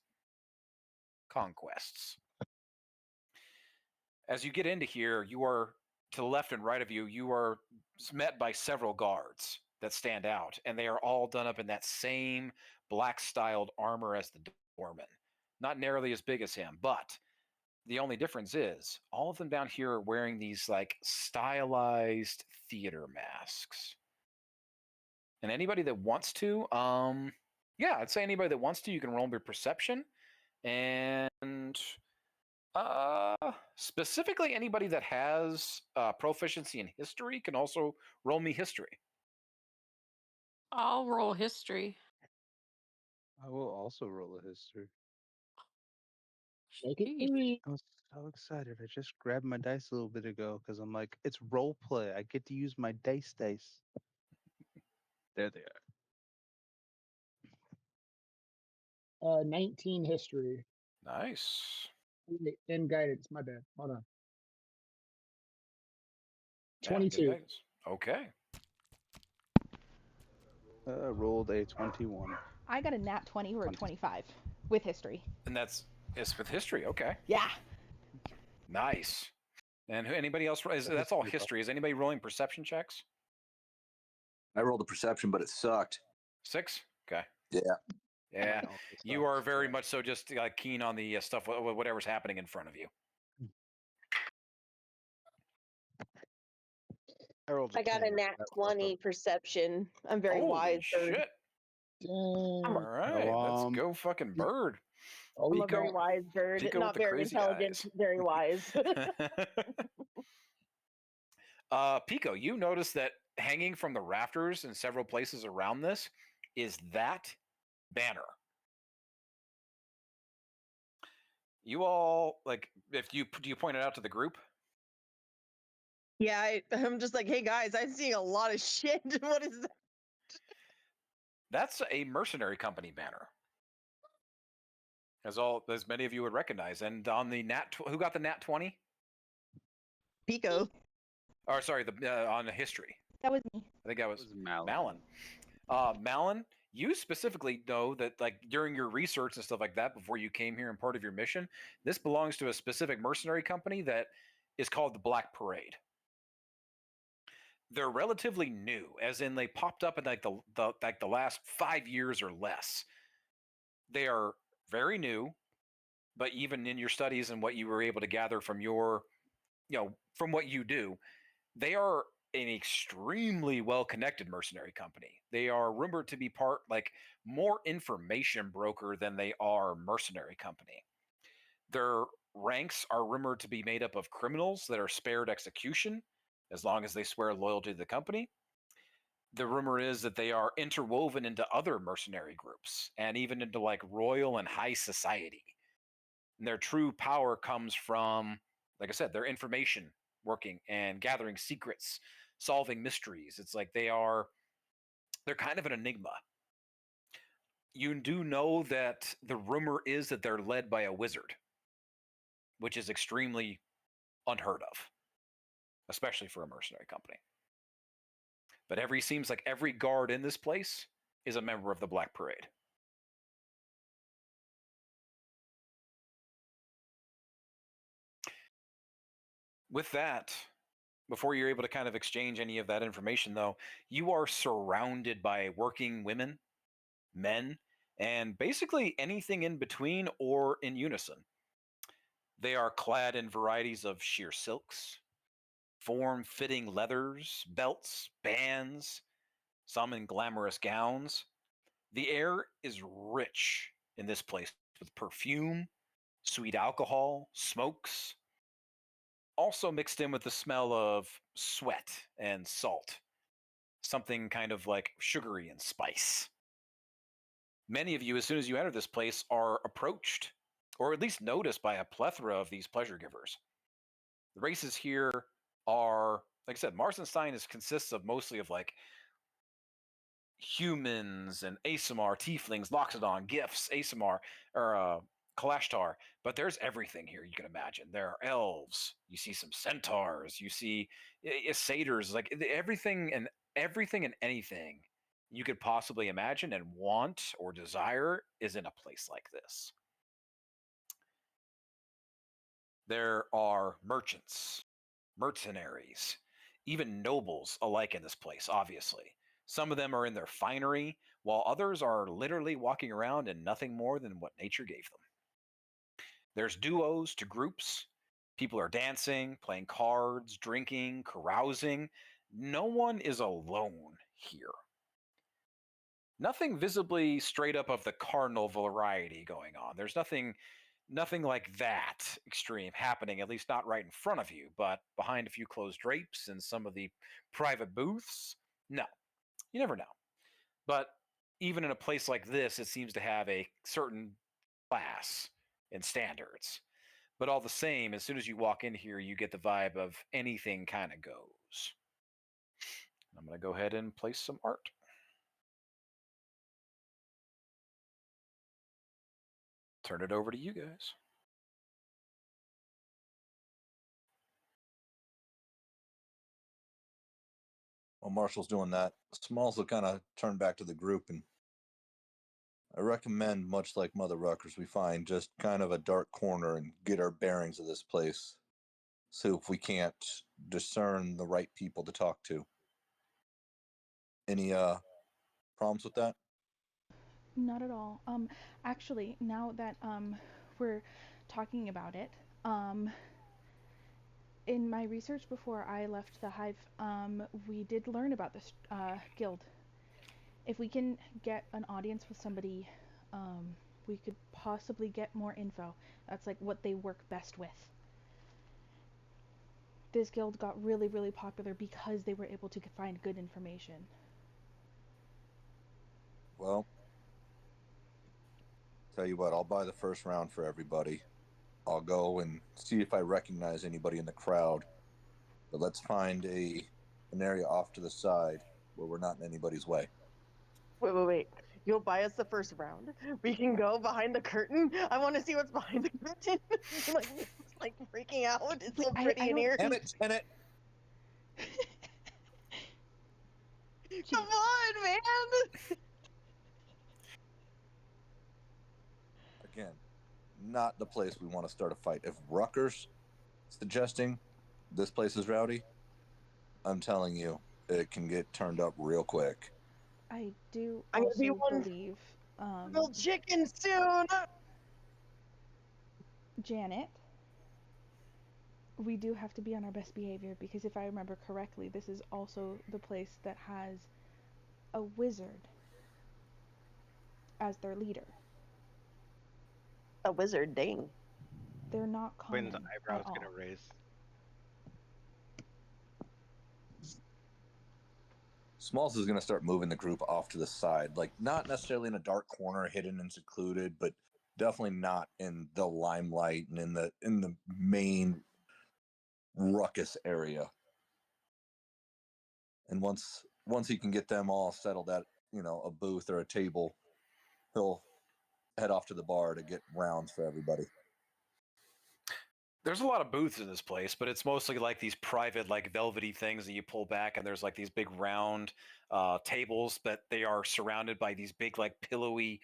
conquests. As you get into here, you are to the left and right of you, you are met by several guards that stand out, and they are all done up in that same black styled armor as the doorman. Not nearly as big as him, but the only difference is all of them down here are wearing these like stylized theater masks. And anybody that wants to, yeah, I'd say anybody that wants to, you can roll your perception. And specifically anybody that has proficiency in history can also roll me history.
I'll roll history.
I will also roll a history.
Make it
Jeez.
3.
I was so excited. I just grabbed my dice a little bit ago because I'm like, it's role play. I get to use my dice. There they are.
19 history.
Nice.
Wait, and guidance. My bad. Hold on.
Yeah,
22.
good guys. Okay.
Rolled a 21.
I got a nat 20 or a 25 with history.
And it's with history. Okay.
Yeah.
Nice. And anybody else? That's all history. Is anybody rolling perception checks?
I rolled a perception, but it sucked.
6? Okay.
Yeah.
Yeah. You are very much so just keen on the stuff, whatever's happening in front of you.
I got a
10.
nat 20 perception. I'm very
Holy
wise. bird.
shit.
Dang.
All right. Let's go fucking bird.
Oh,
I'm a very
Pico-
wise bird.
Pico
Not
with the
very
crazy
intelligent,
eyes.
very wise.
Pico, you notice that hanging from the rafters in several places around this is that banner. You all do you point it out to the group?
Yeah, I'm just like, hey guys, I'm seeing a lot of shit. What is that?
That's a mercenary company banner, as many of you would recognize. And on the who got the nat 20?
Pico.
Or sorry, on the history.
That was me.
I think that was
Malin.
Malin, you specifically know that during your research and stuff like that before you came here and part of your mission, this belongs to a specific mercenary company that is called the Black Parade. They're relatively new, as in they popped up in the last 5 years or less. They are very new, but even in your studies and what you were able to gather from from what you do, they are an extremely well-connected mercenary company. They are rumored to be more information broker than they are mercenary company. Their ranks are rumored to be made up of criminals that are spared execution as long as they swear loyalty to the company. The rumor is that they are interwoven into other mercenary groups and even into royal and high society. And their true power comes from, like I said, their information working and gathering secrets, solving mysteries. It's like they're kind of an enigma. You do know that the rumor is that they're led by a wizard, which is extremely unheard of, especially for a mercenary company. But seems like every guard in this place is a member of the Black Parade. With that, before you're able to kind of exchange any of that information, though, you are surrounded by working women, men, and basically anything in between or in unison. They are clad in varieties of sheer silks, form-fitting leathers, belts, bands, some in glamorous gowns. The air is rich in this place with perfume, sweet alcohol, smokes, also mixed in with the smell of sweat and salt. something kind of like sugary and spice. Many of you, as soon as you enter this place, are approached or at least noticed by a plethora of these pleasure givers. The races here are, like I said, Marstenstein consists of mostly of like humans and Aasimar, tieflings, Loxodon, Gifts, Aasimar, or Kalashtar, but there's everything here you can imagine. There are elves, you see some centaurs, you see satyrs, like everything and anything you could possibly imagine and want or desire is in a place like this. There are merchants, mercenaries, even nobles alike in this place, obviously. Some of them are in their finery, while others are literally walking around in nothing more than what nature gave them. There's duos to groups. People are dancing, playing cards, drinking, carousing. No one is alone here. Nothing visibly straight up of the carnal variety going on. There's nothing like that extreme happening, at least not right in front of you, but behind a few closed drapes and some of the private booths, no. You never know. But even in a place like this, it seems to have a certain class and standards. But all the same, as soon as you walk in here, you get the vibe of anything kind of goes. I'm going to go ahead and place some art. Turn it over to you guys.
While Marshall's doing that, Smalls will kind of turn back to the group, and I recommend, much like Mother Ruckers, we find just kind of a dark corner and get our bearings of this place. So if we can't discern the right people to talk to. Any problems with that?
Not at all. Actually, now that we're talking about it, in my research before I left the hive, we did learn about this guild. If we can get an audience with somebody, we could possibly get more info. That's like what they work best with. This guild got really, really popular because they were able to find good information.
Well, tell you what, I'll buy the first round for everybody. I'll go and see if I recognize anybody in the crowd. But let's find an area off to the side where we're not in anybody's way.
Wait. You'll buy us the first round. We can go behind the curtain. I want to see what's behind the curtain. like freaking out. It's so pretty in here.
Damn it, Tenet!
Come on, man!
Again, not the place we want to start a fight. If Rucker's suggesting this place is rowdy, I'm telling you, it can get turned up real quick.
I do
I'm gonna
also
be one
believe,
grilled chicken soon.
Janet, we do have to be on our best behavior because if I remember correctly, this is also the place that has a wizard as their leader.
A wizard, dang.
They're not common
Quinn's
at
eyebrows
all.
gonna raise.
Smalls is going to start moving the group off to the side, like not necessarily in a dark corner, hidden and secluded, but definitely not in the limelight and in the main ruckus area. And once he can get them all settled at a booth or a table, he'll head off to the bar to get rounds for everybody.
There's a lot of booths in this place, but it's mostly like these private, like velvety things that you pull back, and there's like these big round tables, but they are surrounded by these big, like pillowy,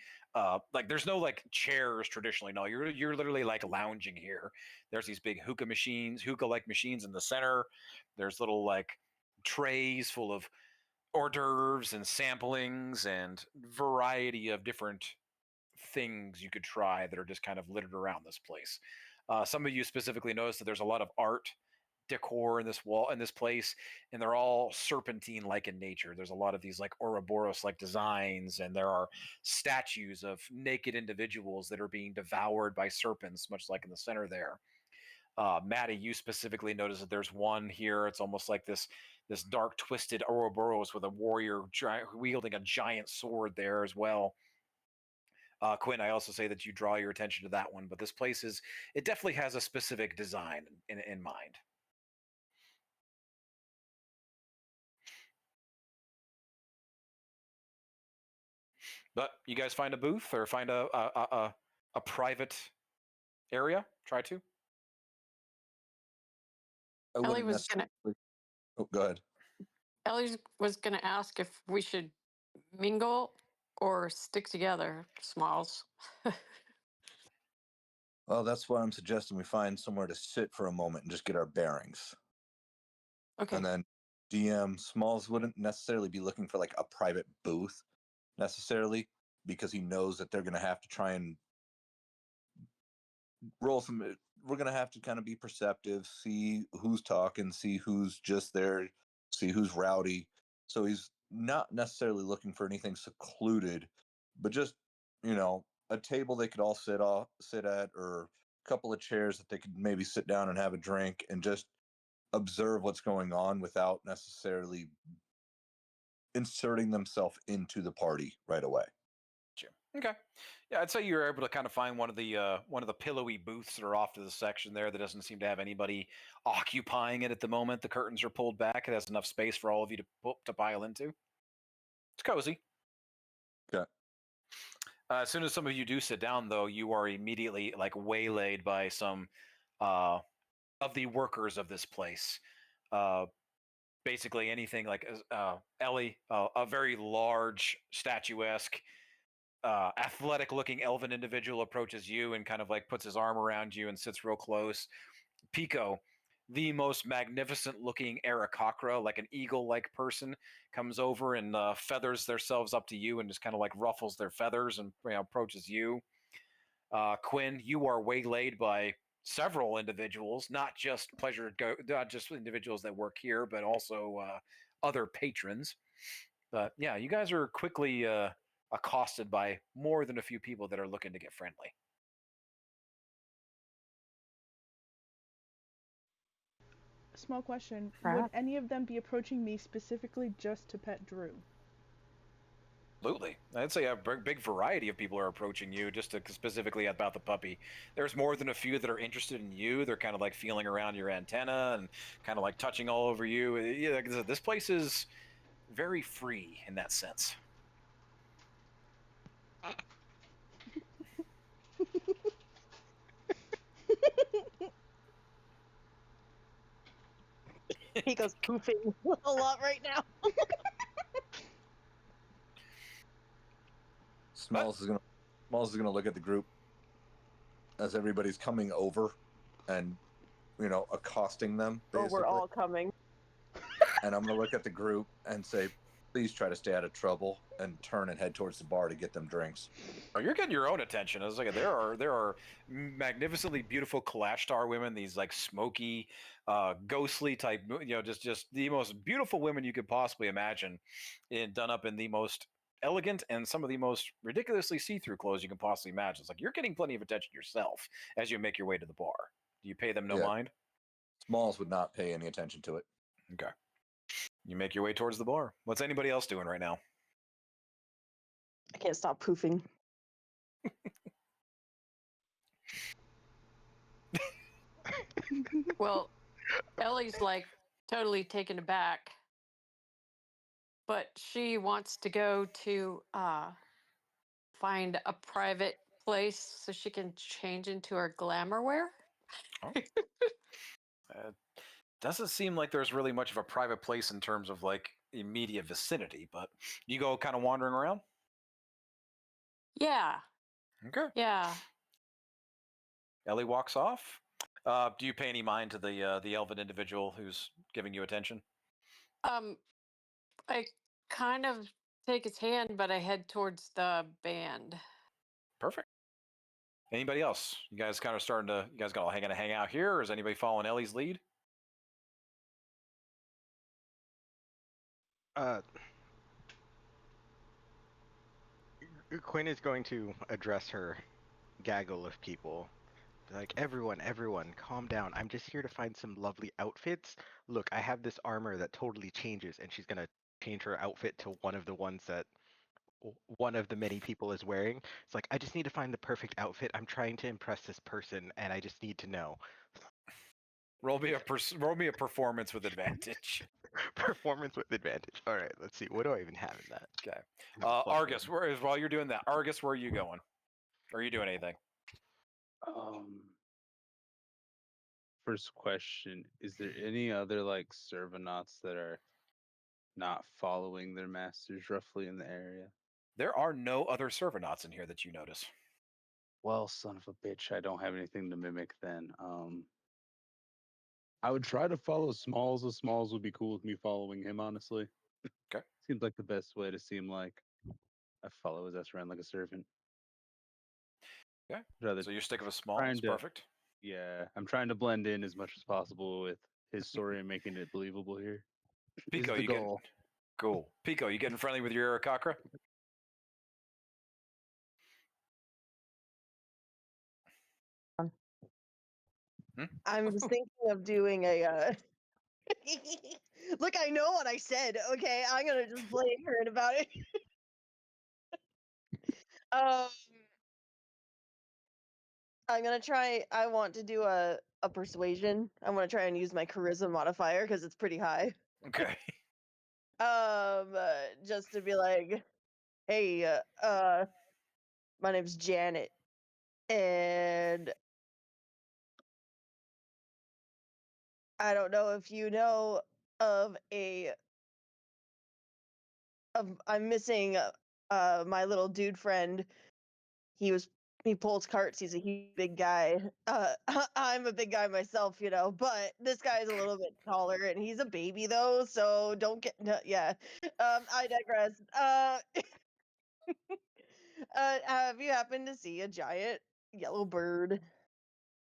like there's no like chairs traditionally. No, you're literally like lounging here. There's these big hookah-like machines in the center. There's little like trays full of hors d'oeuvres and samplings and variety of different things you could try that are just kind of littered around this place. Some of you specifically notice that there's a lot of art decor in this place, and they're all serpentine-like in nature. There's a lot of these like Ouroboros-like designs, and there are statues of naked individuals that are being devoured by serpents, much like in the center there. Maddie, you specifically notice that there's one here. It's almost like this this dark, twisted Ouroboros with a warrior wielding a giant sword there as well. Quinn, I also say that you draw your attention to that one, but this place it definitely has a specific design in mind. But you guys find a booth or find a private area? Try to.
I
Ellie
wouldn't
was gonna
necessarily. Oh, go ahead.
Ellie was gonna ask if we should mingle or stick together, Smalls.
Well, that's why I'm suggesting we find somewhere to sit for a moment and just get our bearings.
Okay.
And then DM Smalls wouldn't necessarily be looking for like a private booth necessarily, because he knows that they're going to have to try and roll some. We're going to have to kind of be perceptive, see who's talking, see who's just there, see who's rowdy. So he's not necessarily looking for anything secluded, but just, a table they could all sit at, or a couple of chairs that they could maybe sit down and have a drink and just observe what's going on without necessarily inserting themselves into the party right away.
Okay. Yeah, I'd say you're able to kind of find one of the pillowy booths that are off to the section there that doesn't seem to have anybody occupying it at the moment. The curtains are pulled back. It has enough space for all of you to pile into. It's cozy.
Okay.
As soon as some of you do sit down, though, you are immediately like waylaid by some of the workers of this place. Basically anything like Ellie, a very large, statuesque, athletic-looking elven individual approaches you and kind of like puts his arm around you and sits real close. Pico, the most magnificent-looking Aarakocra, like an eagle-like person, comes over and feathers themselves up to you and just kind of like ruffles their feathers and approaches you. Quinn, you are waylaid by several individuals, not just not just individuals that work here, but also other patrons. But yeah, you guys are quickly accosted by more than a few people that are looking to get friendly.
Small question. Would
Crap.
any of them be approaching me specifically just to pet Drew?
Absolutely. I'd say a big variety of people are approaching you just specifically about the puppy. There's more than a few that are interested in you. They're kind of like feeling around your antenna and kind of like touching all over you. Yeah, like I said, this place is very free in that sense.
Pico's poofing a lot right now.
Smalls is gonna look at the group as everybody's coming over and accosting them.
Oh, we're all coming.
And I'm gonna look at the group and say, please try to stay out of trouble, and turn and head towards the bar to get them drinks.
Oh, you're getting your own attention. I was like, there are magnificently beautiful Kalashtar women, these like smoky, ghostly type, just the most beautiful women you could possibly imagine, done up in the most elegant and some of the most ridiculously see-through clothes you can possibly imagine. It's like you're getting plenty of attention yourself as you make your way to the bar. Do you pay them no mind?
Smalls would not pay any attention to it.
Okay. You make your way towards the bar. What's anybody else doing right now?
I can't stop poofing.
Well, Ellie's like totally taken aback, but she wants to go to find a private place so she can change into her glamour wear.
Doesn't seem like there's really much of a private place in terms of like immediate vicinity, but you go kind of wandering around?
Yeah.
Okay.
Yeah.
Ellie walks off. Do you pay any mind to the elven individual who's giving you attention?
I kind of take his hand, but I head towards the band.
Perfect. Anybody else? You guys kind of you guys gonna hang out here, or is anybody following Ellie's lead?
Quinn is going to address her gaggle of people Like, everyone, calm down. I'm just here to find some lovely outfits. Look, I have this armor that totally changes, and she's gonna change her outfit to one of the ones that one of the many people is wearing. It's like, I just need to find the perfect outfit. I'm trying to impress this person, and I just need to know.
Roll me a performance with advantage.
Performance with advantage. All right, let's see. What do I even have in that?
Okay.
No, plus
Argus,
one.
while you're doing that, Argus, where are you going? Are you doing anything?
First question: is there any other like servanauts that are not following their masters roughly in the area?
There are no other servanauts in here that you notice.
Well, son of a bitch, I don't have anything to mimic then. I would try to follow Smalls. The Smalls would be cool with me following him, honestly.
Okay.
Seems like the best way to seem like I follow his ass around like a servant.
Okay.
Rather
So you're sticking with small.
trying
That's
to-
perfect.
Yeah, I'm trying to blend in as much as possible with his story and making it believable here.
Pico,
is the
you
goal.
getting cool? Pico, you getting friendly with your Aarakocra?
I'm just thinking of doing a. Look, I know what I said. Okay, I'm gonna just play ignorant about it. um, I'm gonna try. I want to do a persuasion. I'm gonna try and use my charisma modifier because it's pretty high.
Okay.
Just to be like, hey, my name's Janet, and I don't know if you know of I'm missing my little dude friend. He pulls carts. He's a huge big guy. I'm a big guy myself, but this guy's a little bit taller and he's a baby though, so don't get yeah. I digress. Have you happened to see a giant yellow bird?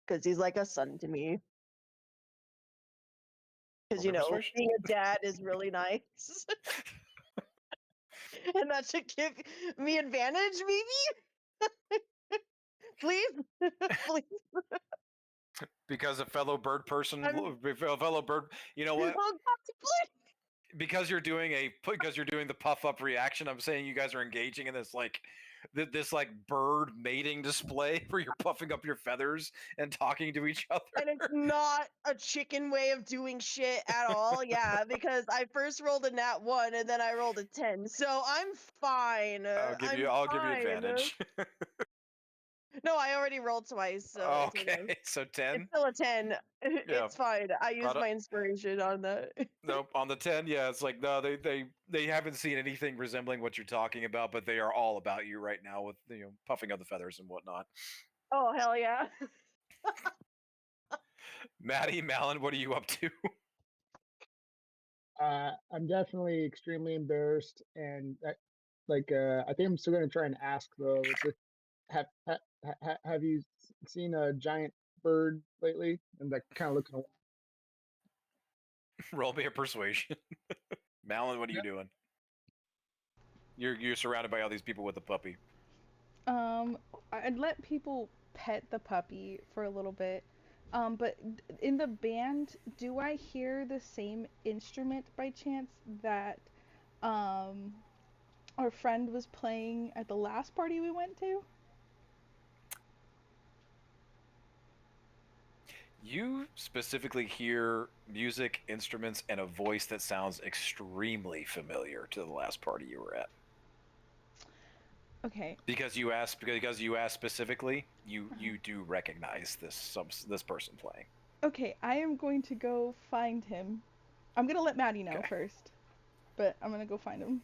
Because he's like a son to me. Because
Roll me persuasion.
being a dad is really nice. And that should give me advantage, maybe? Please? Please?
Because a fellow bird person,
I'm-
a fellow bird. You know what?
Oh, God, please.
Because you're doing the puff up reaction. I'm saying you guys are engaging in this this bird mating display where you're puffing up your feathers and talking to each other.
And it's not a chicken way of doing shit at all. Yeah, because I first rolled a nat 1 and then I rolled a 10. So I'm fine.
I'll give you
fine.
advantage.
No, I already rolled twice, so it's okay.
Okay, so 10.
It's still a 10.
Yeah.
It's fine. I used
Got it.
my inspiration on that.
Nope, on the 10, yeah, it's like no, they haven't seen anything resembling what you're talking about, but they are all about you right now with puffing up the feathers and whatnot.
Oh, hell yeah.
Maddie, Malin, what are you up to?
I'm definitely extremely embarrassed, and I think I'm still gonna try and ask though. Have you seen a giant bird lately? And like kind of looking away.
Roll me a persuasion. Malin, what are you doing? You're surrounded by all these people with a puppy.
I'd let people pet the puppy for a little bit. But in the band, do I hear the same instrument by chance that our friend was playing at the last party we went to?
You specifically hear music, instruments, and a voice that sounds extremely familiar to the last party you were at.
Okay.
Because you asked specifically, you do recognize this person playing.
Okay, I am going to go find him. I'm gonna let Maddie know
Okay.
first, but I'm gonna go find him.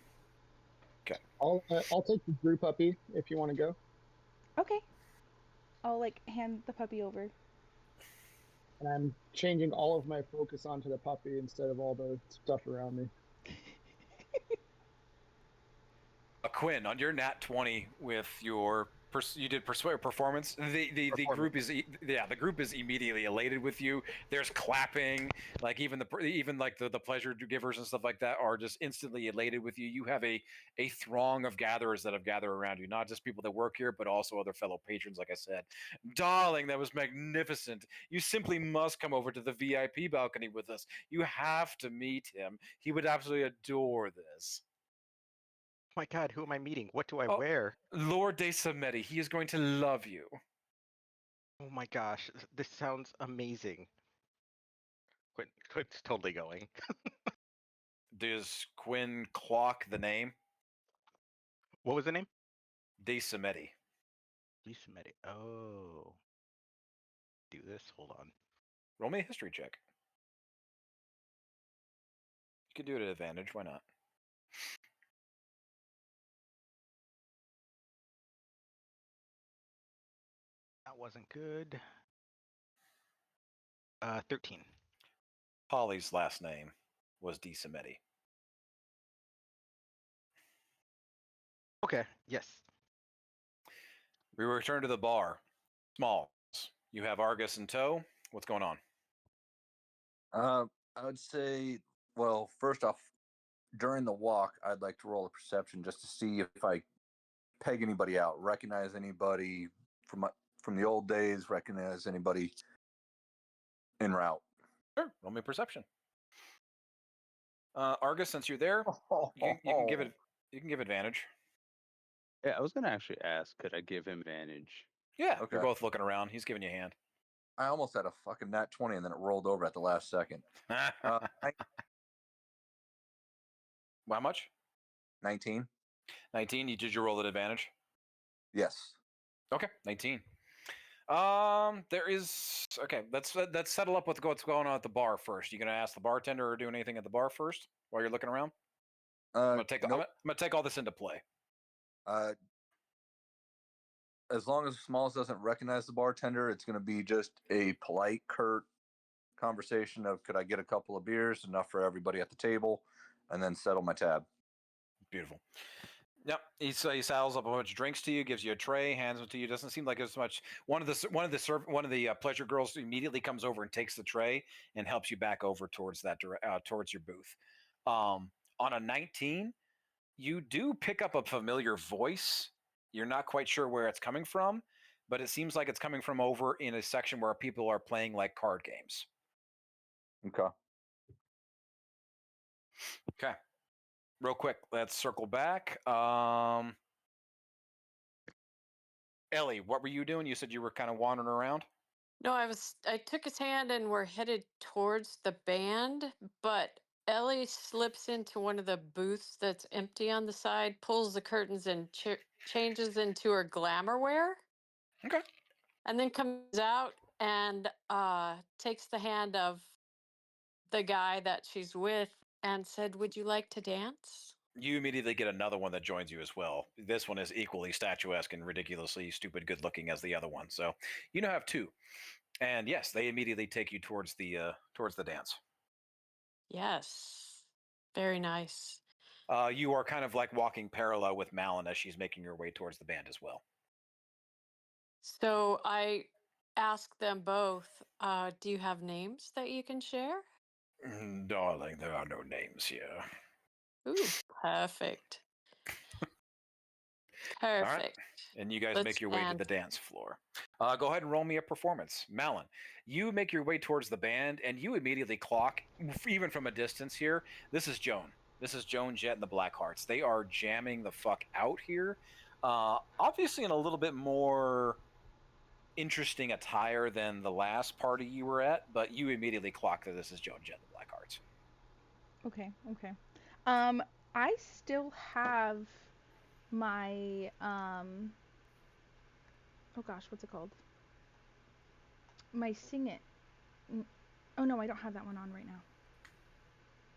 I'll take the Drew puppy if you want to go.
Okay. I'll hand the puppy over.
And I'm changing all of my focus onto the puppy instead of all the stuff around me.
Quinn, on your nat 20 with your you did performance. The group is the group is immediately elated with you. There's clapping, like even the pleasure givers and stuff like that are just instantly elated with you. You have a throng of gatherers that have gathered around you, not just people that work here, but also other fellow patrons. Like I said, darling, that was magnificent. You simply must come over to the VIP balcony with us. You have to meet him. He would absolutely adore this.
Oh my god, who am I meeting? What do I
Oh.
wear?
Lord de Samedi, he is going to love you.
Oh my gosh, this sounds amazing. Quint's totally going.
Does Quinn clock the name?
What was the name?
De Samedi.
Yosemite. Oh. Do this. Hold on.
Roll me a history check. You can do it at advantage. Why not?
That wasn't good. 13.
Polly's last name was De Samedi.
Okay. Yes.
We return to the bar. Smalls, you have Argus in tow. What's going on?
I would say, well, first off, during the walk, I'd like to roll a perception just to see if I peg anybody out, recognize anybody from the old days, recognize anybody en route.
Sure. Roll me a perception. Argus, since you're there, you can give it. You can give advantage.
Yeah, I was gonna actually ask, could I give him advantage?
Yeah.
Okay.
You're both looking around. He's giving you a hand.
I almost had a fucking nat 20 and then it rolled over at the last second.
How much?
19.
19. Did you roll at advantage?
Yes.
Okay, 19. There is okay. Let's settle up with what's going on at the bar first. You gonna ask the bartender or do anything at the bar first while you're looking around? I'm
Nope.
gonna take all this into play.
As long as Smalls doesn't recognize the bartender, it's going to be just a polite, curt conversation of, could I get a couple of beers, enough for everybody at the table, and then settle my tab.
Beautiful. Yep. He saddles up a bunch of drinks to you, gives you a tray, hands them to you. Doesn't seem like as much. One of the pleasure girls immediately comes over and takes the tray and helps you back over towards towards your booth. On a 19, you do pick up a familiar voice. You're not quite sure where it's coming from, but it seems like it's coming from over in a section where people are playing like card games.
Okay.
Okay. Real quick, let's circle back. Ellie, what were you doing? You said you were kind of wandering around.
No, I took his hand and we're headed towards the band, but Ellie slips into one of the booths that's empty on the side, pulls the curtains and changes into her glamour wear.
Okay.
And then comes out and takes the hand of the guy that she's with and said, "Would you like to dance?"
You immediately get another one that joins you as well. This one is equally statuesque and ridiculously stupid good looking as the other one. So you now have two. And yes, they immediately take you towards the dance.
Yes. Very nice.
You are kind of like walking parallel with Malin as she's making her way towards the band as well.
So I asked them both, do you have names that you can share?
Darling, there are no names here.
Ooh, perfect. Perfect.
All right. And you guys
Let's
make your way to the dance floor. Go ahead and roll me a performance. Malin, you make your way towards the band, and you immediately clock, even from a distance here, this is Joan. This is Joan Jett and the Blackhearts. They are jamming the fuck out here. Obviously in a little bit more interesting attire than the last party you were at, but you immediately clock that this is Joan Jett and the Blackhearts.
Okay. I still have my oh gosh, what's it called? My Sing It. Oh no, I don't have that one on right now.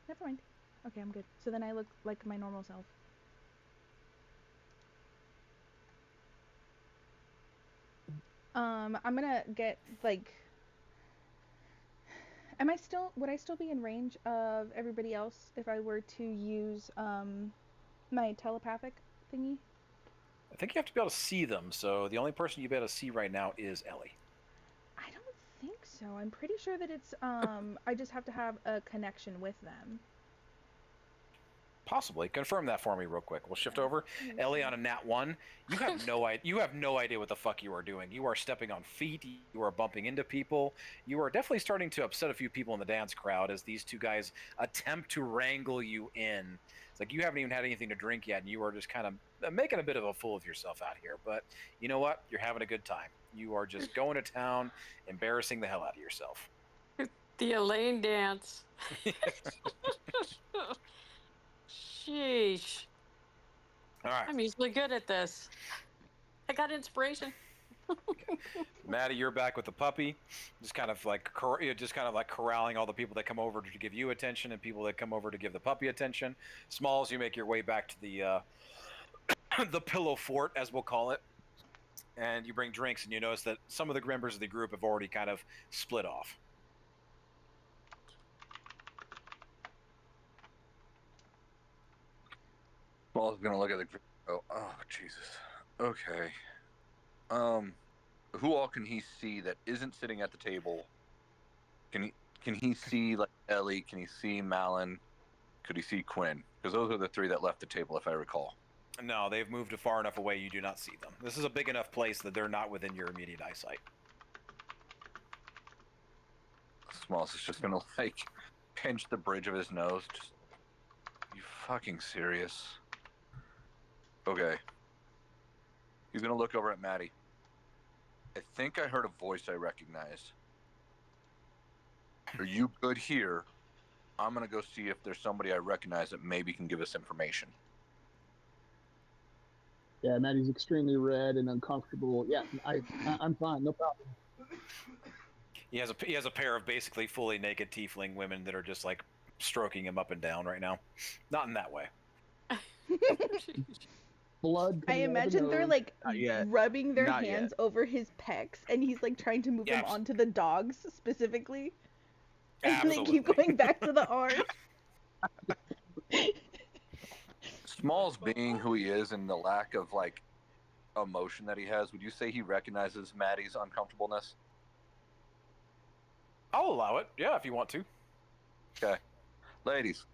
Never mind. Okay, I'm good. So then I look like my normal self. I'm gonna get like. Would I still be in range of everybody else if I were to use my telepathic thingy?
I think you have to be able to see them. So the only person you be able to see right now is Ellie.
I don't think so. I'm pretty sure that it's I just have to have a connection with them.
Possibly. Confirm that for me real quick. We'll shift over.
Let me
Ellie
see.
on a nat 1. You have no idea. You have no idea what the fuck you are doing. You are stepping on feet. You are bumping into people. You are definitely starting to upset a few people in the dance crowd as these two guys attempt to wrangle you in. It's like you haven't even had anything to drink yet, and you are just kind of making a bit of a fool of yourself out here. But you know what? You're having a good time. You are just going to town, embarrassing the hell out of yourself.
The Elaine dance. Sheesh.
All right.
I'm usually good at this. I got inspiration.
Maddie, you're back with the puppy, just kind of like corralling all the people that come over to give you attention and people that come over to give the puppy attention. Smalls, you make your way back to the the pillow fort, as we'll call it, and you bring drinks, and you notice that some of the members of the group have already kind of split off.
Smalls is gonna look at the group. Oh, Jesus. Okay. Who all can he see that isn't sitting at the table? Can he see like Ellie? Can he see Malin? Could he see Quinn? Because those are the three that left the table, if I recall.
No, they've moved far enough away you do not see them. This is a big enough place that they're not within your immediate eyesight.
Smalls is just gonna like pinch the bridge of his nose. Just, you fucking serious? Okay. He's gonna look over at Maddie. I think I heard a voice I recognized. Are you good here? I'm gonna go see if there's somebody I recognize that maybe can give us information.
Yeah, Maddie's extremely red and uncomfortable. Yeah, I'm fine, no problem.
He has a pair of basically fully naked tiefling women that are just like stroking him up and down right now. Not in that way.
Blood.
I
coming out of the
imagine they're
nose.
like
Not yet.
rubbing their
Not
hands
yet.
over his pecs, and he's like trying to move them
Yes.
onto the dogs specifically. And they keep
Absolutely.
going back to the arms.
Smalls being who he is and the lack of like emotion that he has, would you say he recognizes Maddie's uncomfortableness?
I'll allow it. Yeah, if you want to.
Okay. Ladies,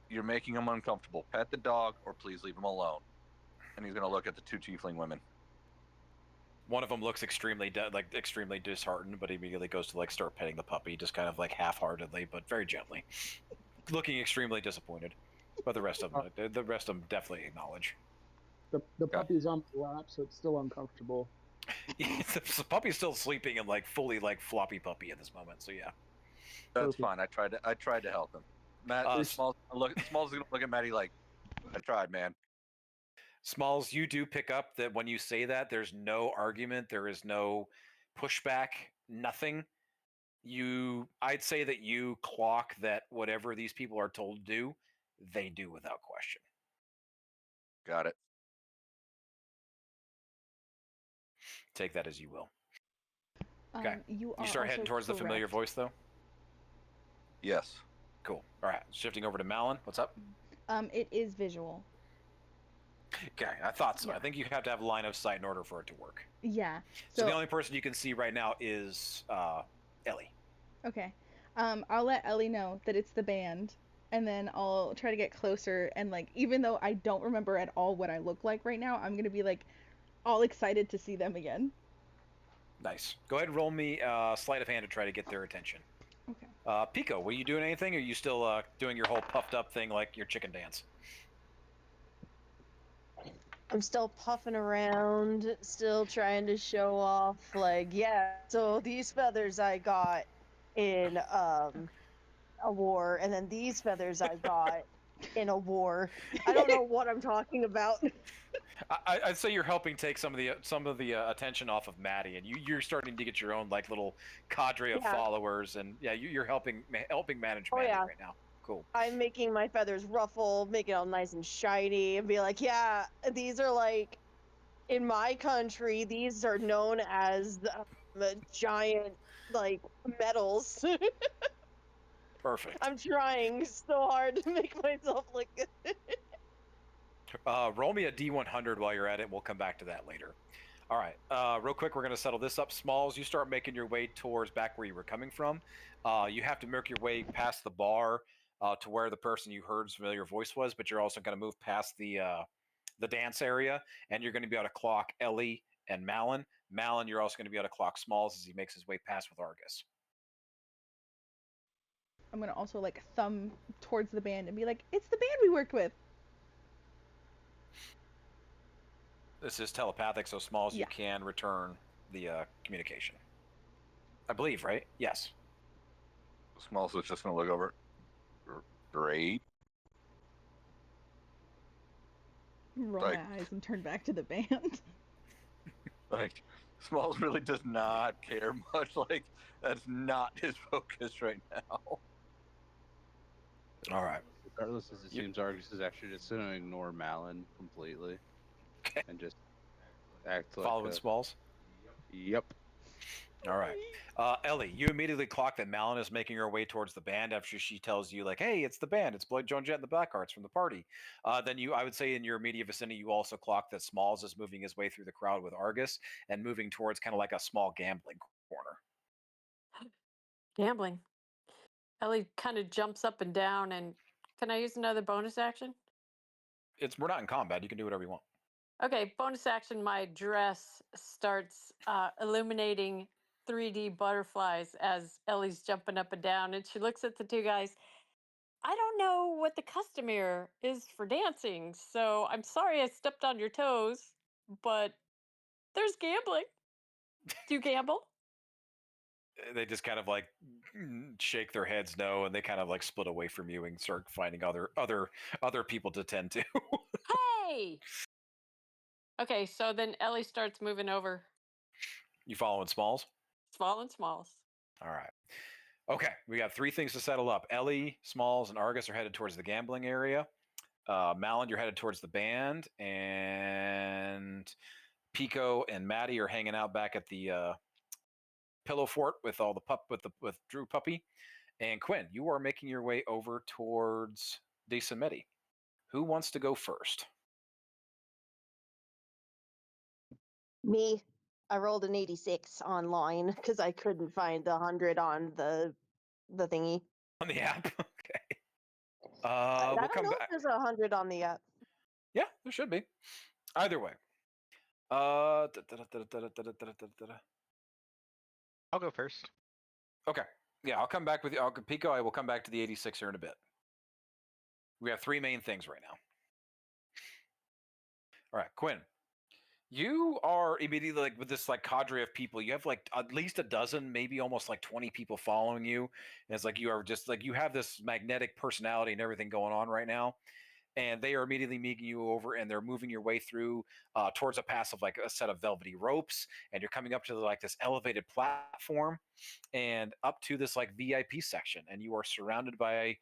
you're making him uncomfortable. Pet the dog or please leave him alone. And he's going to look at the two tiefling women.
One of them looks extremely disheartened, but he immediately goes to like start petting the puppy, just kind of like half-heartedly, but very gently, looking extremely disappointed. But the rest of them definitely acknowledge.
The puppy's on my lap, so it's still uncomfortable.
The puppy's still sleeping and like fully like floppy puppy at this moment. So yeah.
That's
Perfect.
fine. I tried to help him. Matt, Smalls is going to look at Maddie like, I tried, man.
Smalls, you do pick up that when you say that, there's no argument, there is no pushback, nothing. I'd say that you clock that whatever these people are told to do, they do without question.
Got it.
Take that as you will. Okay.
You
You start heading
also
towards the familiar
correct.
voice, though?
Yes.
Cool. All right. Shifting over to Malin. What's up?
It is visual.
Okay. I thought so.
Yeah.
I think you have to have line of sight in order for it to work.
Yeah.
So the only person you can see right now is Ellie.
Okay. I'll let Ellie know that it's the band, and then I'll try to get closer, and like, even though I don't remember at all what I look like right now, I'm gonna be like all excited to see them again.
Nice. Go ahead and roll me sleight of hand to try to get their attention.
Okay.
Pico, were you doing anything, or are you still doing your whole puffed up thing like your chicken dance?
I'm still puffing around, still trying to show off, like, yeah, so these feathers I got in a war, and then these feathers I got in a war. I don't know what I'm talking about.
I'd say you're helping take some of the attention off of Maddie, and you're starting to get your own like little cadre of
Yeah.
followers, and yeah, you're helping manage
Oh,
Maddie
yeah.
right now. Cool.
I'm making my feathers ruffle, make it all nice and shiny, and be like, yeah, these are like, in my country, these are known as giant, like, medals.
Perfect.
I'm trying so hard to make myself look good.
Roll me a D100 while you're at it. We'll come back to that later. All right. Real quick, we're going to settle this up. Smalls, you start making your way towards back where you were coming from. You have to make your way past the bar to where the person you heard's familiar voice was, but you're also going to move past the dance area, and you're going to be able to clock Ellie and Malin. Malin, you're also going to be able to clock Smalls as he makes his way past with Argus.
I'm gonna also like thumb towards the band and be like, "It's the band we worked with."
This is telepathic, so Smalls,
Yeah.
you can return the communication. I believe, right? Yes.
Smalls is just going to look over. Great.
Roll
Like-
my eyes and turn back to the band.
Like, Smalls really does not care much. Like, that's not his focus right now.
All right.
Regardless, as it
You-
seems Argus is actually just going to ignore Malin completely
Okay.
and just act like
Following Smalls.
Yep.
All right. Ellie, you immediately clock that Malin is making her way towards the band after she tells you, like, hey, it's the band. It's Blood Joan Jett and the Blackhearts from the party. Then I would say in your immediate vicinity, you also clock that Smalls is moving his way through the crowd with Argus and moving towards kind of like a small gambling corner.
Gambling. Ellie kind of jumps up and down, and can I use another bonus action?
We're not in combat. You can do whatever you want.
Okay, bonus action. My dress starts illuminating 3D butterflies as Ellie's jumping up and down, and she looks at the two guys. I don't know what the customary is for dancing, so I'm sorry I stepped on your toes, but there's gambling. Do you gamble?
They just kind of like shake their heads no, and they kind of like split away from you and start finding other people to tend to.
Hey! Okay, so then Ellie starts moving over.
You following Smalls?
Small and smalls.
All right. Okay, we got 3 things to settle up. Ellie, Smalls, and Argus are headed towards the gambling area. Malin, you're headed towards the band, and Pico and Maddie are hanging out back at the Pillow Fort with all the with Drew Puppy. And Quinn, you are making your way over towards Desameti. Who wants to go first?
Me. I rolled an 86 online because I couldn't find the 100 on the thingy.
On the app? Okay.
I
We'll
don't
come
know if
back.
there's 100 on the app.
Yeah, there should be. Either way.
I'll go first.
Okay. Yeah, I'll come back with you. Pico, I will come back to the 86 here in a bit. We have 3 main things right now. All right, Quinn. You are immediately like with this like cadre of people. You have like at least a dozen, maybe almost like 20 people following you. And it's like you are just like you have this magnetic personality and everything going on right now. And they are immediately meeting you over, and they're moving your way through towards a pass of like a set of velvety ropes, and you're coming up to like this elevated platform and up to this like VIP section, and you are surrounded by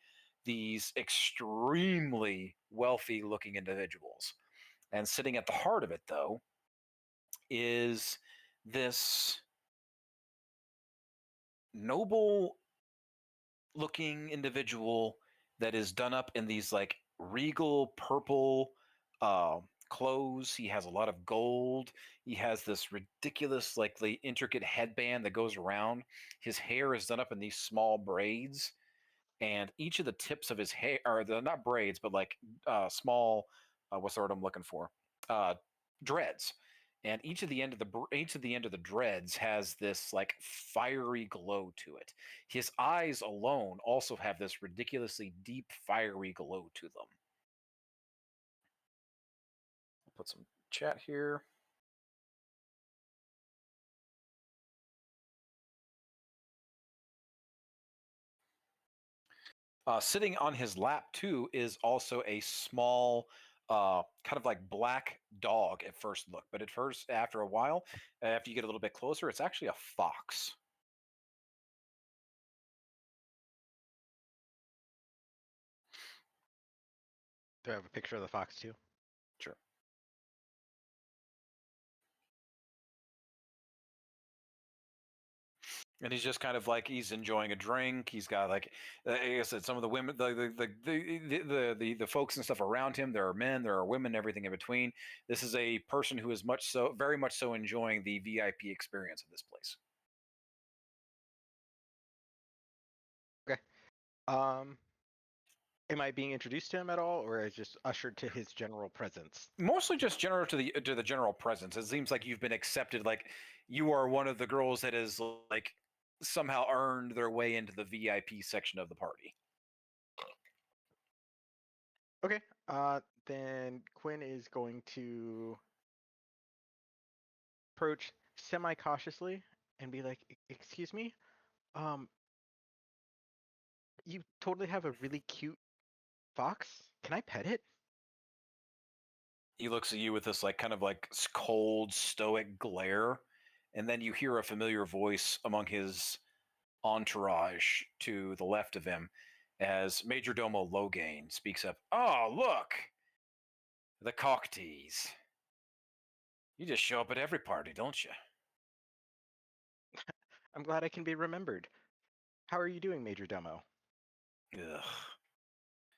these extremely wealthy looking individuals. And sitting at the heart of it, though, is this noble looking individual that is done up in these like regal purple clothes. He has a lot of gold. He has this ridiculous like the intricate headband that goes around. His hair is done up in these small braids, and each of the tips of his hair are not braids but like small what's the word I'm looking for, dreads. And each of the end of the dreads has this like fiery glow to it. His eyes alone also have this ridiculously deep fiery glow to them. I'll put some chat here. Sitting on his lap too is also a small kind of like black dog at first look, but after a while, after you get a little bit closer, it's actually a fox.
Do I have a picture of the fox too?
Sure. And he's just kind of like he's enjoying a drink. He's got like I said, some of the women, the folks and stuff around him. There are men, there are women, everything in between. This is a person who is very much so enjoying the VIP experience of this place.
Okay. Am I being introduced to him at all, or is just ushered to his general presence?
Mostly just general to the general presence. It seems like you've been accepted. Like you are one of the girls that is like somehow earned their way into the VIP section of the party.
Okay. Then Quinn is going to approach semi-cautiously and be like, "Excuse me, you totally have a really cute fox. Can I pet it?"
He looks at you with this like kind of like cold, stoic glare, and then you hear a familiar voice among his entourage to the left of him as Major Domo Logain speaks up. Oh, look! The cocktease. You just show up at every party, don't you?
I'm glad I can be remembered. How are you doing, Major Domo?
Ugh.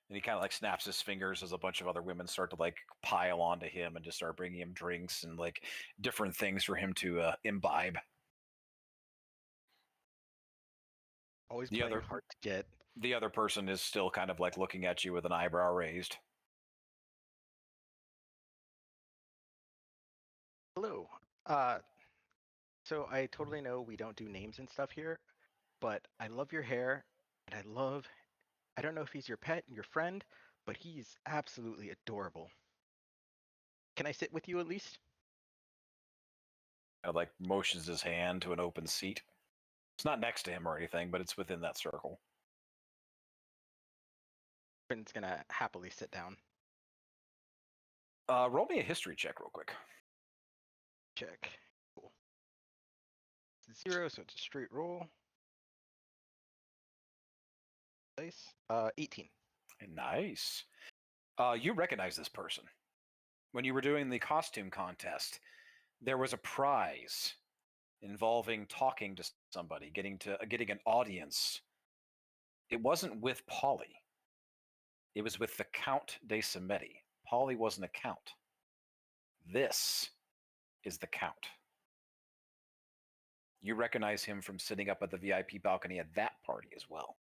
And he kind of like snaps his fingers as a bunch of other women start to like pile onto him and just start bringing him drinks and like different things for him to imbibe.
Always
The
playing
other-
hard to get.
The other person is still kind of like looking at you with an eyebrow raised.
Hello. So I totally know we don't do names and stuff here, but I love your hair, and I don't know if he's your pet, your friend, but he's absolutely adorable. Can I sit with you at least?
And like motions his hand to an open seat. It's not next to him or anything, but it's within that circle.
Quinn's gonna happily sit down.
Roll me a history check real quick.
Check. Cool. It's 0, so it's a straight roll. Dice. 18.
Nice. You recognize this person. When you were doing the costume contest, there was a prize involving talking to somebody, getting an audience. It wasn't with Polly. It was with the Count de Semeti. Polly wasn't a count. This is the Count. You recognize him from sitting up at the VIP balcony at that party as well.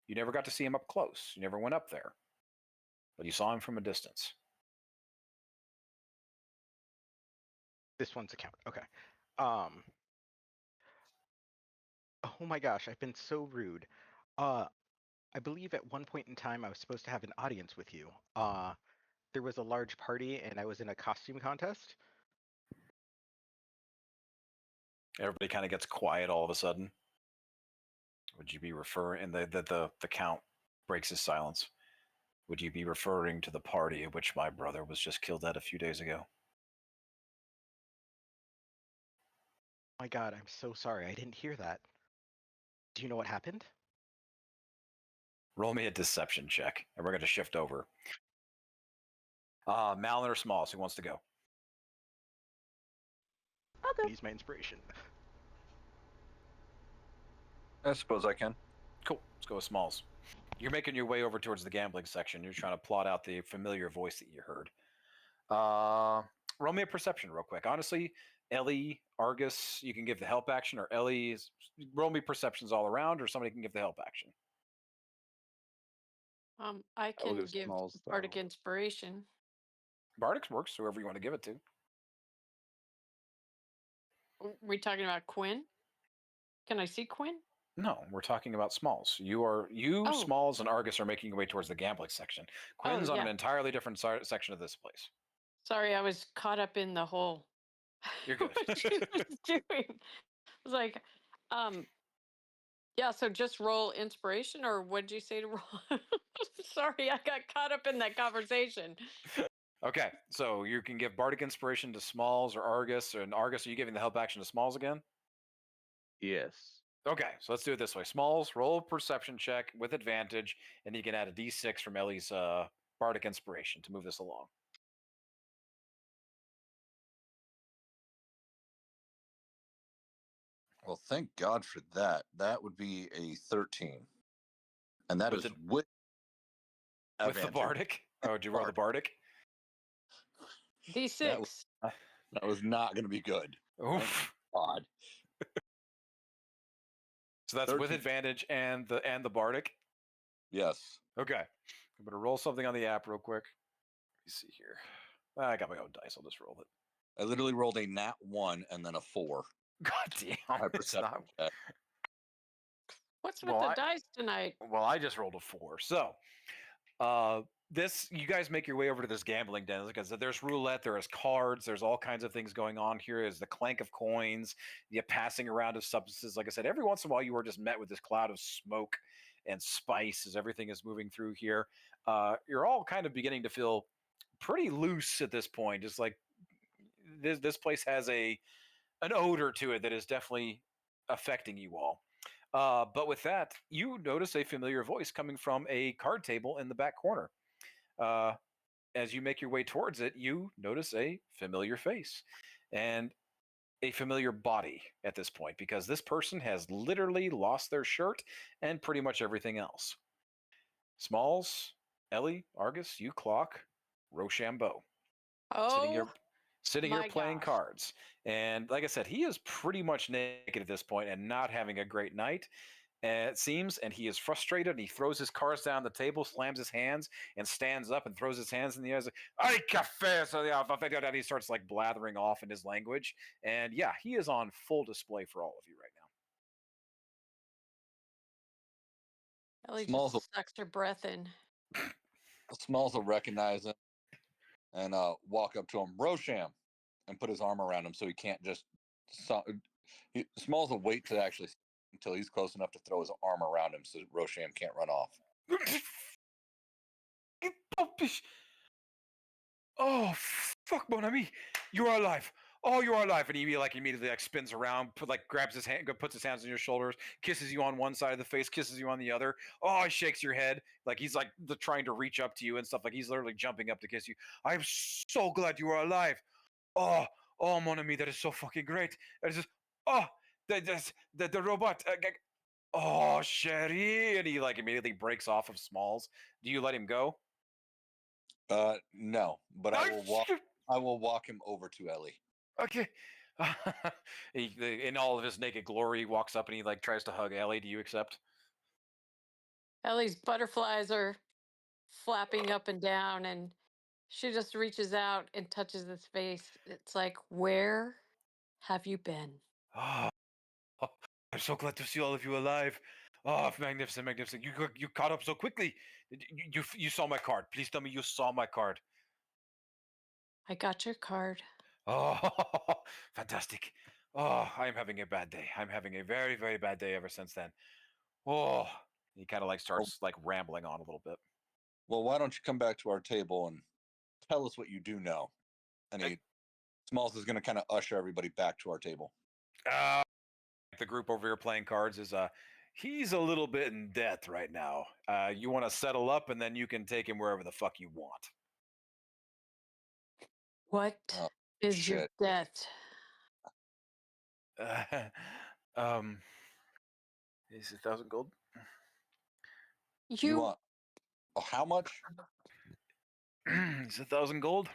You never got to see him up close. You never went up there. But you saw him from a distance.
This one's a count. Okay. Oh my gosh, I've been so rude. I believe at one point in time I was supposed to have an audience with you. There was a large party and I was in a costume contest.
Everybody kind of gets quiet all of a sudden. Would you be referring? And the Count breaks his silence. Would you be referring to the party at which my brother was just killed at a few days ago?
My God, I'm so sorry. I didn't hear that. Do you know what happened?
Roll me a deception check, and we're going to shift over. Malin or Smalls, who wants to go?
I'll go.
Use my inspiration.
I suppose I can.
Cool. Let's go with Smalls. You're making your way over towards the gambling section. You're trying to plot out the familiar voice that you heard. Roll me a perception real quick. Honestly, Ellie, Argus, you can give the help action, or Ellie's. Roll me perceptions all around, or somebody can give the help action.
I
will
can
go
give
Smalls,
Bardic
though.
Inspiration.
Bardic works, whoever you want to give it to.
We talking about Quinn? Can I see Quinn?
No, we're talking about Smalls. You,
Oh.
Smalls, and Argus are making your way towards the gambling section. Quinn's on an
yeah.
entirely different section of this place.
Sorry, I was caught up in the whole.
You're good.
what she was doing. I was like, yeah. So just roll inspiration, or what did you say to roll? Sorry, I got caught up in that conversation.
Okay, so you can give Bardic Inspiration to Smalls or Argus. And Argus, are you giving the help action to Smalls again?
Yes.
Okay, so let's do it this way. Smalls, roll a perception check with advantage, and you can add a d6 from Ellie's Bardic Inspiration to move this along.
Well, thank God for that. That would be a 13. And that
With
is
the-
with
With the
advantage.
Bardic? Oh, did you roll the Bardic?
D6.
That was not going to be good.
Oof.
God.
So that's with
13.
advantage and the Bardic?
Yes.
Okay. I'm going to roll something on the app real quick. Let me see here. I got my own dice. I'll just roll it.
I literally rolled a nat 1 and then a 4.
God damn.
My
It's
perception
not...
check.
What's with
Well,
the
I-
dice tonight?
Well, I just rolled a 4. So, you guys make your way over to this gambling den. Like I said, there's roulette, there's cards, there's all kinds of things going on here. There's the clank of coins, the passing around of substances. Like I said, every once in a while you are just met with this cloud of smoke and spice as everything is moving through here. You're all kind of beginning to feel pretty loose at this point. Just like this place has an odor to it that is definitely affecting you all. But with that, you notice a familiar voice coming from a card table in the back corner. As you make your way towards it, you notice a familiar face and a familiar body at this point, because this person has literally lost their shirt and pretty much everything else. Smalls, Ellie, Argus, you clock Rochambeau
Oh,
sitting here
my
playing
gosh.
cards. And like I said, he is pretty much naked at this point and not having a great night. It seems, and he is frustrated, and he throws his cards down the table, slams his hands, and stands up and throws his hands in the air. Like, "Ay, café!" So yeah, and he starts like blathering off in his language. And yeah, he is on full display for all of you right now.
Ellie
Smalls
just sucks her breath in.
Smalls will recognize him and walk up to him, Rosham, and put his arm around him so he can't just. Smalls will wait to actually until he's close enough to throw his arm around him so Rosham can't run off.
Oh, fuck, mon ami. You are alive. Oh, you are alive. And he immediately spins around, grabs his hand, puts his hands on your shoulders, kisses you on one side of the face, kisses you on the other. Oh, he shakes your head. Like he's trying to reach up to you and stuff. Like he's literally jumping up to kiss you. I'm so glad you are alive. Oh, mon ami, that is so fucking great. It's just, oh, the robot. Oh, Sherry. And he immediately breaks off of Smalls. Do you let him go?
No, but I will walk him over to Ellie.
Okay. In all of his naked glory, he walks up and he tries to hug Ellie. Do you accept?
Ellie's butterflies are flapping up and down, and she just reaches out and touches his face. It's like, where have you been?
Oh, I'm so glad to see all of you alive. Oh, magnificent, magnificent. You caught up so quickly. You saw my card. Please tell me you saw my card.
I got your card.
Oh, fantastic. Oh, I'm having a bad day. I'm having a very, very bad day ever since then. Oh, he kind of starts rambling on a little bit.
Well, why don't you come back to our table and tell us what you do know? And Smalls is going to kind of usher everybody back to our table.
The group over here playing cards is he's a little bit in debt right now. You want to settle up, and then you can take him wherever the fuck you want.
What is your
shit.
debt?
Is it 1,000 gold?
You want how much?
Is it 1,000 gold?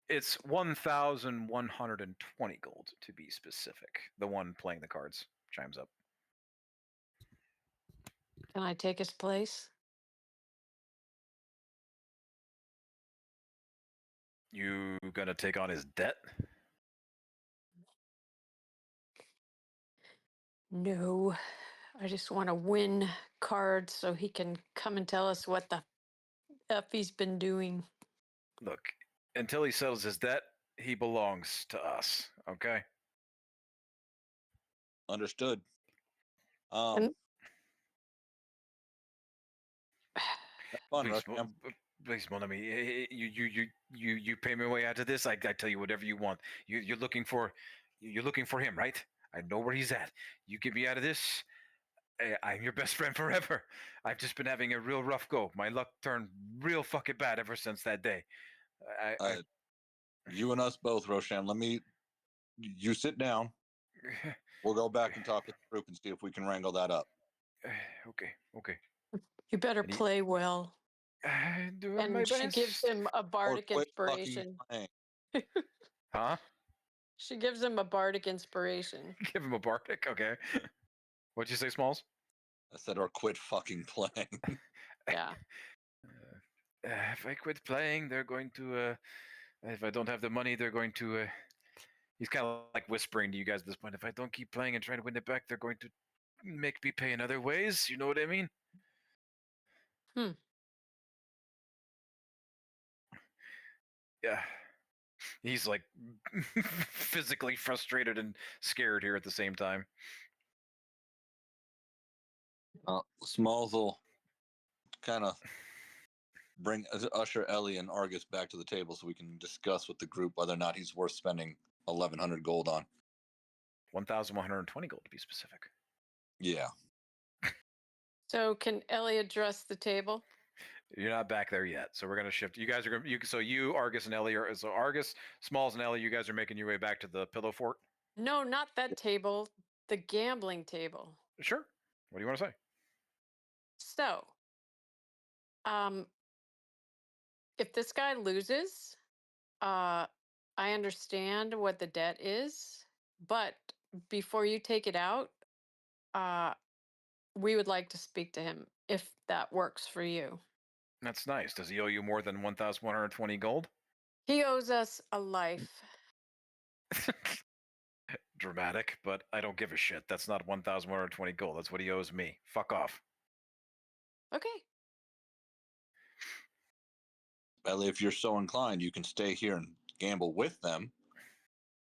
It's 1,120 gold to be specific. The one playing the cards chimes up.
Can I take his place?
You gonna take on his debt?
No. I just want to win cards so he can come and tell us what the F he's been doing.
Look, until he settles his debt, he belongs to us, okay?
Understood.
And-
Fun,
please, mon ami, you pay me way out of this. I tell you whatever you want. You're looking for him, right? I know where he's at. You get me out of this. I'm your best friend forever. I've just been having a real rough go. My luck turned real fucking bad ever since that day.
You and us both, Rosham. Let me You sit down. We'll go back and talk with the group and see if we can wrangle that up.
Okay.
You better
And he-
play well.
Doing my
And she
best.
gives him a
Or
bardic
quit fucking
inspiration.
playing.
Huh?
She gives him a bardic inspiration.
Give him a bardic. Okay. What'd you say, Smalls?
I said, or quit fucking playing.
Yeah.
If I quit playing, they're going to. If I don't have the money, they're going to. He's kind of like whispering to you guys at this point. If I don't keep playing and trying to win it back, they're going to make me pay in other ways. You know what I mean? Yeah. He's like physically frustrated and scared here at the same time.
Smalls will kind of usher Ellie and Argus back to the table so we can discuss with the group whether or not he's worth spending 1,100 gold on.
1,120 gold to be specific.
Yeah.
So can Ellie address the table?
You're not back there yet, so we're gonna shift. You guys are gonna. So you, Argus, and Ellie are. So Argus, Smalls, and Ellie, you guys are making your way back to the pillow fort.
No, not that table. The gambling table.
Sure. What do you want to say?
So, if this guy loses, I understand what the debt is, but before you take it out, we would like to speak to him if that works for you.
That's nice. Does he owe you more than 1,120 gold?
He owes us a life.
Dramatic, but I don't give a shit. That's not 1,120 gold. That's what he owes me. Fuck off.
Okay.
Ellie, if you're so inclined, you can stay here and gamble with them.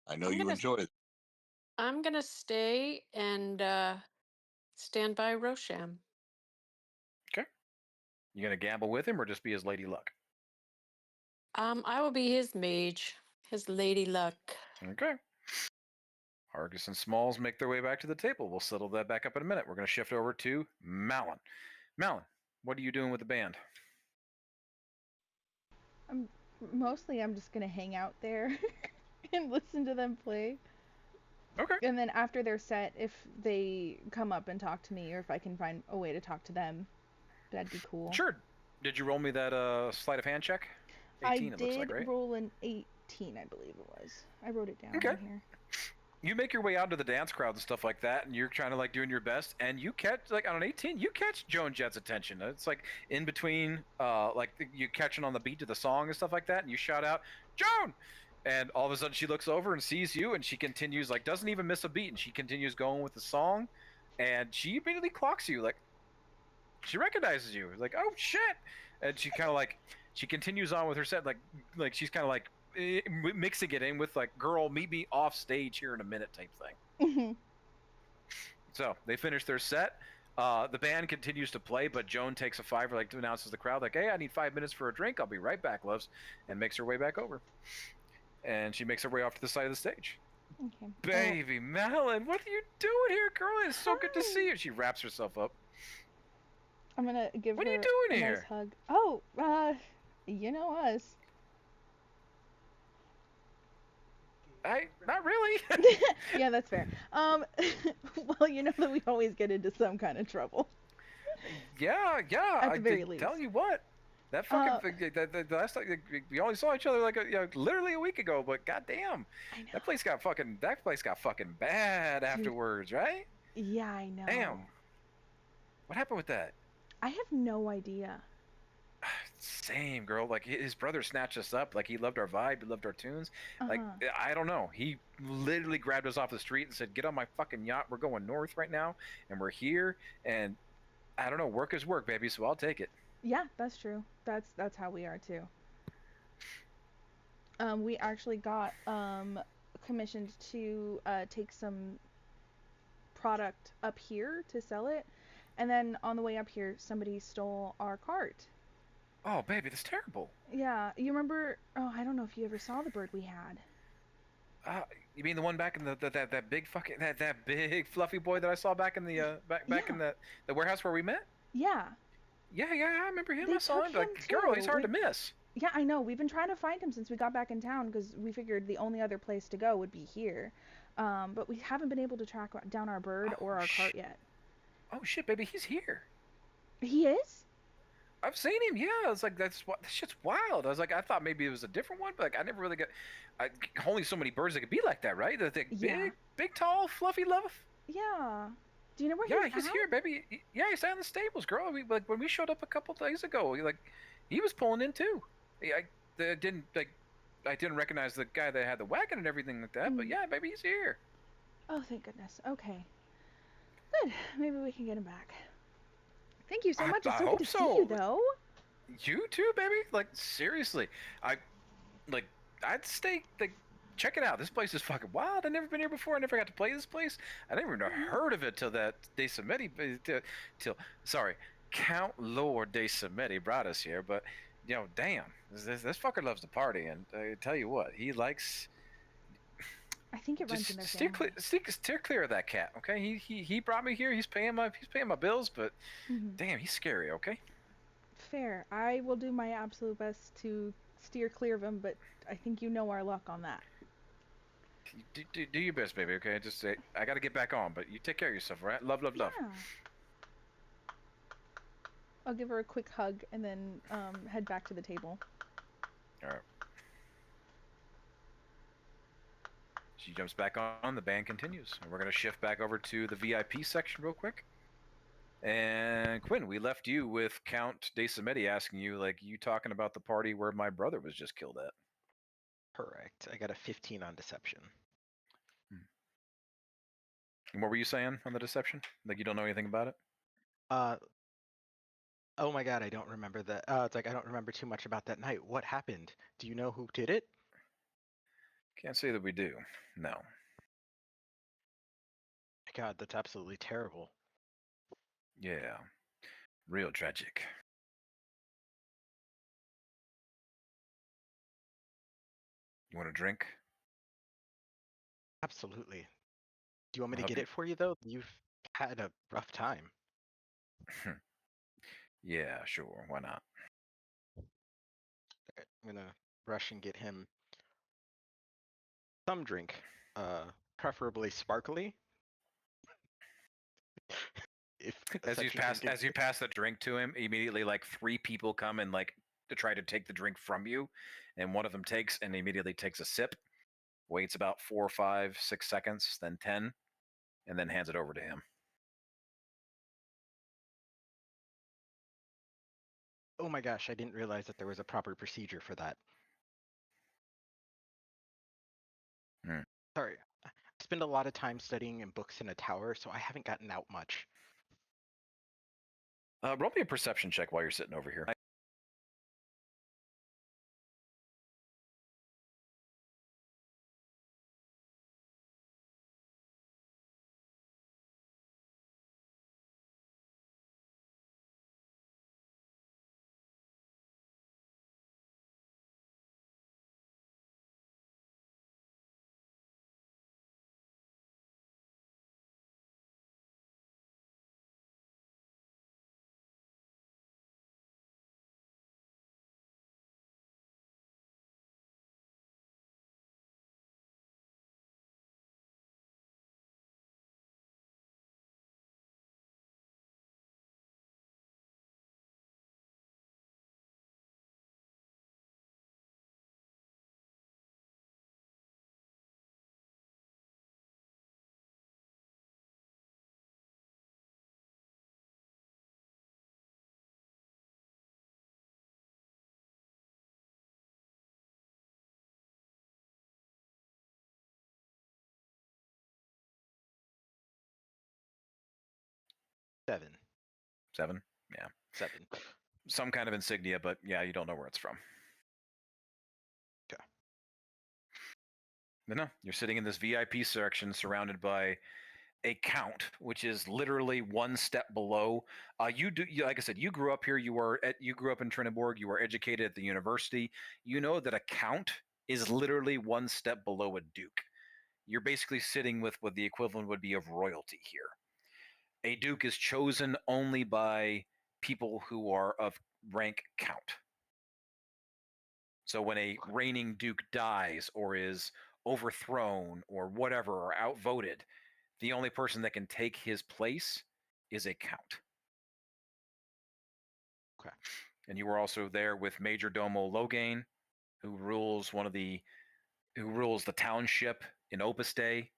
I know you enjoy it.
I'm gonna stay and stand by Rosham.
You gonna gamble with him or just be his lady luck?
I will be his mage, his lady luck.
Okay. Argus and Smalls make their way back to the table. We'll settle that back up in a minute. We're gonna shift over to Malin. Malin, what are you doing with the band?
I'm just gonna hang out there and listen to them play.
Okay.
And then after they're set, if they come up and talk to me, or if I can find a way to talk to them, that'd be cool.
Sure. Did you roll me that sleight of hand check? 18,
I
it looks like,
did
right?
roll an 18, I believe it was. I wrote it down
Okay.
in here.
You make your way out to the dance crowd and stuff like that, and you're trying to like doing your best, and you catch like on an 18, you catch Joan Jett's attention. It's like in between, like you catching on the beat to the song and stuff like that, and you shout out, "Joan!" And all of a sudden she looks over and sees you, and she continues like doesn't even miss a beat, and she continues going with the song, and she immediately clocks you like she recognizes you, like oh shit, and she kind of like she continues on with her set like she's kind of like mixing it in with like girl meet me off stage here in a minute type thing. So they finish their set. The band continues to play, but Joan takes a $5 like to announce to the crowd like, hey, I need 5 minutes for a drink, I'll be right back, loves, and makes her way back over, and she makes her way off to the side of the stage.
Okay.
Baby Malin, what are you doing here, girl? It's so good to see you. She wraps herself up.
I'm gonna give
What
her
are you doing
a
here?
nice hug. Oh, you know us.
Not really.
Yeah, that's fair. Well, you know that we always get into some kind of trouble.
Yeah.
At the very least.
Tell you what, that fucking thing, the last time we only saw each other like literally a week ago, but goddamn,
I know.
that place got fucking bad afterwards, right?
Yeah, I know.
Damn. What happened with that?
I have no idea.
Same, girl. Like his brother snatched us up. Like he loved our vibe, he loved our tunes. Like I don't know. He literally grabbed us off the street and said, "Get on my fucking yacht. We're going north right now, and we're here." And I don't know. Work is work, baby. So I'll take it.
Yeah, that's true. That's how we are too. We actually got commissioned to take some product up here to sell it, and then on the way up here, somebody stole our cart.
Oh, baby, that's terrible.
Yeah, you remember? Oh, I don't know if you ever saw the bird we had.
You mean the one back in that big fucking that big fluffy boy that I saw back in the back in the warehouse where we met?
Yeah.
Yeah, I remember him.
They
I saw
took
him. Like,
him
girl, he's
too.
hard to miss.
Yeah, I know. We've been trying to find him since we got back in town because we figured the only other place to go would be here. But we haven't been able to track down our bird or our cart yet.
Oh shit, baby, he's here.
He is?
I've seen him. Yeah, I was like, this shit's wild. I was like, I thought maybe it was a different one, but like, I never really got. Only so many birds that could be like that, right? They're
Yeah.
big, tall, fluffy, love.
Yeah. Do you know where
Yeah,
he's
he's
at?
here, baby. Yeah, he's out in the stables, girl. Like when we showed up a couple days ago, he was pulling in too. I didn't recognize the guy that had the wagon and everything like that, but yeah, baby, he's here.
Oh, thank goodness. Okay. Good. Maybe we can get him back. Thank you so much. It's
I
so
hope
good to
so.
see you, though.
You too, baby. Like seriously, I'd stay. Check it out. This place is fucking wild. I've never been here before. I never got to play this place. I never even heard of it till that De Samedi, sorry, Count Lord De Samedi brought us here. But damn, this fucker loves to party, and I tell you what, he likes.
I think it runs in their family.
Steer clear of that cat, okay? He brought me here. He's paying my bills, but damn, he's scary, okay?
Fair. I will do my absolute best to steer clear of him, but I think you know our luck on that.
Do your best, baby, okay? Just say, I gotta get back on, but you take care of yourself, all right? Love.
Yeah. I'll give her a quick hug and then head back to the table.
All right. She jumps back on. The band continues. And we're going to shift back over to the VIP section real quick. And Quinn, we left you with Count De Samedi asking you, you talking about the party where my brother was just killed at.
Correct. I got a 15 on deception.
And what were you saying on the deception? Like you don't know anything about it?
Oh my god, I don't remember that. It's like I don't remember too much about that night. What happened? Do you know who did it?
Can't say that we do. No.
My god, that's absolutely terrible.
Yeah. Real tragic. You want a drink?
Absolutely. Do you want me
I'll
to get
help
it for you though? You've had a rough time.
Yeah, sure. Why not?
I'm gonna rush and get him some drink, preferably sparkly. If
As you
such a drink is-
pass the drink to him, immediately 3 people come and to try to take the drink from you, and one of them takes and immediately takes a sip, waits about 4, 5, 6 seconds, then 10, and then hands it over to him.
Oh my gosh, I didn't realize that there was a proper procedure for that. Sorry, I spend a lot of time studying in books in a tower, so I haven't gotten out much.
Roll me a perception check while you're sitting over here.
Seven.
7? Yeah.
7.
Some kind of insignia, but yeah, you don't know where it's from.
Okay.
No, you're sitting in this VIP section surrounded by a count, which is literally one step below. Like I said, you grew up here. You grew up in Triniborg. You were educated at the university. You know that a count is literally one step below a duke. You're basically sitting with what the equivalent would be of royalty here. A duke is chosen only by people who are of rank count. So when a reigning duke dies or is overthrown or whatever or outvoted, the only person that can take his place is a count.
Okay.
And you were also there with Major Domo Loghain, who rules the township in Opus Day,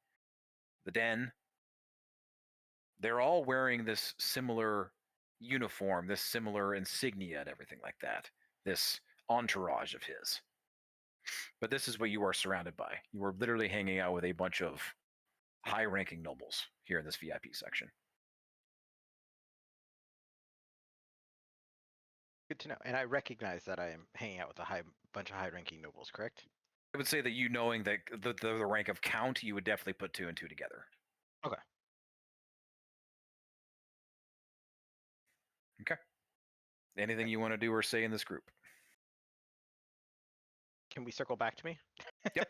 the Den. They're all wearing this similar uniform, this similar insignia and everything like that, this entourage of his. But this is what you are surrounded by. You are literally hanging out with a bunch of high-ranking nobles here in this VIP section.
Good to know. And I recognize that I am hanging out with a bunch of high-ranking nobles, correct?
I would say that you knowing that the rank of count, you would definitely put 2 and 2 together.
Okay.
Okay. Anything you want to do or say in this group?
Can we circle back to me?
Yep.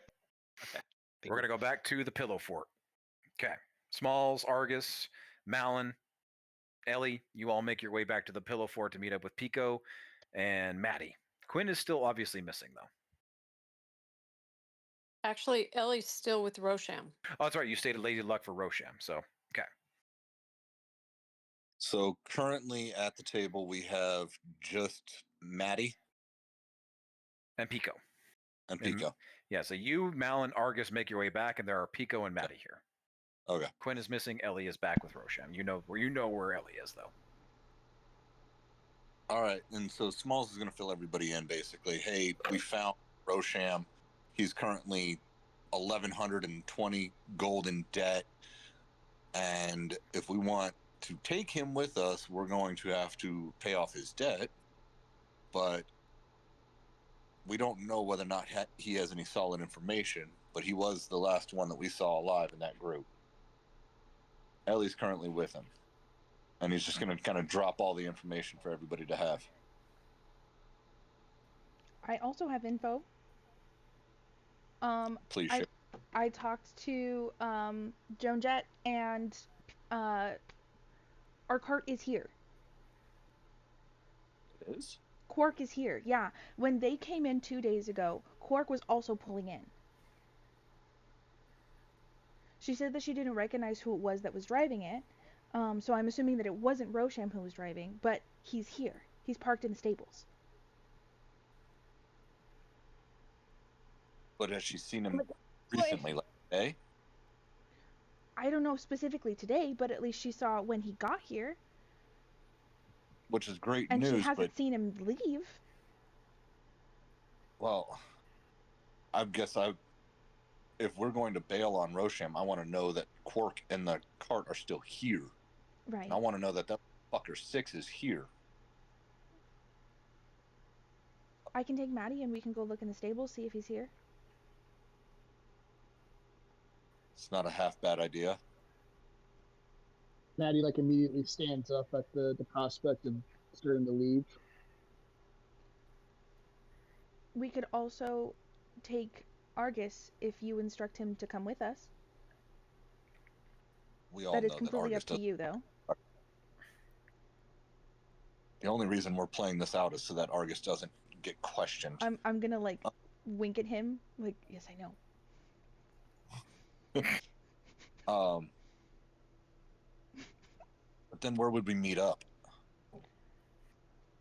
Okay.
We're going to go back to the Pillow Fort. Okay. Smalls, Argus, Malin, Ellie, you all make your way back to the Pillow Fort to meet up with Pico and Maddie. Quinn is still obviously missing, though.
Actually, Ellie's still with Rosham.
Oh, that's right. You stayed at Lady Luck for Rosham. So, okay.
So currently at the table, we have just Maddie
And Pico.
and Pico.
Yeah, so you, Malin, Argus make your way back, and there are Pico and Maddie here.
Okay.
Quinn is missing. Ellie is back with Rosham. You know where Ellie is, though.
All right. And so Smalls is going to fill everybody in basically. Hey, we found Rosham. He's currently 1,120 gold in debt. And if we want to take him with us, we're going to have to pay off his debt. But we don't know whether or not he has any solid information. But he was the last one that we saw alive in that group. Ellie's currently with him. And he's just going to kind of drop all the information for everybody to have.
I also have info.
Please share.
I talked to Joan Jett, and our cart is here.
It is?
Quark is here. Yeah. When they came in 2 days ago, Quark was also pulling in. She said that she didn't recognize who it was that was driving it. So I'm assuming that it wasn't Rosham who was driving, but he's here. He's parked in the stables.
But has she seen him recently, like today?
I don't know specifically today, but at least she saw when he got here.
Which is great
And
news,
she hasn't
but
seen him leave.
well, if we're going to bail on Rosham, I want to know that Quark and the cart are still here.
Right.
And I want to know that fucker 6 is here.
I can take Maddie and we can go look in the stable, see if he's here.
It's not a half bad idea.
Maddie like immediately stands up at the prospect of starting to leave.
We could also take Argus if you instruct him to come with us.
We all
That
know
is completely
that Argus
up to you, though.
The only reason we're playing this out is so that Argus doesn't get questioned.
I'm gonna like wink at him, like, yes, I know.
But then where would we meet up?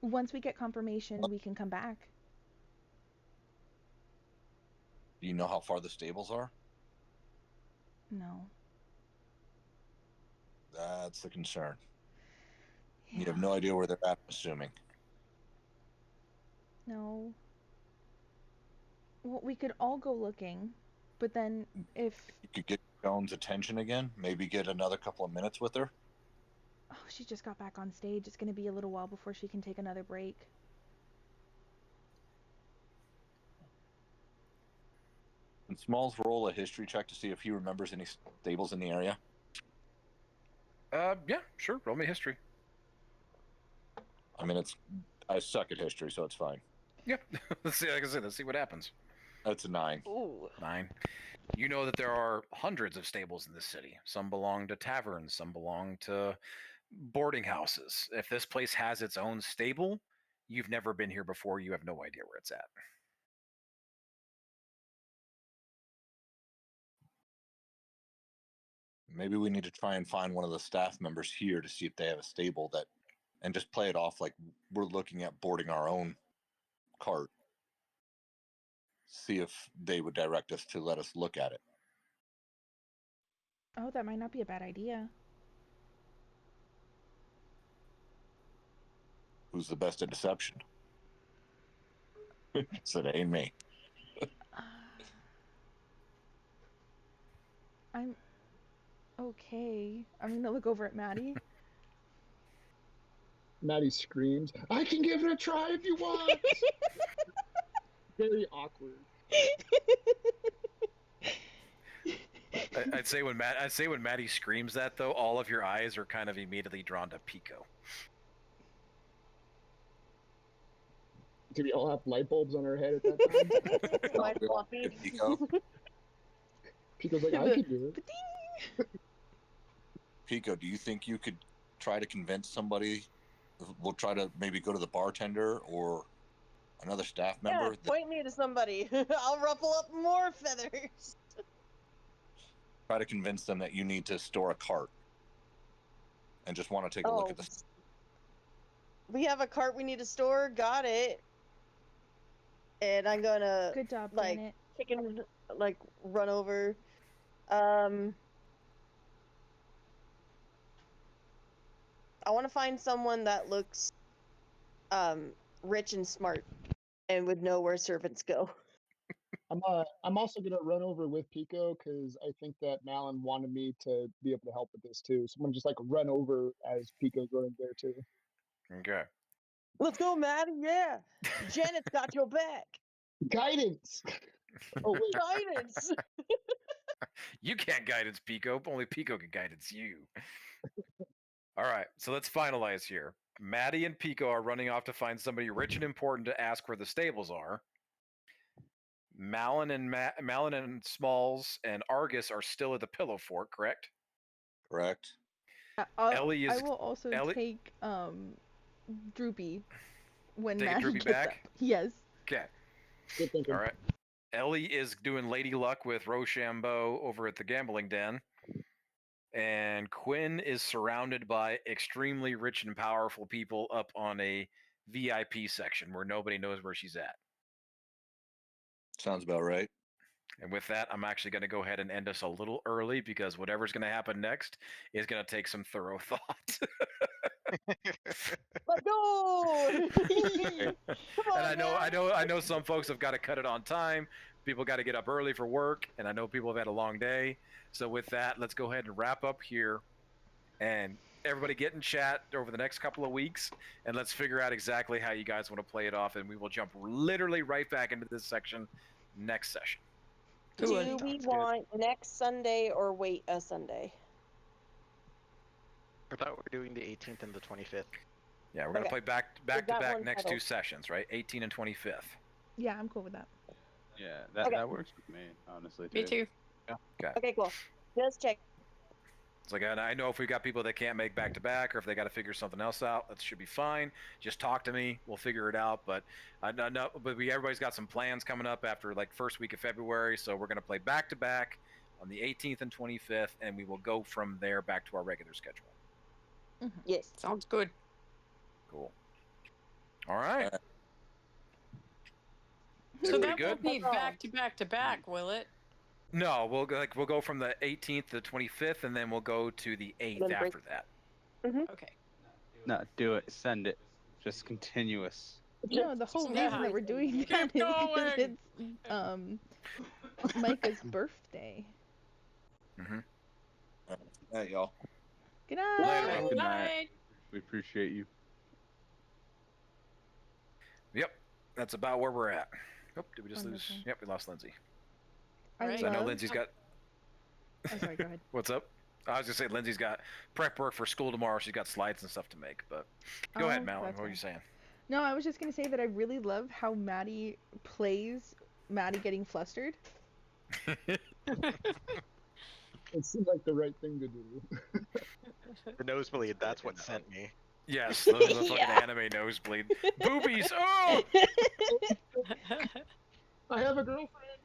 Once we get confirmation, we can come back.
Do you know how far the stables are?
No.
That's the concern.
Yeah.
You have no idea where they're at, I'm assuming.
No. Well, we could all go looking, but then if...
You could get Joan's attention again, maybe get another couple of minutes with her.
Oh, she just got back on stage. It's going to be a little while before she can take another break.
And Smalls roll a history check to see if he remembers any stables in the area.
Yeah, sure. Roll me history.
I mean, I suck at history, so it's fine.
Yeah. Let's see. Like I said, let's see what happens.
That's a 9.
Ooh.
9. You know that there are hundreds of stables in this city. Some belong to taverns. Some belong to boarding houses. If this place has its own stable, you've never been here before. You have no idea where it's at.
Maybe we need to try and find one of the staff members here to see if they have a stable that, and just play it off like we're looking at boarding our own cart. See if they would direct us to let us look at it.
Oh, that might not be a bad idea.
Who's the best at deception? So it ain't me.
I'm okay. I'm gonna look over at Maddie.
Maddie screams, "I can give it a try if you want." Very awkward.
I'd say when Maddie screams that though, all of your eyes are kind of immediately drawn to Pico.
Do we all have light bulbs on our head at that time?
My fluffy.
Pico,
Pico's like, "I can do it."
Pico, do you think you could try to convince somebody? We'll try to maybe go to the bartender or another staff member.
Yeah, point me to somebody. I'll ruffle up more feathers.
Try to convince them that you need to store a cart and just want to take a look at this.
We have a cart we need to store. Got it. And I'm gonna
Good job,
like
Janet.
chicken, like run over. I want to find someone that looks rich and smart and would know where servants go.
I'm also gonna run over with Pico because I think that Malin wanted me to be able to help with this too. So I'm gonna just like run over as Pico's running there too.
Okay.
Let's go, Maddie. Yeah, Janet's got your back.
Guidance. Oh wait,
Guidance.
You can't guidance Pico. Only Pico can guidance you. All right, so let's finalize here. Maddie and Pico are running off to find somebody rich and important to ask where the stables are. Malin and Smalls and Argus are still at the Pillow Fort, correct?
Correct.
Ellie
I
is-
will also
Ellie-
take Droopy when
Take
Maddie
Droopy
gets
back?
up. Yes.
Okay.
good thinking.
All right. Ellie is doing Lady Luck with Rochambeau over at the Gambling Den. And Quinn is surrounded by extremely rich and powerful people up on a VIP section where nobody knows where she's at.
Sounds about right.
And with that, I'm actually going to go ahead and end us a little early because whatever's going to happen next is going to take some thorough thought.
Let's go. Come on,
And I know some folks have got to cut it on time. People got to get up early for work, and I know people have had a long day. So with that, let's go ahead and wrap up here, and everybody get in chat over the next couple of weeks, and let's figure out exactly how you guys want to play it off, and we will jump literally right back into this section next session.
Do we
Sounds good.
want next Sunday or wait a Sunday?
I thought we were doing the 18th and the 25th.
Yeah, we're gonna
Okay.
play back to
that
back
one
next two
settled?
sessions, right? 18 and 25th.
Yeah, I'm cool with that.
Yeah, that,
Okay.
that works with me, honestly.
Me too.
Okay, cool. Just check.
It's like I know if we've got people that can't make back to back, or if they got to figure something else out, that should be fine. Just talk to me, we'll figure it out. But I know, everybody's got some plans coming up after like first week of February, so we're gonna play back to back on the 18th and 25th, and we will go from there back to our regular schedule.
Yes.
Sounds good.
Cool. All right.
So
Everybody
that
good?
won't be back to back to back, will it?
No, we'll go from the 18th to the 25th, and then we'll go to the 8th
Then break-
after that.
Okay.
No, do it. Send it. Just continuous.
No, the whole
Yeah.
reason that we're doing
Keep
that is because
going.
it's Micah's birthday.
Hey, y'all.
Good night.
Later.
Good
Bye.
night. We appreciate you.
Yep, that's about where we're at. Oh, did we just lose?
Wonderful.
Yep, we lost Lindsay.
I
Right.
So I know
love-
Lindsay's got.
Oh, sorry, go ahead.
What's up? I was gonna say Lindsay's got prep work for school tomorrow. She's got slides and stuff to make. But go ahead,
Oh,
Malin.
that's
What were you
fine.
saying?
No, I was just gonna say that I really love how Maddie plays Maddie getting flustered.
It seemed like the right thing to do.
The nosebleed, that's what sent me.
Yes, those are the fucking
Yeah.
anime nosebleed. Boobies! Oh!
I have a girlfriend.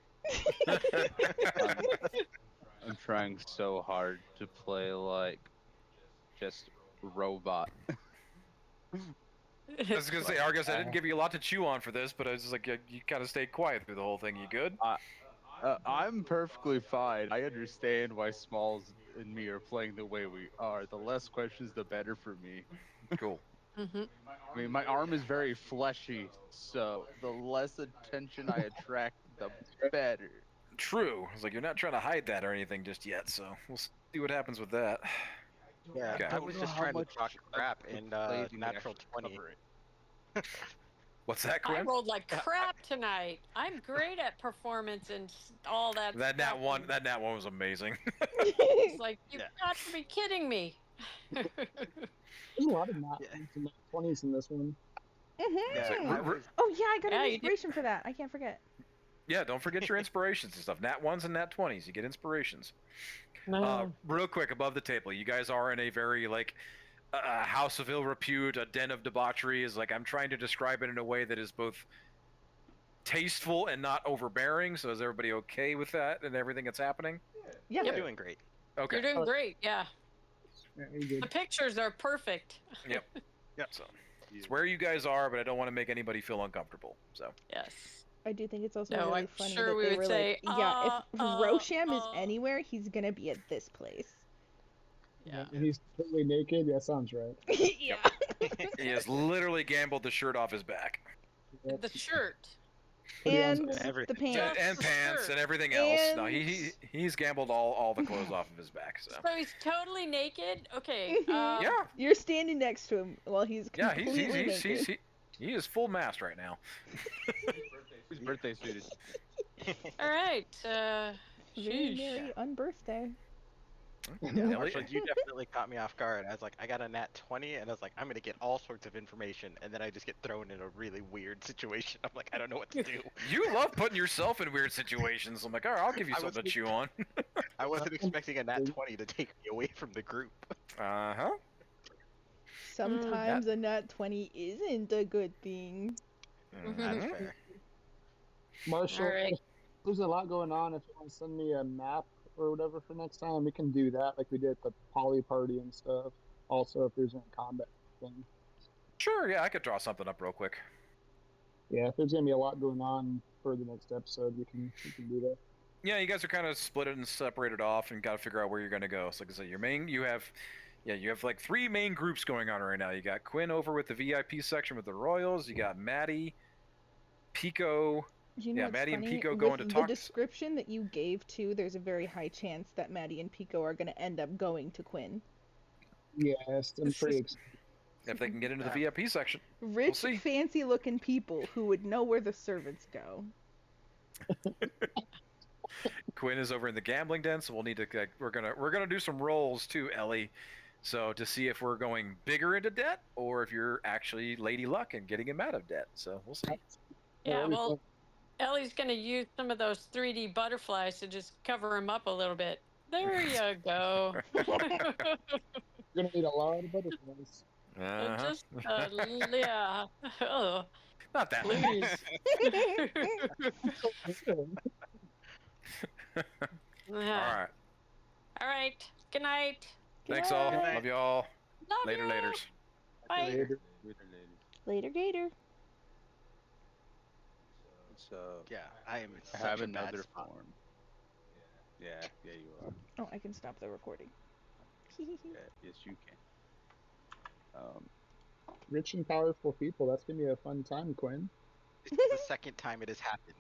I'm trying so hard to play like just robot.
I was gonna say, Argus, I didn't give you a lot to chew on for this, but I was just like, you kind of stayed quiet through the whole thing. You good?
I'm perfectly fine. I understand why Smalls and me are playing the way we are. The less questions, the better for me.
Cool.
Hmm.
I mean, my arm is very fleshy, so the less attention I attract, the better.
True. I was like, you're not trying to hide that or anything just yet, so we'll see what happens with that.
Yeah,
Okay.
I
don't
was
know
just
how
trying to
much
talk
of
crap
the
in
play do we
natural
actually
20.
cover it.
What's that,
I
Quinn?
rolled like crap tonight. I'm great at performance and all that.
That nat
stuff,
one.
and
That nat one was amazing.
It's like you've
Yeah.
got to be kidding me.
There's a lot of nat
Yeah.
20s in this one.
Yeah,
Mhm.
I was.
Oh yeah, I got
Yeah,
an
you did.
inspiration for that. I can't forget.
Yeah, don't forget your inspirations and stuff. Nat 1s and nat 20s. You get inspirations.
No.
Real quick, above the table, you guys are in a very, like, house of ill repute, a den of debauchery. Is like, I'm trying to describe it in a way that is both tasteful and not overbearing. So is everybody okay with that and everything that's happening?
Yeah.
You're doing great.
Okay.
You're doing great. Yeah.
Yeah, you're good.
The pictures are perfect.
Yep.
Yep.
So it's where you guys are, but I don't want to make anybody feel uncomfortable. So
Yes.
I do think it's also
No,
really
I'm
funny
sure
that
we
they
would
were
say,
like, yeah, if Rosham is
uh.
anywhere, he's gonna be at this place.
Yeah.
And he's totally naked. Yeah, sounds right.
Yeah.
he has literally gambled the shirt off his back.
Yep.
The shirt.
Put it on
And the
Everything.
pants.
Just
And
the
pants
shirt.
and everything else. No,
And-
he's gambled all the clothes off of his back. So
So he's totally naked. Okay.
Mhm.
yeah,
You're standing next to him while he's
yeah,
completely naked.
he is full mast right now.
Whose birthday suited?
All right.
Very
Sheesh.
merry unbirthday.
Yeah,
Ellie-
Marshall, you definitely caught me off guard. I was like, I got a nat 20, and I was like, I'm gonna get all sorts of information, and then I just get thrown in a really weird situation. I'm like, I don't know what to do.
You love putting yourself in weird situations. I'm like, all right, I'll give you
I was
something to chew on.
I wasn't expecting a nat 20 to take me away from the group.
Uh huh.
Sometimes a nat 20 isn't a good thing.
That's
Mhm.
fair.
Marshall,
All right.
there's a lot going on. If you want to send me a map or whatever for next time, we can do that like we did at the poly party and stuff. Also, if there's any combat thing.
Sure, yeah, I could draw something up real quick.
Yeah, if there's gonna be a lot going on for the next episode, we can do that.
Yeah, you guys are kind of split and separated off, and got to figure out where you're gonna go. So, like I said, you have like 3 main groups going on right now. You got Quinn over with the VIP section with the Royals. You got Maddie, Pico.
You know
Yeah,
what's
Maddie and
funny?
Pico
With
going to talk-
the description that you gave to, there's a very high chance that Maddie and Pico are going to end up going to Quinn.
Yes, I'm pretty excited.
If they can get into the VIP section.
Rich,
see.
fancy-looking people who would know where the servants go.
Quinn is over in the gambling den, so we'll need to. We're gonna do some rolls too, Ellie. So to see if we're going bigger into debt or if you're actually Lady Luck and getting him out of debt. So we'll see.
Yeah.
Already
Well, Ellie's gonna use some of those 3D butterflies to just cover him up a little bit. There you go.
You're gonna need a lot of butterflies.
Uh-huh.
Just yeah. Oh,
Not that many.
please.
All
Yeah.
right.
All right. Good night.
Thanks all.
night.
Love you all.
Love
Later,
ya.
laters.
Bye.
Later.
Later, Gator.
So
Yeah, I am in
I
such
have
a bad
another
spot.
form. Yeah, you are.
Oh, I can stop the recording.
Yeah, yes, you can.
Rich and powerful people. That's gonna be a fun time, Quinn.
This is the second time it has happened.